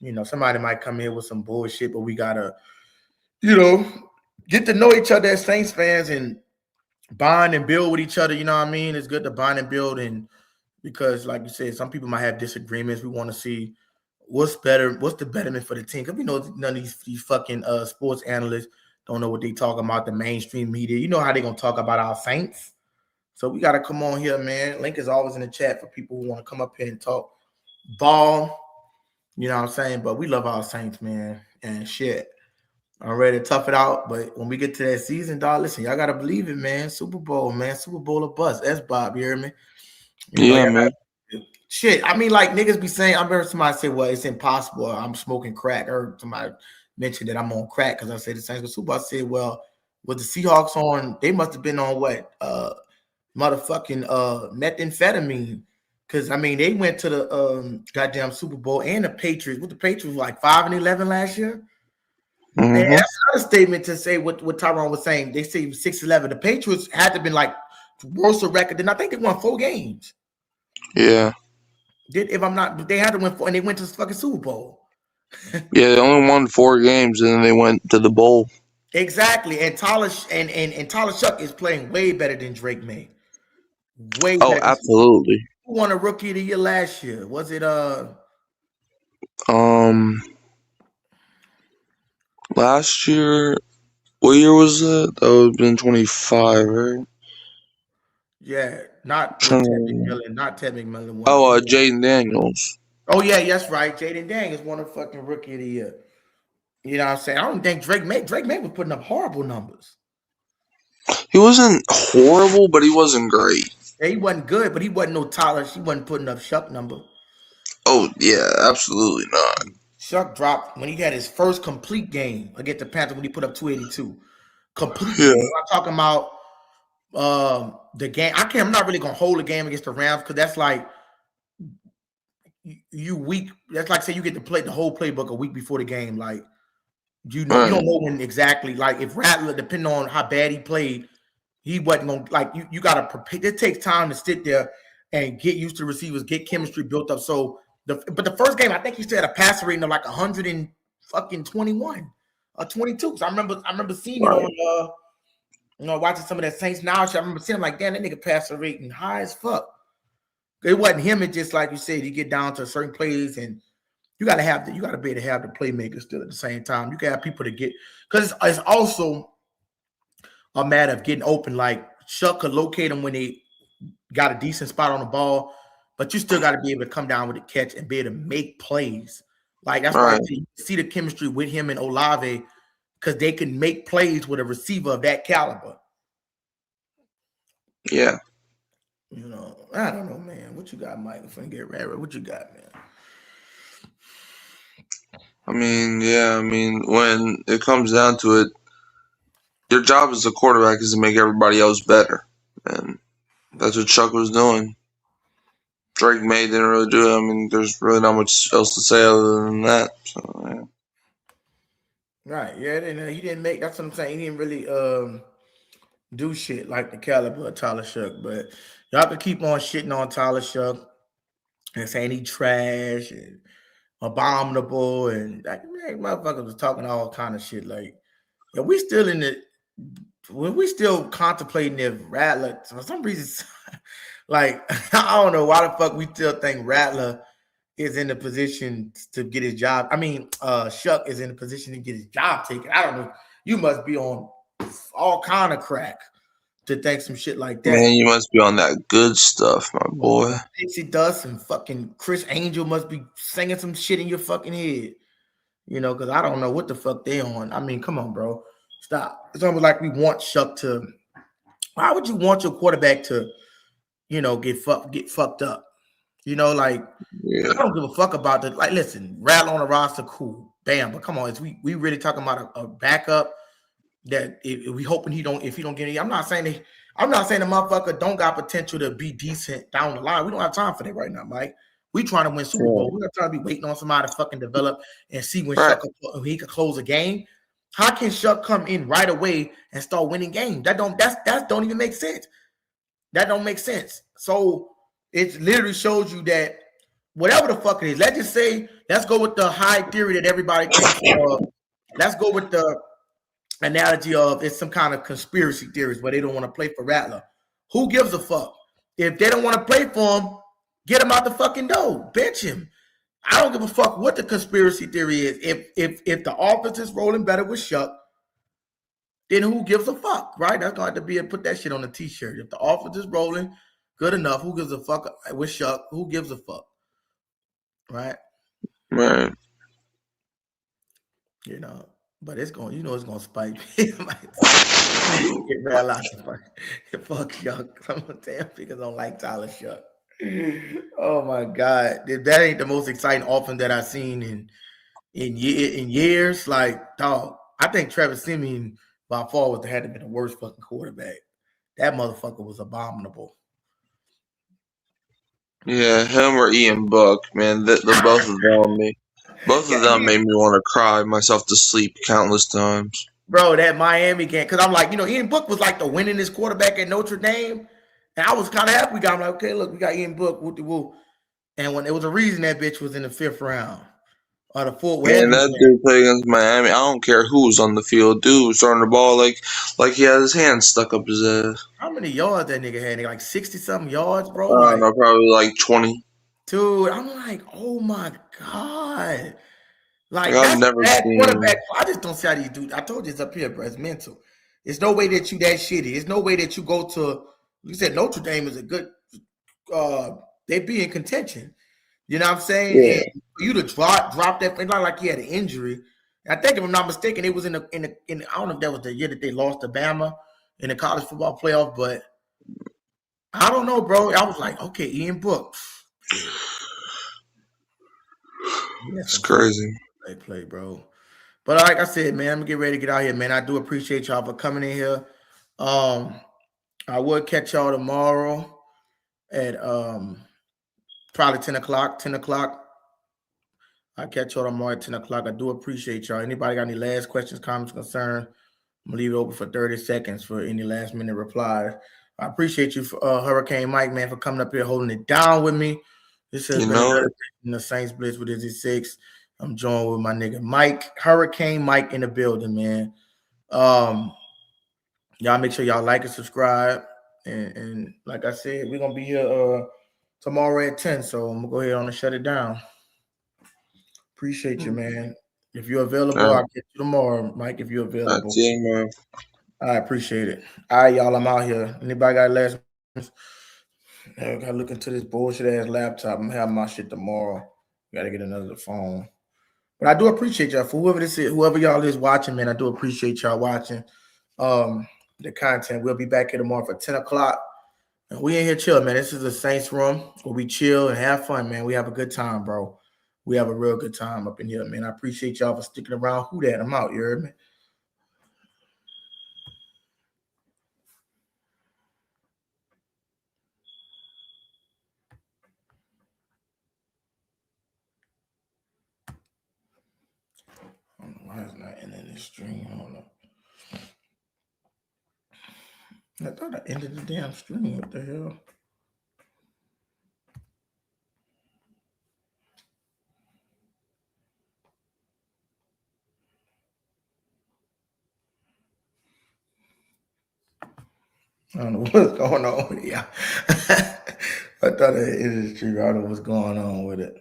Speaker 1: You know, somebody might come here with some bullshit, but we gotta, you know, get to know each other as Saints fans and bond and build with each other. You know what I mean? It's good to bond and build, and because, like you said, some people might have disagreements. We want to see what's better, what's the betterment for the team. Because we know none of these fucking sports analysts don't know what they talking about. The mainstream media, you know how they gonna talk about our Saints. So we gotta come on here, man. Link is always in the chat for people who want to come up here and talk ball. You know what I'm saying? But we love our Saints, man. And shit, I'm ready to tough it out. But when we get to that season, dog, listen, y'all gotta believe it, man. Super Bowl, man. Super Bowl or bust. That's Bob. You hear me? You know,
Speaker 2: Yeah, man.
Speaker 1: Shit. I mean, like niggas be saying, I remember somebody say, well, it's impossible. I'm smoking crack. Or somebody mentioned that I'm on crack because I said the Saints with Super Bowl. I said, well, with the Seahawks on, they must have been on what? Motherfucking methamphetamine. Because I mean, they went to the goddamn Super Bowl and the Patriots. With the Patriots like 5-11 last year.
Speaker 2: Mm-hmm.
Speaker 1: And that's another statement to say what Tyron was saying. They say 6-11. The Patriots had to have been like worse a record than I think they won 4 games.
Speaker 2: Yeah.
Speaker 1: If I'm not, they had to win 4, and they went to the fucking Super Bowl.
Speaker 2: Yeah, they only won 4 games, and then they went to the bowl.
Speaker 1: Exactly, and Tyler and Tyler Shough is playing way better than Drake May. Way
Speaker 2: Oh,
Speaker 1: better.
Speaker 2: absolutely.
Speaker 1: Who won a Rookie of the Year last year? Was it
Speaker 2: last year? What year was that? That would have been 25, right?
Speaker 1: Yeah, not with Ted McMillan. Not Ted McMillan.
Speaker 2: Oh, Jaden Daniels.
Speaker 1: Oh yeah, that's right. Jaden Daniels won a fucking Rookie of the Year. You know what I'm saying? I don't think Drake May was putting up horrible numbers.
Speaker 2: He wasn't horrible, but he wasn't great.
Speaker 1: Yeah, he wasn't good, but he wasn't no Tyler. He wasn't putting up Shough number.
Speaker 2: Oh yeah, absolutely not.
Speaker 1: Shough dropped when he had his first complete game against the Panthers when he put up 282. Complete
Speaker 2: Yeah.
Speaker 1: game. I'm talking about the game. I'm not really gonna hold the game against the Rams because that's like you week. That's like say you get to play the whole playbook a week before the game. Like you know,
Speaker 2: Right.
Speaker 1: you don't know when exactly. Like if Rattler, depending on how bad he played, he wasn't gonna like you gotta prepare. It takes time to sit there and get used to receivers, get chemistry built up. So but the first game, I think he still had a passer rating of like 121 or 22. So I remember seeing it on watching some of that Saints Now shit. I remember seeing him like, damn, that nigga passer rating high as fuck. It wasn't him, it just like you said, you get down to certain plays and you gotta be able to have the playmakers still at the same time. You gotta have people to get because it's also a matter of getting open. Like Shough could locate them when they got a decent spot on the ball, but you still got to be able to come down with a catch and be able to make plays. Like that's why you see the chemistry with him and Olave because they can make plays with a receiver of that caliber.
Speaker 2: Yeah.
Speaker 1: You know, I don't know, man. What you got, Mike? If I get ready, what you got, man?
Speaker 2: I mean, when it comes down to it, your job as a quarterback is to make everybody else better. And that's what Shough was doing. Drake May didn't really do it. I mean, there's really not much else to say other than that. So, yeah.
Speaker 1: Right. Yeah, he didn't make, that's what I'm saying. He didn't really do shit like the caliber of Tyler Shough. But y'all can keep on shitting on Tyler Shough and saying he trash and abominable and like man, motherfuckers was talking all kind of shit. Like, yeah, we still contemplating if Rattler for some reason, like I don't know why the fuck we still think Rattler is in the position to get his job. I mean, Shough is in the position to get his job taken. I don't know. You must be on all kind of crack to think some shit like that.
Speaker 2: Man, you must be on that good stuff, my boy.
Speaker 1: Pixie Dust and fucking Chris Angel must be singing some shit in your fucking head. You know, because I don't know what the fuck they on. I mean, come on, bro. Stop. It's almost like we want Shough to. Why would you want your quarterback to, you know, get fucked up? You know, like I don't give a fuck about that. Like, listen, Rattler on the roster, cool, bam. But come on, we really talking about a backup that if we hoping if he don't get any. I'm not saying the motherfucker don't got potential to be decent down the line. We don't have time for that right now, Mike. We trying to win Super Bowl. We're not trying to be waiting on somebody to fucking develop and see when he could close a game. How can Shough come in right away and start winning games? That don't even make sense. That don't make sense. So It literally shows you that whatever the fuck it is, let's just say, let's go with the high theory that everybody thinks of. Let's go with the analogy of it's some kind of conspiracy theories where they don't want to play for Rattler. Who gives a fuck? If they don't want to play for him, get him out the fucking door. Bench him. I don't give a fuck what the conspiracy theory is. If the offense is rolling better with Shough, then who gives a fuck, right? That's going to have to be put that shit on a t-shirt. If the offense is rolling good enough, who gives a fuck with Shough? Who gives a fuck, right?
Speaker 2: Right.
Speaker 1: You know, but it's going, it's going to spike. Get real out fuck Shough. Some damn niggas don't like Tyler Shough. Oh my God, that ain't the most exciting offense that I've seen in years. Like, dog, I think Travis Simeon by far had to be the worst fucking quarterback. That motherfucker was abominable.
Speaker 2: Yeah, him or Ian Book, man. The both of them both of them made me want to cry myself to sleep countless times.
Speaker 1: Bro, that Miami game, because I'm like, Ian Book was like the winningest quarterback at Notre Dame. And I was kind of happy. I'm like, okay, look, we got Ian Book. Woo. And when there was a reason that bitch was in the 5th round or the 4th.
Speaker 2: Man, that dude played against Miami. I don't care who was on the field. Dude was throwing the ball like he had his hand stuck up his ass.
Speaker 1: How many yards that nigga had? Like 60-something yards, bro?
Speaker 2: I don't know, probably like 20.
Speaker 1: Dude, I'm like, oh my God. Like,
Speaker 2: I've
Speaker 1: that's
Speaker 2: never
Speaker 1: bad
Speaker 2: seen.
Speaker 1: quarterback. I just don't see how these dudes. I told you it's up here, bro. It's mental. There's no way that you that shitty. There's no way that you go to, you said Notre Dame is a good, they be in contention. You know what I'm saying?
Speaker 2: Yeah.
Speaker 1: And for you to drop that, it's not like he had an injury. I think if I'm not mistaken, it was in I don't know if that was the year that they lost to Bama in the college football playoff, but I don't know, bro. I was like, okay, Ian Book.
Speaker 2: It's crazy.
Speaker 1: They play, bro. But like I said, man, I'm gonna get ready to get out here, man. I do appreciate y'all for coming in here. I will catch y'all tomorrow at probably 10 o'clock. 10 o'clock. I'll catch y'all tomorrow at 10 o'clock. I do appreciate y'all. Anybody got any last questions, comments, concerns? I'm gonna leave it open for 30 seconds for any last minute replies. I appreciate you, Hurricane Mike, man, for coming up here holding it down with me. This has been the Saints Blitz with Izzy 6. I'm joined with my nigga Mike, Hurricane Mike in the building, man. Y'all make sure y'all like and subscribe. And like I said, we're gonna be here tomorrow at 10. So I'm gonna go ahead on and shut it down. Appreciate you, man. If you're available, I'll get you tomorrow, Mike. If you're available.
Speaker 2: That's it, man.
Speaker 1: I appreciate it. All right, y'all. I'm out here. Anybody got last? I gotta look into this bullshit ass laptop. I'm having my shit tomorrow. Gotta get another phone. But I do appreciate y'all for whoever this is, whoever y'all is watching, man. I do appreciate y'all watching the content. We'll be back here tomorrow for 10 o'clock. And we in here chill, man. This is the Saints room where we chill and have fun, man. We have a good time, bro. We have a real good time up in here, man. I appreciate y'all for sticking around. Who that? I'm out, you heard me? I don't know why it's not ending this stream. I don't know. I thought I ended the damn stream. What the hell? I don't know what's going on with it. Yeah. I thought it ended the stream. I don't know what's going on with it.